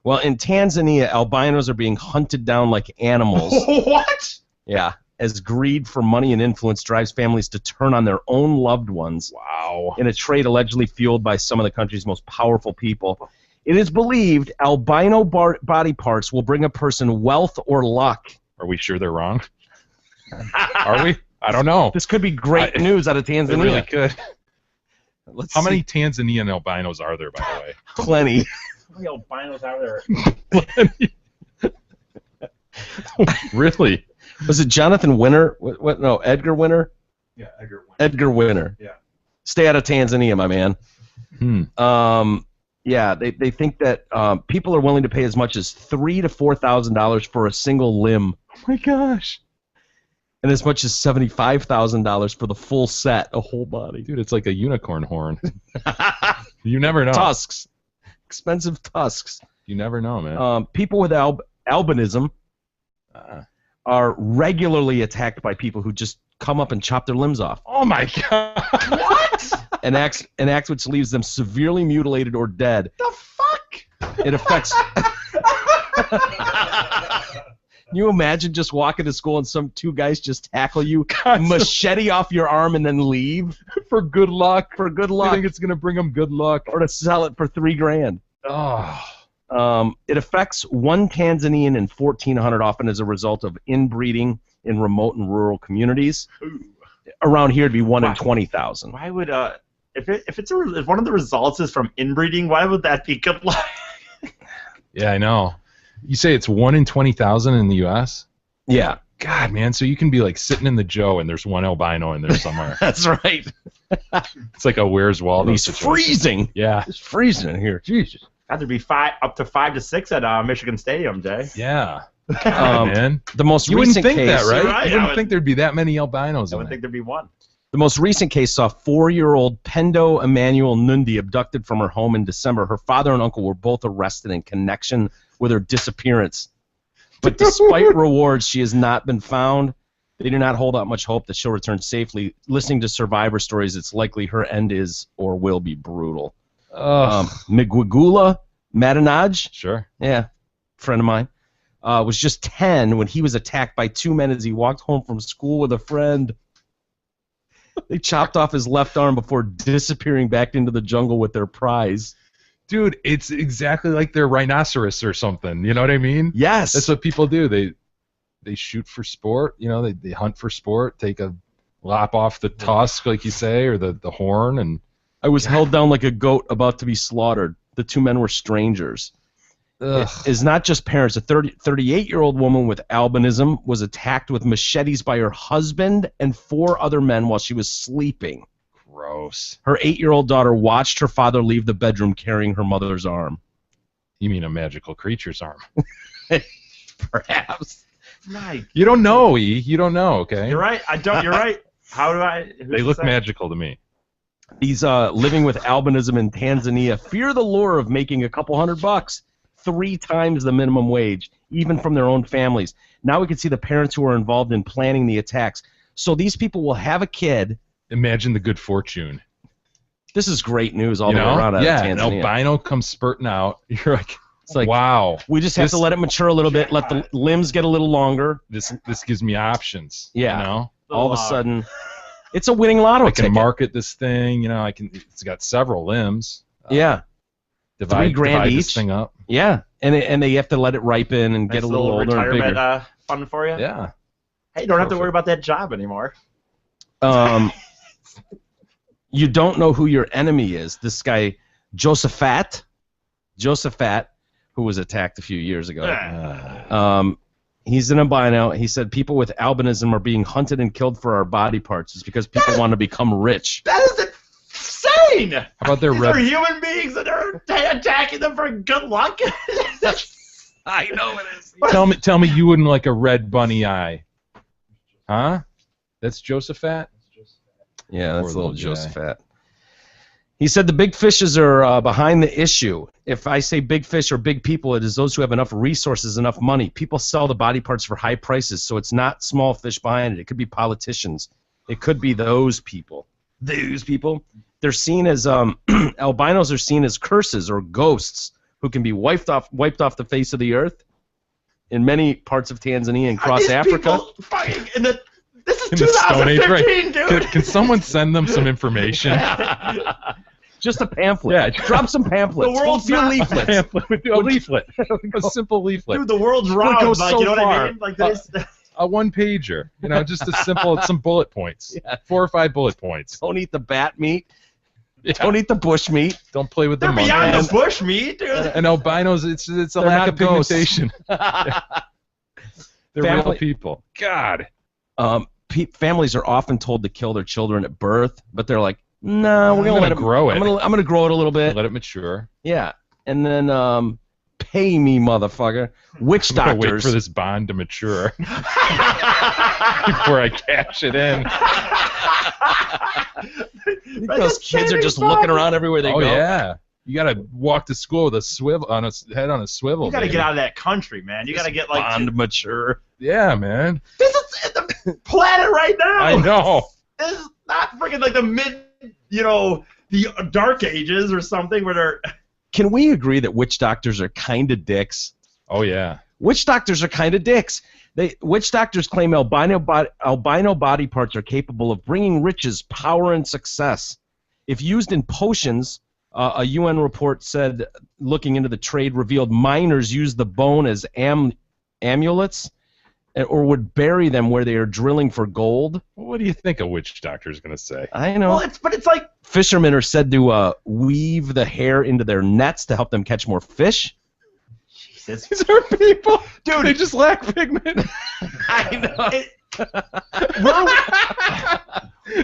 S4: Well, in Tanzania, albinos are being hunted down like animals.
S6: What?
S4: Yeah. As greed for money and influence drives families to turn on their own loved ones.
S5: Wow.
S4: In a trade allegedly fueled by some of the country's most powerful people. It is believed albino body parts will bring a person wealth or luck.
S5: Are we sure they're wrong? Are we? I don't know.
S4: This could be great news out of Tanzania.
S5: It really could. How
S4: see.
S5: many Tanzanian albinos are there, by the way?
S4: Plenty.
S6: How many albinos are there?
S5: Really?
S4: Was it Jonathan Winter? What? No, Edgar Winter?
S7: Yeah, Edgar Winter.
S4: Edgar Winter.
S7: Yeah.
S4: Stay out of Tanzania, my man. Yeah, they think that people are willing to pay as much as $3,000 to $4,000 for a single limb.
S5: Oh my gosh.
S4: And as much as $75,000 for the full set, a whole body.
S5: Dude, it's like a unicorn horn. You never know.
S4: Tusks. Expensive tusks.
S5: You never know, man.
S4: People with albinism are regularly attacked by people who just come up and chop their limbs off.
S5: Oh my god.
S6: What?
S4: An act which leaves them severely mutilated or dead.
S6: The fuck?
S4: It affects... Can you imagine just walking to school and some 2 guys just tackle you, machete off your arm, and then leave?
S5: For good luck.
S4: For good luck.
S5: You think it's going to bring them good luck?
S4: Or to sell it for $3,000.
S5: Oh.
S4: It affects 1 Tanzanian in 1,400, often as a result of inbreeding in remote and rural communities.
S6: Ooh.
S4: Around here, it'd be 1 in 20,000.
S6: Why would if one of the results is from inbreeding, why would that be good luck?
S5: Yeah, I know. You say it's 1 in 20,000 in the U.S.?
S4: Yeah.
S5: God, man, so you can be like sitting in the Joe and there's 1 albino in there somewhere.
S4: That's right.
S5: It's like a Where's Waldo
S4: He's
S5: situation.
S4: freezing.
S5: Yeah.
S4: It's freezing in here. Jesus.
S6: Had to be up to 5 to 6 at Michigan Stadium, Jay.
S5: Yeah. God, man.
S4: The most
S5: you
S4: recent
S5: wouldn't think
S4: case,
S5: that, right?
S6: Right,
S5: You wouldn't think there'd be that many albinos
S6: I
S5: in
S6: would
S5: there.
S6: think there'd be 1.
S4: The most recent case saw 4-year-old Pendo Emmanuel Nundi abducted from her home in December. Her father and uncle were both arrested in connection with her disappearance. But despite rewards, she has not been found. They do not hold out much hope that she'll return safely. Listening to survivor stories, it's likely her end is or will be brutal. Migwegula Madanaj,
S5: Sure.
S4: yeah, friend of mine, was just 10 when he was attacked by 2 men as he walked home from school with a friend. They chopped off his left arm before disappearing back into the jungle with their prize.
S5: Dude, it's exactly like they're rhinoceros or something. You know what I mean?
S4: Yes.
S5: That's what people do. They they shoot for sport. You know, they hunt for sport. Take a lop off the tusk, like you say, or the horn, and
S4: I was held down like a goat about to be slaughtered. The two men were strangers.
S5: ugh.
S4: Is not just parents. A 38-year-old woman with albinism was attacked with machetes by her husband and 4 other men while she was sleeping.
S5: Gross.
S4: Her 8-year-old daughter watched her father leave the bedroom carrying her mother's arm.
S5: You mean a magical creature's arm?
S4: Perhaps.
S6: Nice.
S5: You don't know, E. You don't know, okay?
S6: You're right. I don't. You're right. How do I?
S5: They look magical to me.
S4: These living with albinism in Tanzania fear the lure of making a couple $100, 3 times the minimum wage, even from their own families. Now we can see the parents who are involved in planning the attacks. So these people will have a kid.
S5: Imagine the good fortune.
S4: This is great news all the way around out of
S5: an
S4: Tanzania.
S5: albino comes spurting out. You're like,
S4: It's like,
S5: wow.
S4: We just have to let it mature a little bit, let the limbs get a little longer.
S5: This gives me options.
S4: Yeah.
S5: You know?
S4: All of a sudden, it's a winning lotto
S5: I can
S4: ticket.
S5: market this thing. You know, it's got several limbs.
S4: Yeah.
S5: Divide
S4: $3,000
S5: this
S4: each.
S5: thing up.
S4: Yeah, and they have to let it ripen and get a little older and
S6: retirement
S4: bigger.
S6: fund for you.
S5: Yeah.
S6: Hey, you don't have to worry about that job anymore.
S4: You don't know who your enemy is. This guy, Josephat, who was attacked a few years ago. He's an albino. He said people with albinism are being hunted and killed for our body parts. It's because people want to become rich.
S6: That is insane!
S5: How about their
S6: These
S5: red?
S6: are human beings and they're attacking them for good luck.
S4: I know it is.
S5: Tell me you wouldn't like a red bunny eye. Huh? That's Josephat?
S4: Yeah, that's
S5: Poor
S4: little
S5: little guy.
S4: Josephat. He said the big fishes are behind the issue. If I say big fish or big people, it is those who have enough resources, enough money. People sell the body parts for high prices, so it's not small fish behind it. It could be politicians. It could be those people. Those people. They're seen as albinos are seen as curses or ghosts who can be wiped off the face of the earth in many parts of Tanzania and across Africa.
S6: This is
S5: In the Stone Age,
S6: 2015, dude.
S5: Can someone send them some information?
S4: Just a pamphlet.
S5: Yeah.
S4: Drop some pamphlets.
S6: The world's
S4: Few
S6: not-
S4: leaflets.
S5: A leaflet. A simple leaflet.
S6: Dude, the world's
S5: Would
S6: round.
S5: go
S6: Like,
S5: so
S6: you know what I
S5: far.
S6: mean? Like this.
S5: A one-pager. You know, just a simple, some bullet points.
S4: Yeah.
S5: 4 or 5 bullet points.
S4: Don't eat the bat meat.
S5: Yeah.
S4: Don't eat the bush meat.
S5: Don't play with the
S6: They're
S5: monkey.
S6: beyond the bush meat, dude.
S5: And albinos, it's a
S4: They're
S5: lack
S4: not
S5: of
S4: ghosts.
S5: pigmentation. They're real
S4: Family-
S5: people. God.
S4: Families are often told to kill their children at birth, but they're like, "No, we're
S5: I'm
S4: gonna
S5: gonna
S4: let it
S5: grow it.
S4: I'm gonna grow it a little bit."
S5: Let it mature.
S4: Yeah, and then pay me, motherfucker. Witch
S5: I'm gonna wait
S4: doctors.
S5: for this bond to mature before I cash it in.
S4: Those kids are just looking around everywhere they
S5: Oh
S4: go.
S5: yeah. You gotta walk to school with a swivel on a head on a swivel.
S6: You gotta
S5: baby.
S6: get out of that country, man. You gotta get like
S4: Bond mature.
S5: Yeah, man.
S6: this is the planet right now.
S5: I know.
S6: This is not freaking like the mid, the dark ages or something where they're.
S4: Can we agree that witch doctors are kind of dicks?
S5: Oh yeah.
S4: Witch doctors are kind of dicks. Witch doctors claim albino body parts are capable of bringing riches, power, and success. If used in potions, a UN report said, looking into the trade, revealed miners use the bone as amulets or would bury them where they are drilling for gold.
S5: What do you think a witch doctor is gonna say?
S4: I know.
S6: Well, it's like
S4: Fishermen are said to weave the hair into their nets to help them catch more fish.
S6: Jesus.
S5: These are people,
S6: Dude.
S5: They just lack pigment.
S4: I know.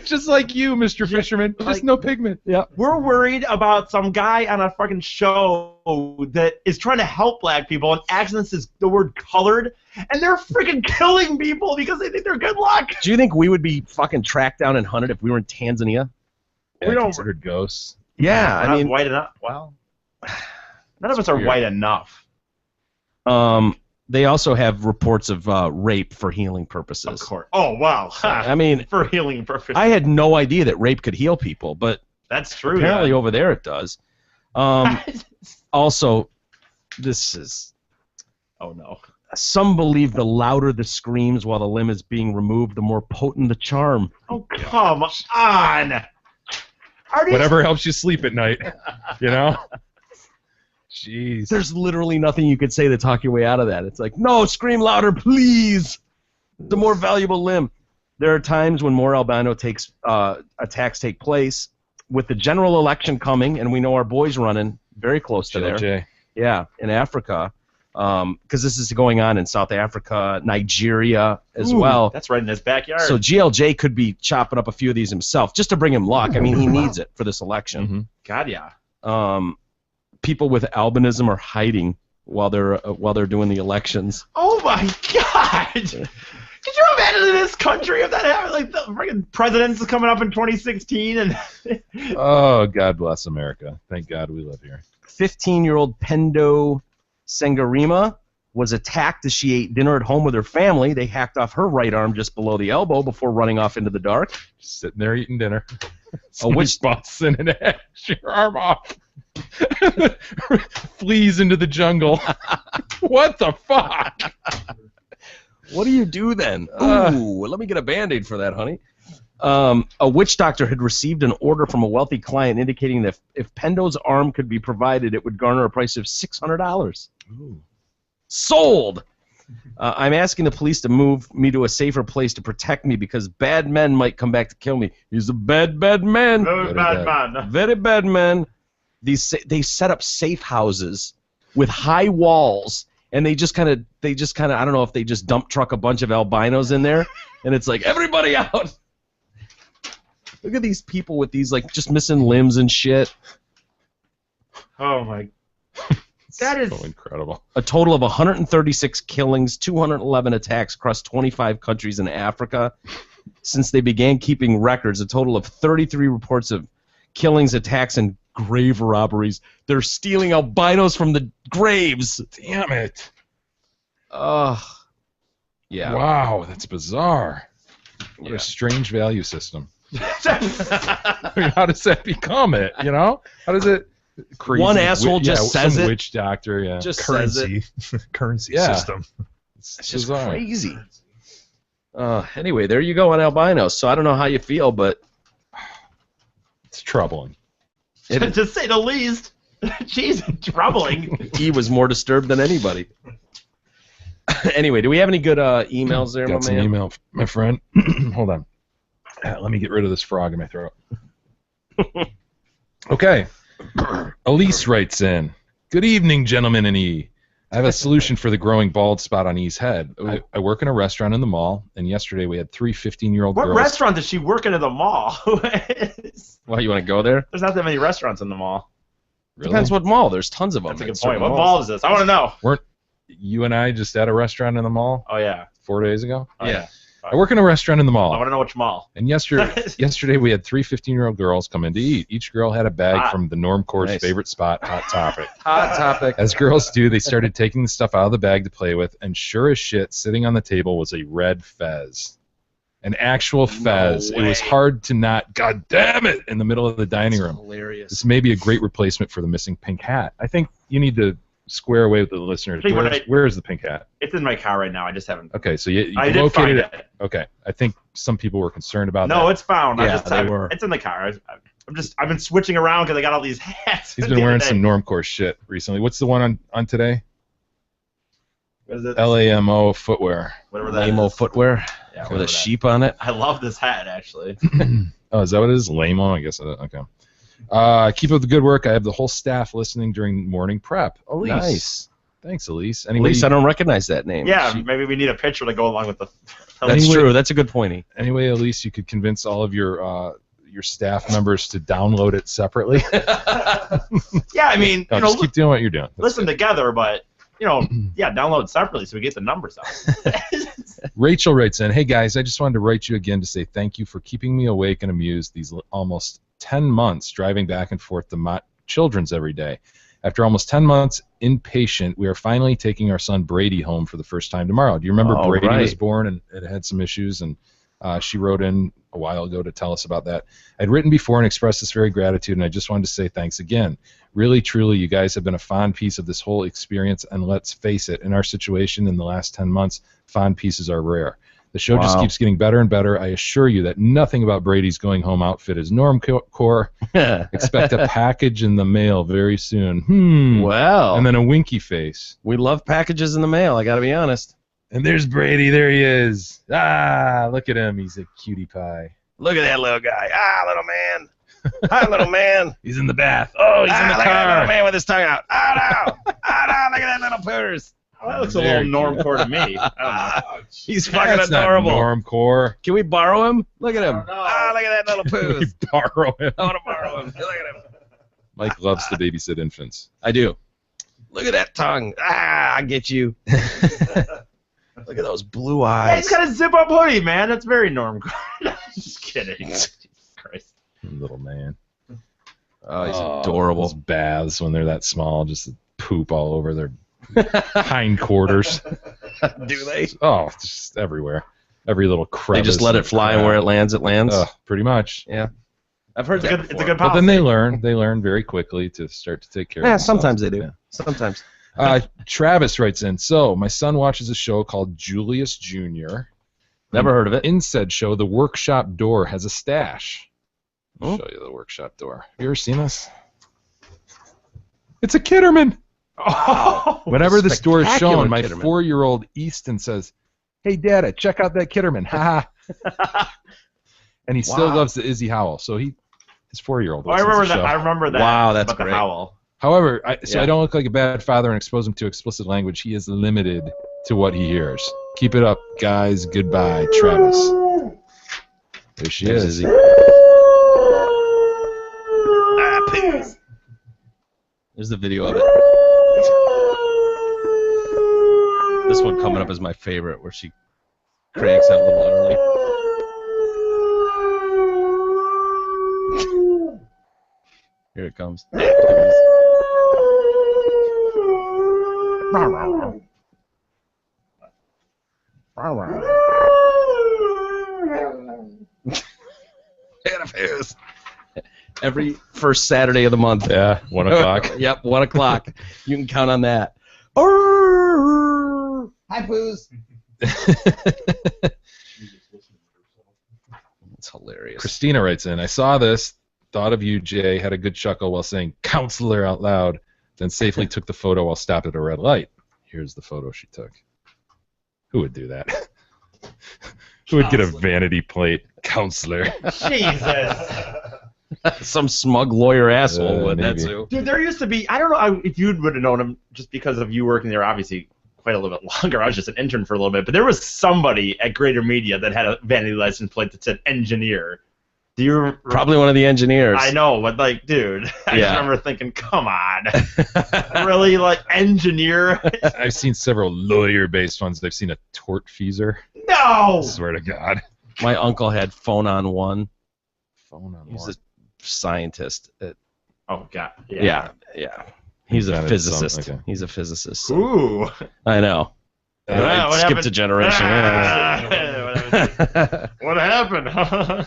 S5: Just like you, Mr. Fisherman. Just no pigment.
S4: Yeah.
S6: We're worried about some guy on a fucking show that is trying to help black people and accidents is the word colored, and they're freaking killing people because they think they're good luck.
S4: Do you think we would be fucking tracked down and hunted if we were in Tanzania?
S5: Yeah,
S6: We don't-
S5: considered ghosts.
S4: Yeah,
S6: We're
S4: I
S6: not
S4: mean,
S6: white enough. Well, none of us are
S5: weird.
S6: white enough.
S4: they also have reports of rape for healing purposes.
S6: Of course. Oh wow.
S4: I mean,
S6: for healing purposes.
S4: I had no idea that rape could heal people, but
S6: That's true.
S4: apparently
S6: yeah.
S4: over there it does. Also, this is.
S6: Oh no.
S4: Some believe the louder the screams while the limb is being removed, the more potent the charm.
S6: Oh come on. Are these...
S5: Whatever helps you sleep at night. You know? Jeez.
S4: There's literally nothing you could say to talk your way out of that. It's like, no, scream louder, please. The more valuable limb. There are times when more albino attacks take place. With the general election coming, and we know our boys running very close to there.
S5: GLJ.
S4: Yeah, in Africa. Because this is going on in South Africa, Nigeria as well.
S6: That's right in his backyard.
S4: So GLJ could be chopping up a few of these himself just to bring him luck. I mean, he needs it for this election.
S5: Mm-hmm.
S6: God, yeah.
S4: People with albinism are hiding while they're doing the elections.
S6: Oh my God! Could you imagine in this country if that happened? Like the freaking president's coming up in 2016, and
S5: Oh, God bless America. Thank God we live here.
S4: 15-year-old Pendo Sengarima was attacked as she ate dinner at home with her family. They hacked off her right arm just below the elbow before running off into the dark.
S5: Just sitting there eating dinner.
S4: Which
S5: boss in and hacks your arm off? Flees into the jungle. What the fuck?
S4: What do you do then? Ooh, let me get a Band-Aid for that, honey. A witch doctor had received an order from a wealthy client indicating that if Pendo's arm could be provided, it would garner a price of $600.
S5: Ooh.
S4: Sold! I'm asking the police to move me to a safer place to protect me because bad men might come back to kill me. He's a bad man.
S6: very bad man.
S4: Very bad man. They set up safe houses with high walls, and they just kind of I don't know if they just dump truck a bunch of albinos in there, and it's like everybody out. Look at these people with these like just missing limbs and shit.
S6: Oh my. That is
S5: so incredible.
S4: A total of 136 killings, 211 attacks across 25 countries in Africa. Since they began keeping records, a total of 33 reports of killings, attacks, and grave robberies. They're stealing albinos from the graves.
S5: Damn it.
S4: Yeah.
S5: Wow, that's bizarre. What
S4: Yeah.
S5: a strange value system. I mean, how does that become it, you know? How does it... Crazy
S4: One asshole just says
S5: some
S4: it.
S5: Witch doctor, yeah.
S4: Just says it.
S7: Currency
S5: Yeah.
S7: system.
S4: It's just
S5: bizarre.
S4: crazy. Anyway, there you go on albinos. So I don't know how you feel, but
S5: It's troubling.
S6: to say the least. Jeez, troubling.
S4: he was more disturbed than anybody. Anyway, do we have any good emails there,
S5: Got
S4: my
S5: some
S4: man?
S5: email, my friend. Hold on. Let me get rid of this frog in my throat. Okay. Elise writes in, "Good evening, gentlemen in E. I have a solution for the growing bald spot on E's head. I work in a restaurant in the mall, and yesterday we had three 15-year-old
S6: What
S5: girls."
S6: restaurant does she work in at the mall?
S4: Well, you want to go there?
S6: There's not that many restaurants in the mall.
S5: Really?
S4: Depends what mall. There's tons of them.
S6: That's a
S4: in
S6: good
S4: certain
S6: point. What
S4: malls.
S6: mall is this? I want to know.
S5: Weren't you and I just at a restaurant in the mall
S6: Oh yeah.
S5: 4 days ago?
S6: Oh,
S4: Yeah.
S5: I work in a restaurant in the
S6: I
S5: mall,
S6: want to know which mall.
S5: and yesterday we had three 15-year-old girls come in to eat. Each girl had a bag
S6: Hot.
S5: from the Normcore's
S4: Nice.
S5: favorite spot, Hot Topic.
S4: Hot topic.
S5: As girls do, they started taking the stuff out of the bag to play with, and sure as shit, sitting on the table was a red fez. An actual fez. It was
S6: way.
S5: hard to not, God damn it, in the middle of the dining room.
S4: Hilarious.
S5: This may be a great replacement for the missing pink hat. I think you need to square away with the listeners.
S6: Hey, what
S5: Where is the pink hat?
S6: It's in my car right now. I just haven't.
S5: Okay, so you
S6: I did find
S5: located
S6: it.
S5: Okay, I think some people were concerned about that.
S6: No, it's found.
S4: Yeah, they were.
S6: It's in the car. I've been switching around because I got all these hats.
S5: He's
S6: the
S5: been
S6: other
S5: wearing
S6: day.
S5: some Normcore shit recently. What's the one on today?
S6: What is it?
S5: LAMO footwear.
S6: Whatever that
S4: Lamo
S6: is.
S4: footwear
S6: Yeah,
S4: with
S6: whatever
S4: a
S6: that-
S4: sheep on it.
S6: I love this hat actually.
S5: Oh, is that what it is? Lamo, I guess. Okay. Keep up the good work. I have the whole staff listening during morning prep. Elise.
S4: Nice.
S5: Thanks, Elise.
S4: At least I don't recognize that name.
S6: Yeah, maybe we need a picture to go along with the.
S4: That's
S5: Anyway-
S4: true. That's a good point.
S5: Anyway, Elise, you could convince all of your staff members to download it separately.
S6: Yeah, I mean,
S5: No,
S6: you know,
S5: just keep doing what you're doing. That's
S6: listen
S5: good.
S6: together, but yeah, download separately so we get the numbers out.
S5: Rachel writes in, "Hey guys, I just wanted to write you again to say thank you for keeping me awake and amused these almost 10 months driving back and forth to Children's every day. After almost 10 months inpatient, we are finally taking our son Brady home for the first time tomorrow." Do you remember
S4: Oh,
S5: Brady was
S4: right.
S5: born and it had some issues, and she wrote in a while ago to tell us about that. I'd written before and expressed this very gratitude, and I just wanted to say thanks again. Really, truly, you guys have been a fond piece of this whole experience, and let's face it, in our situation in the last 10 months, fond pieces are rare. The show just
S4: Wow.
S5: keeps getting better and better. I assure you that nothing about Brady's going home outfit is normcore. Expect a package in the mail very soon.
S4: Well,
S5: And then a winky face.
S4: we love packages in the mail. I got to be honest.
S5: And there's Brady. There he is. Ah, look at him. He's a cutie pie.
S4: Look at that little guy. Ah, little man. Hi, little man.
S5: He's in the bath. Oh, he's in the
S4: Look at that
S5: car.
S4: little man with his tongue out. Oh, no. Oh, no. Look at that little pooters.
S6: Well, that looks a little normcore to me. I don't know.
S4: He's fucking
S5: That's
S4: adorable.
S5: not normcore.
S4: Can we borrow him? Look at him.
S6: Oh, no.
S4: Ah, look at that little
S5: Can we
S4: poos.
S5: borrow him?
S4: I want to borrow him. Look at him.
S5: Mike loves to babysit infants.
S4: I do. Look at that tongue. Ah, I get you. Look at those blue
S6: Hey,
S4: eyes.
S6: he's got a zip-up hoodie, man. That's very normcore. Just kidding. Jesus Christ.
S5: Little man.
S4: Oh, he's adorable.
S5: Those baths when they're that small, just poop all over their hindquarters.
S4: Do they?
S5: Oh, just everywhere. Every little
S4: They
S5: crevice.
S4: just let it fly, and where it lands, it lands.
S5: Pretty much.
S4: Yeah. I've heard
S6: It's
S4: that
S6: a good,
S4: before.
S6: it's a good
S5: But
S6: policy.
S5: then they learn. They learn very quickly to start to take care of
S4: Yeah,
S5: themselves.
S4: sometimes they do.
S5: Yeah.
S4: Sometimes.
S5: Travis writes in, so my son watches a show called Julius Jr.
S4: Never heard of it.
S5: In said show, the workshop door has a stash. I'll
S4: Oh.
S5: show you the workshop door. Have you ever seen this? It's a Kitterman.
S6: Oh,
S5: Whenever this door is
S4: spectacular
S5: shown, my
S4: Kitterman.
S5: 4-year-old Easton says, "Hey, Dada, check out that Kitterman." Ha ha. And he still
S4: Wow.
S5: loves the Izzy Howell. So his 4-year-old.
S6: Oh, I remember that. I remember that.
S4: Wow, that's
S6: about
S4: great.
S6: the howl.
S5: However, I
S6: Yeah.
S5: don't look like a bad father and expose him to explicit language. He is limited to what he hears. Keep it up, guys. Goodbye, Travis. There she
S4: There's
S5: is.
S4: Izzy. Ah, pigs. There's the video of it. This one coming up is my favorite, where she cranks out a little early. Here it comes. Every first Saturday of the month.
S5: Yeah, 1 o'clock.
S4: Yep, 1 o'clock. You can count on that. Hi, Poos. It's hilarious.
S5: Christina writes in, I saw this, thought of you, Jay, had a good chuckle while saying counselor out loud, then safely took the photo while stopped at a red light. Here's the photo she took. Who would do that? Who would get a vanity plate? Counselor.
S6: Jesus.
S4: Some smug lawyer asshole would.
S5: maybe.
S4: That's who.
S6: Dude, there used to be, I don't know if you would have known him just because of you working there, obviously, quite a little bit longer. I was just an intern for a little bit. But there was somebody at Greater Media that had a vanity license plate that said engineer. Do you
S4: Probably one of the engineers.
S6: I know, but like, dude, I
S4: Yeah.
S6: just remember thinking, come on. Really? Like, engineer?
S5: I've seen several lawyer-based ones. I've seen a tortfeasor.
S6: No!
S5: I swear to God.
S4: My uncle had phone on one.
S5: Phone on
S4: He's
S5: one.
S4: a scientist.
S6: Oh, God.
S4: Yeah. He's a
S5: Invented
S4: physicist.
S5: some- okay.
S4: He's a physicist. so-
S6: Ooh.
S4: I know. I
S6: what
S4: skipped
S6: happened?
S4: a generation.
S6: What happened?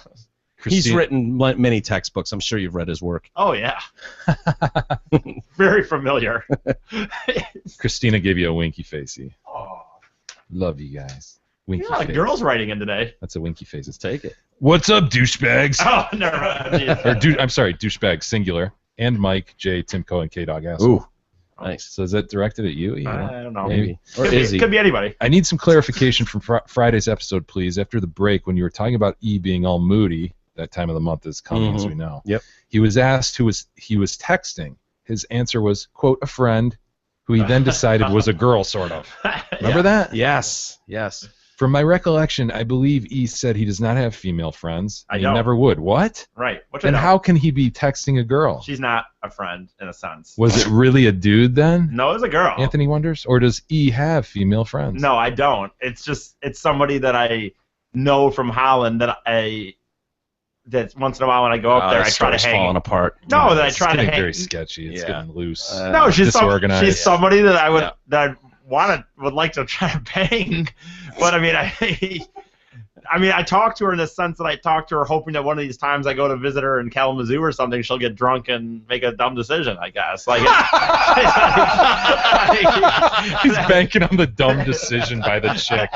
S4: He's
S5: Christine-
S4: written many textbooks. I'm sure you've read his work.
S6: Oh, yeah. Very familiar.
S5: Christina gave you a winky facey.
S6: Oh.
S5: Love you guys. Winky
S6: Yeah,
S5: face.
S6: girls writing in today.
S5: That's a winky face.
S4: Let's take it.
S5: What's up, douchebags?
S6: Oh, never mind.
S5: I'm sorry, douchebag singular. And Mike, Jay, Timco, and K-Dog Ass.
S4: Ooh, nice.
S5: So is that directed at you? Ian?
S6: I don't know.
S4: Maybe. Or
S6: Could be,
S4: Izzy.
S6: could be anybody.
S5: I need some clarification from Friday's episode, please. After the break, when you were talking about E being all moody, that time of the month is coming, as we know.
S4: Yep.
S5: He was asked who he was texting. His answer was, quote, a friend, who he then decided was a girl, sort of. Remember that?
S4: Yes. Yes.
S5: From my recollection, I believe E said he does not have female friends.
S6: I
S5: and
S6: don't.
S5: He never would. What?
S6: Right. Which
S5: Then
S6: I know.
S5: how can he be texting a girl?
S6: She's not a friend, in a sense.
S5: Was it really a dude then?
S6: No, it's a girl.
S5: Anthony wonders? Or does E have female friends?
S6: No, I don't. It's just, it's somebody that I know from Holland that once in a while when I go up there, I try to hang.
S4: falling apart.
S6: No, that I
S5: It's
S6: try to
S5: getting
S6: hang.
S5: very sketchy. It's
S4: Yeah.
S5: getting loose.
S6: No, she's
S5: disorganized.
S6: somebody that I would
S4: Yeah.
S6: that I would like to try to bang, but I mean I talk to her in the sense that I talk to her hoping that one of these times I go to visit her in Kalamazoo or something, she'll get drunk and make a dumb decision. I guess like
S5: He's banking on the dumb decision by the chick,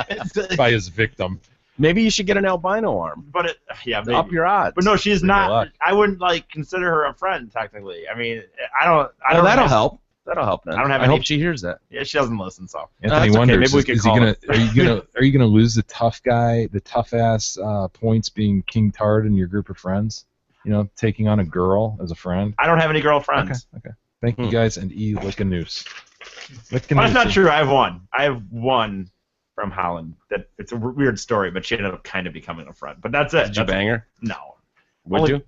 S5: by his victim.
S4: Maybe you should get an albino arm.
S6: But maybe.
S4: Up your odds.
S6: But no, she's
S5: Good
S6: not.
S5: luck.
S6: I wouldn't consider her a friend technically. I mean, I don't.
S4: Well, that'll help. That'll help. Then.
S6: I don't have
S4: I
S6: any.
S4: hope she hears that.
S6: Yeah, she doesn't listen. So
S5: Anthony
S6: that's okay.
S5: wonders,
S6: Maybe we could
S5: is he
S6: call
S5: gonna?
S6: him.
S5: Are you gonna lose the tough guy, the tough ass points being King Tard in your group of friends? You know, taking on a girl as a friend.
S6: I don't have any girlfriends.
S5: Okay. Thank you guys, and lick a noose. Lick a
S6: Well, that's not
S5: noose.
S6: true. I have one. I have one from Holland. That it's a weird story, but she ended up kind of becoming a friend. But that's it.
S4: Did you bang her?
S6: No.
S4: Would you?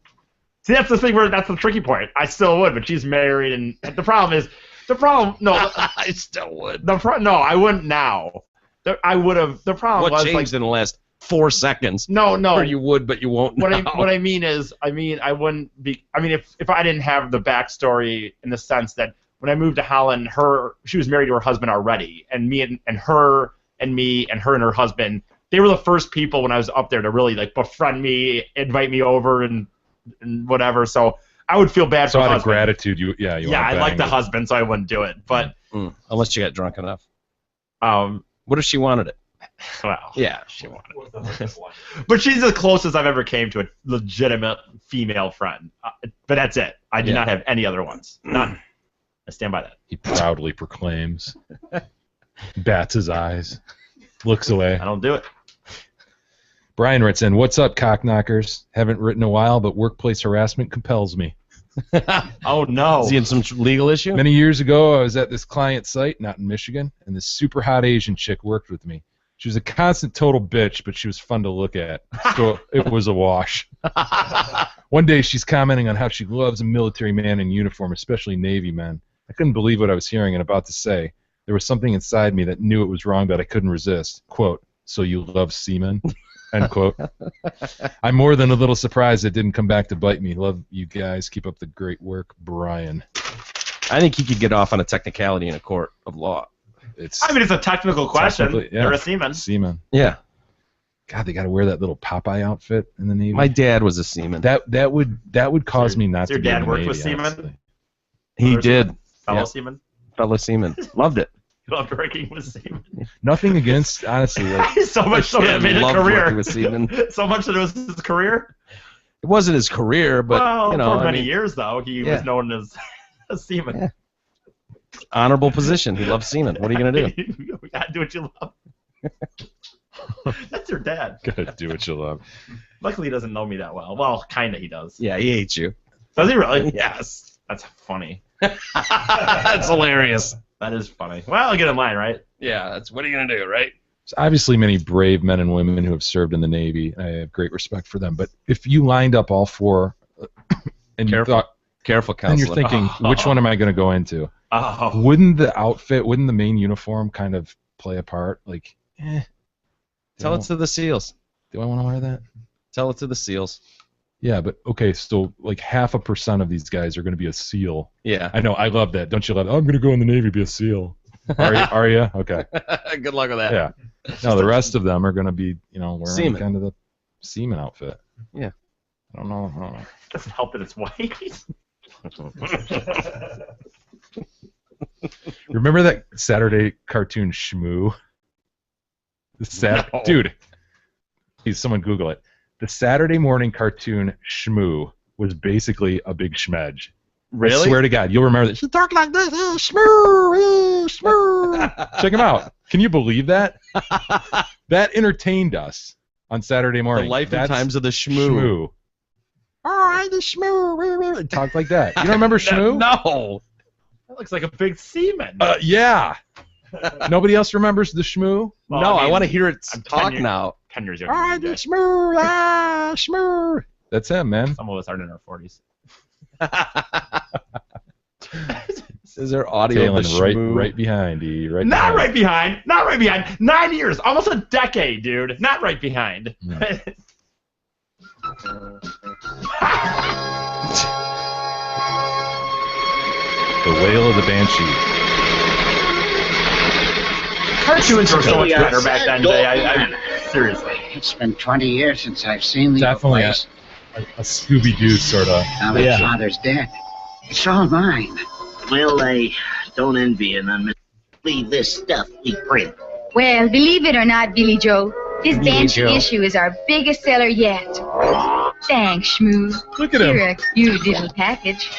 S6: See, that's the thing where that's the tricky point. I still would, but she's married, and the problem is, no,
S4: I still would.
S6: No, I wouldn't now. I would have. The problem
S4: What
S6: was
S4: changed in the last 4 seconds?
S6: No.
S4: Or you would, but you won't.
S6: What
S4: now.
S6: I mean is, I wouldn't be. I mean, if I didn't have the backstory in the sense that when I moved to Holland, she was married to her husband already, and me and her and her husband, they were the first people when I was up there to really like befriend me, invite me over, and whatever. So I would feel bad
S5: So
S6: for
S5: out
S6: the
S5: of
S6: husband.
S5: gratitude,
S6: I like the husband, so I wouldn't do it. But
S4: unless you got drunk enough.
S6: What
S4: if she wanted it?
S6: Well,
S4: yeah, she wanted
S6: it. But she's the closest I've ever came to a legitimate female friend. But that's it. I do not have any other ones. None. I stand by that.
S5: He proudly proclaims. Bats his eyes. Looks away.
S6: I don't do it.
S5: Brian writes in, "What's up, cockknockers? Haven't written in a while, but workplace harassment compels me."
S6: Oh, no.
S4: Is he in some legal issue?
S5: Many years ago, I was at this client site, not in Michigan, and this super hot Asian chick worked with me. She was a constant total bitch, but she was fun to look at, so it was a wash. One day, she's commenting on how she loves a military man in uniform, especially Navy men. I couldn't believe what I was hearing and about to say. There was something inside me that knew it was wrong, but I couldn't resist. Quote, "So you love seamen?" End quote. I'm more than a little surprised it didn't come back to bite me. Love you guys. Keep up the great work, Brian.
S4: I think he could get off on a technicality in a court of law.
S5: It's
S6: I mean, it's a technical question.
S5: yeah.
S6: They're a seaman.
S5: Seaman.
S4: Yeah.
S5: God, they got to wear that little Popeye outfit in the Navy.
S4: My dad was a seaman.
S5: That would cause me not
S6: Does your
S5: to be in
S6: dad
S5: the
S6: work
S5: Navy,
S6: with seamen?
S5: honestly.
S4: He did.
S6: Fellow
S4: Yeah.
S6: seaman?
S4: Fellow seaman. Loved it.
S6: You loved working with seamen.
S5: Nothing against, honestly. Like,
S6: So much so that it made a
S4: Loved
S6: career.
S4: working with seamen.
S6: So much that it was his career?
S4: It wasn't his career, but
S6: well,
S4: you know,
S6: for
S4: I
S6: many
S4: mean,
S6: years, though, he
S4: yeah.
S6: was known as a seaman.
S4: Yeah. Honorable position. He loves seamen. What are you gonna do?
S6: You gotta do what you love. That's your dad.
S5: gotta do what you love.
S6: Luckily, he doesn't know me that well. Well, kinda he does.
S4: Yeah, he hates you.
S6: Does he really?
S4: Yes.
S6: That's funny.
S4: That's hilarious.
S6: That is funny. Well, I'll get in line, right?
S4: Yeah, that's what are you gonna do, right?
S5: There's obviously many brave men and women who have served in the Navy. I have great respect for them. But if you lined up all four and you thought,
S4: careful,
S5: and you're
S4: counselor.
S5: thinking, which one am I going to go into?
S6: Oh.
S5: Wouldn't the outfit, wouldn't the main uniform kind of play a part? Like,
S4: Tell it to the SEALs.
S5: Do I want to wear that?
S4: Tell it to the SEALs.
S5: Yeah, but okay, so like 0.5% of these guys are going to be a SEAL.
S4: Yeah.
S5: I know, I love that. Don't you love it? Oh, I'm going to go in the Navy, be a SEAL. Are you? Okay.
S4: Good luck with that.
S5: Yeah. No, the rest of them are going to be, wearing
S4: Seaman.
S5: kind of the seaman outfit.
S4: Yeah.
S5: I don't know.
S6: Doesn't help that it's white.
S5: Remember that Saturday cartoon Shmoo?
S6: No.
S5: Dude, please, someone Google it. The Saturday morning cartoon Shmoo was basically a big schmedge.
S6: Really?
S5: I swear to God, you'll remember that. She talked like this. Shmoo, shmoo. Check him out. Can you believe that? That entertained us on Saturday morning.
S4: The life and
S5: That's
S4: times of the Shmoo.
S5: All right, the Shmoo. It talked like that. You don't remember Shmoo?
S4: No.
S6: That looks like a big seaman.
S5: Yeah. Nobody else remembers the Shmoo?
S6: Well,
S4: No,
S6: I
S4: I
S6: mean,
S4: want to hear it
S6: I'm 10
S4: talk
S6: years-
S4: now.
S6: 10 years
S5: All
S6: younger.
S5: right,
S6: than
S5: the
S6: you,
S5: Shmoo, Shmoo. That's him, man.
S6: Some of us aren't in our 40s.
S4: Is there audio of the
S5: Talon, right behind you.
S6: Not right behind. Not right behind. 9 years. Almost a decade, dude. Not right behind.
S5: The Wail of the Banshee.
S6: Cartoons were so much better back then, Jay. I seriously.
S1: It's been 20 years since I've seen the
S5: Definitely
S1: place.
S5: a Scooby-Doo sort of.
S1: Now that father's dead. It's all mine.
S12: Well, I don't envy you none. Leave this stuff we print.
S13: Well, believe it or not, Billy Joe, this
S12: Billy
S13: Banshee
S12: Joe.
S13: issue is our biggest seller yet. Thanks, Shmoo.
S5: Look at him.
S13: Here, a cute little package.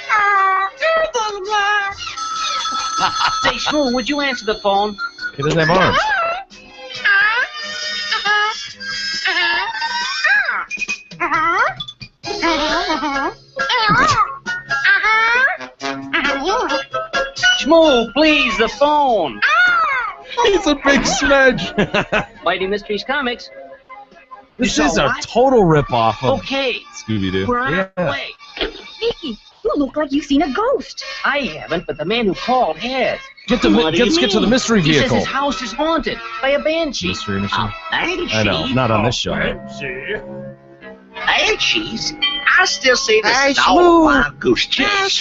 S12: Say, Shmoo, would you answer the phone?
S4: He doesn't have arms.
S12: Shmoo, please, the phone.
S5: He's a big smudge.
S12: Mighty Mysteries Comics.
S4: This
S12: You
S4: is
S12: saw
S4: a
S12: what?
S4: total ripoff of.
S12: Okay,
S5: Scooby-Doo.
S12: we're on our way.
S13: Vicky, you look like you've seen a ghost.
S12: I haven't, but the man who called has.
S4: Get the
S12: What do you
S4: let's get to the
S12: mean?
S4: mystery
S12: He says
S4: vehicle.
S12: his house is haunted by a banshee.
S5: Mystery machine.
S4: I know, not on this show.
S12: Banshees? I still say the
S1: Hey,
S12: snow
S1: Shmoo.
S12: wild goose chase.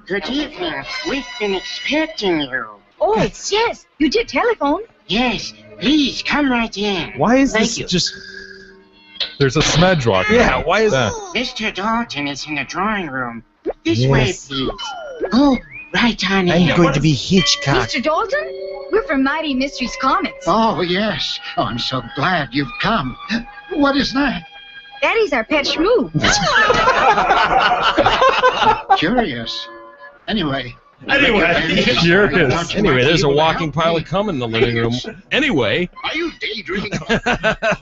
S1: Good evening. We've been expecting you.
S13: Oh, yes, you did telephone.
S1: Yes, please come right in.
S4: Why is
S12: Thank
S4: this
S12: you.
S4: just?
S5: There's a smudge walking.
S4: Yeah, why is
S5: that?
S1: Mr. Dalton is in the drawing room. This way, please. Go right on in.
S4: going to be Hitchcock.
S13: Mr. Dalton? We're from Mighty Mysteries Comics.
S1: Oh, yes. Oh, I'm so glad you've come. What is that?
S13: Daddy's our pet Shmoo.
S1: Curious. Anyway.
S5: Curious.
S4: Anyway, there's a walking pile of cum in the living room. Anyway.
S1: Are you daydreaming?
S4: That's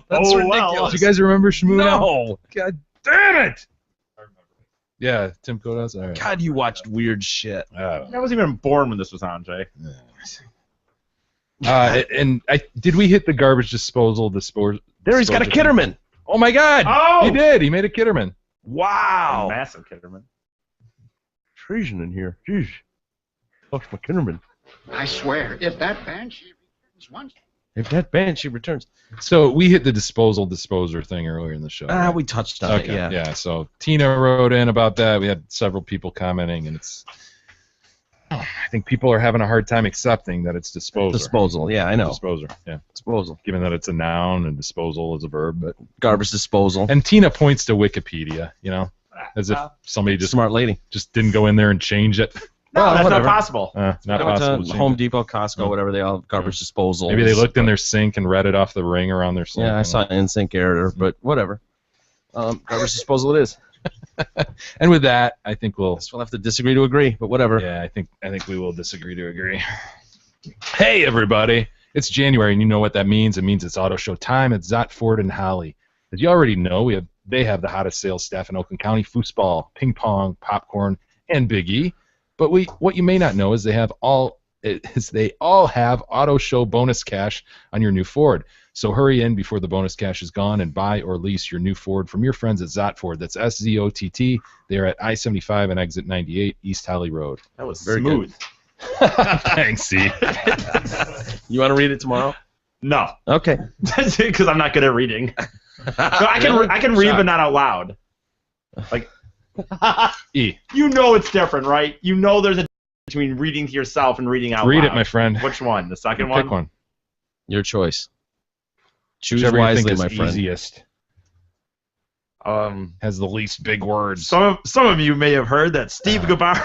S6: Oh,
S4: ridiculous.
S6: well.
S5: Do you guys remember Shmoo now?
S4: No.
S5: God damn it! Yeah, Tim Kodos. All right.
S4: God, you watched weird shit.
S6: I wasn't even born when this was on, Jay.
S5: Did we hit the garbage disposal?
S4: There, he's got a Kitterman.
S5: Oh my God!
S6: Oh!
S5: He did. He made a Kitterman.
S4: Wow.
S6: Massive Kitterman.
S4: Treason in here. Jeez. Look, my Kitterman.
S1: I swear, if that banshee returns once.
S4: If that banshee returns.
S5: So we hit the disposer thing earlier in the show.
S4: Ah,
S5: right?
S4: we touched on it, yeah.
S5: Yeah, so Tina wrote in about that. We had several people commenting, and I think people are having a hard time accepting that it's disposer.
S4: Disposal, yeah, I know.
S5: Disposer, yeah.
S4: Disposal.
S5: Given that it's a noun and disposal is a verb, but
S4: garbage disposal.
S5: And Tina points to Wikipedia, you know, as if somebody just
S4: smart lady
S5: just didn't go in there and change it.
S6: No, that's
S4: whatever.
S6: not possible.
S5: Not
S4: I went
S5: possible.
S4: to
S5: to change
S4: Home
S5: it.
S4: Depot, Costco, whatever they all have garbage disposal.
S5: Maybe they looked in their sink and read it off the ring around their sink.
S4: Yeah, I saw in-sync error, but whatever. Garbage disposal it is.
S5: And with that, I think we'll
S4: have to disagree to agree, but whatever.
S5: Yeah, I think we will disagree to agree. Hey everybody, it's January, and you know what that means. It means it's auto show time at Zott Ford and Holly. As you already know, they have the hottest sales staff in Oakland County: foosball, ping pong, popcorn, and Big E. But what you may not know is they all have auto show bonus cash on your new Ford. So hurry in before the bonus cash is gone and buy or lease your new Ford from your friends at Zott Ford. That's SZOTT. They're at I-75 and exit 98 East Holly Road.
S6: That was
S4: Very
S6: smooth.
S5: Thanks, C.
S4: You want to read it tomorrow?
S6: No.
S4: Okay.
S6: Because I'm not good at reading. So I can read, but not out loud. Like,
S5: E.
S6: You know it's different, right? You know there's a difference between reading to yourself and reading out loud.
S5: Read it, my friend.
S6: Which one? The second
S5: Pick
S6: one?
S5: one.
S4: Your choice. Choose
S5: Whichever you
S4: wisely,
S5: think is
S4: my friend.
S5: easiest. Has the least big words.
S6: Some of you may have heard that Steve Gabar.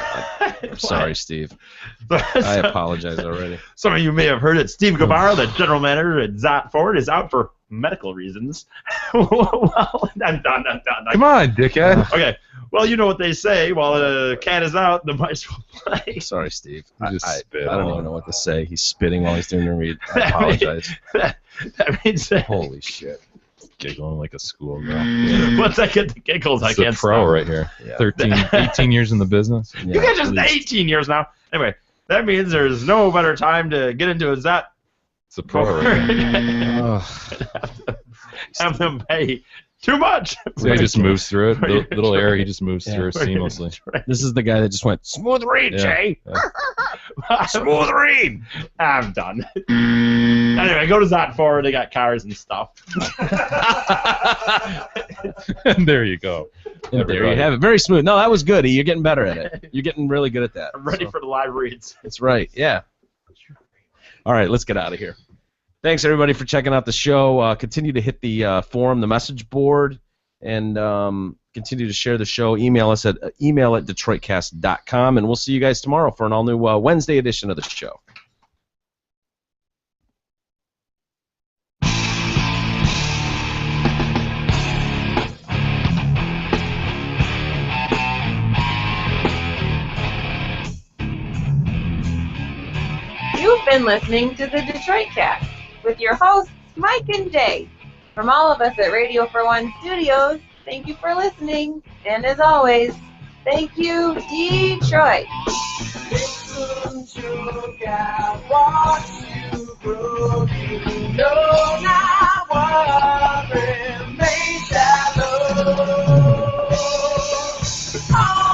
S4: I'm sorry, Steve. I apologize already.
S6: Some of you may have heard that Steve Gabar, the general manager at Zott Ford, is out for medical reasons. Well, I'm done.
S5: Come on, dickhead.
S6: Okay. Well, you know what they say. While the cat is out, the mice will play.
S4: Sorry, Steve.
S5: You just
S4: I
S5: spit
S4: don't
S5: all
S4: even know what to say. He's spitting while he's doing the read. I apologize.
S6: That means that
S4: Holy shit.
S5: Giggling like a schoolgirl.
S6: once I get the giggles, I
S5: It's a
S6: can't
S5: pro
S6: stop.
S5: right here.
S4: Yeah.
S5: 18 years in the business.
S6: You guys just 18 years now. Anyway, that means there's no better time to get into a Zott.
S5: It's a pro right here.
S6: Have them pay too much.
S5: So he just moves through it. Little air, he just moves through it seamlessly.
S4: This is the guy that just went, smooth read,
S5: Yeah.
S4: Jay.
S6: Smooth read. I'm done. Anyway, go to Zott Ford. They got cars and stuff.
S5: And there you go.
S4: And there you have it. Very smooth. No, that was good. You're getting better at it. You're getting really good at that.
S6: I'm ready for the live reads.
S4: That's right. Yeah. All right, let's get out of here. Thanks, everybody, for checking out the show. Continue to hit the forum, the message board, and continue to share the show. Email us at email@detroitcast.com, and we'll see you guys tomorrow for an all-new Wednesday edition of the show.
S2: You've been listening to the Detroit Cast with your hosts, Mike and Jay. From all of us at Radio for One Studios, thank you for listening. And as always, thank you, Detroit. Oh!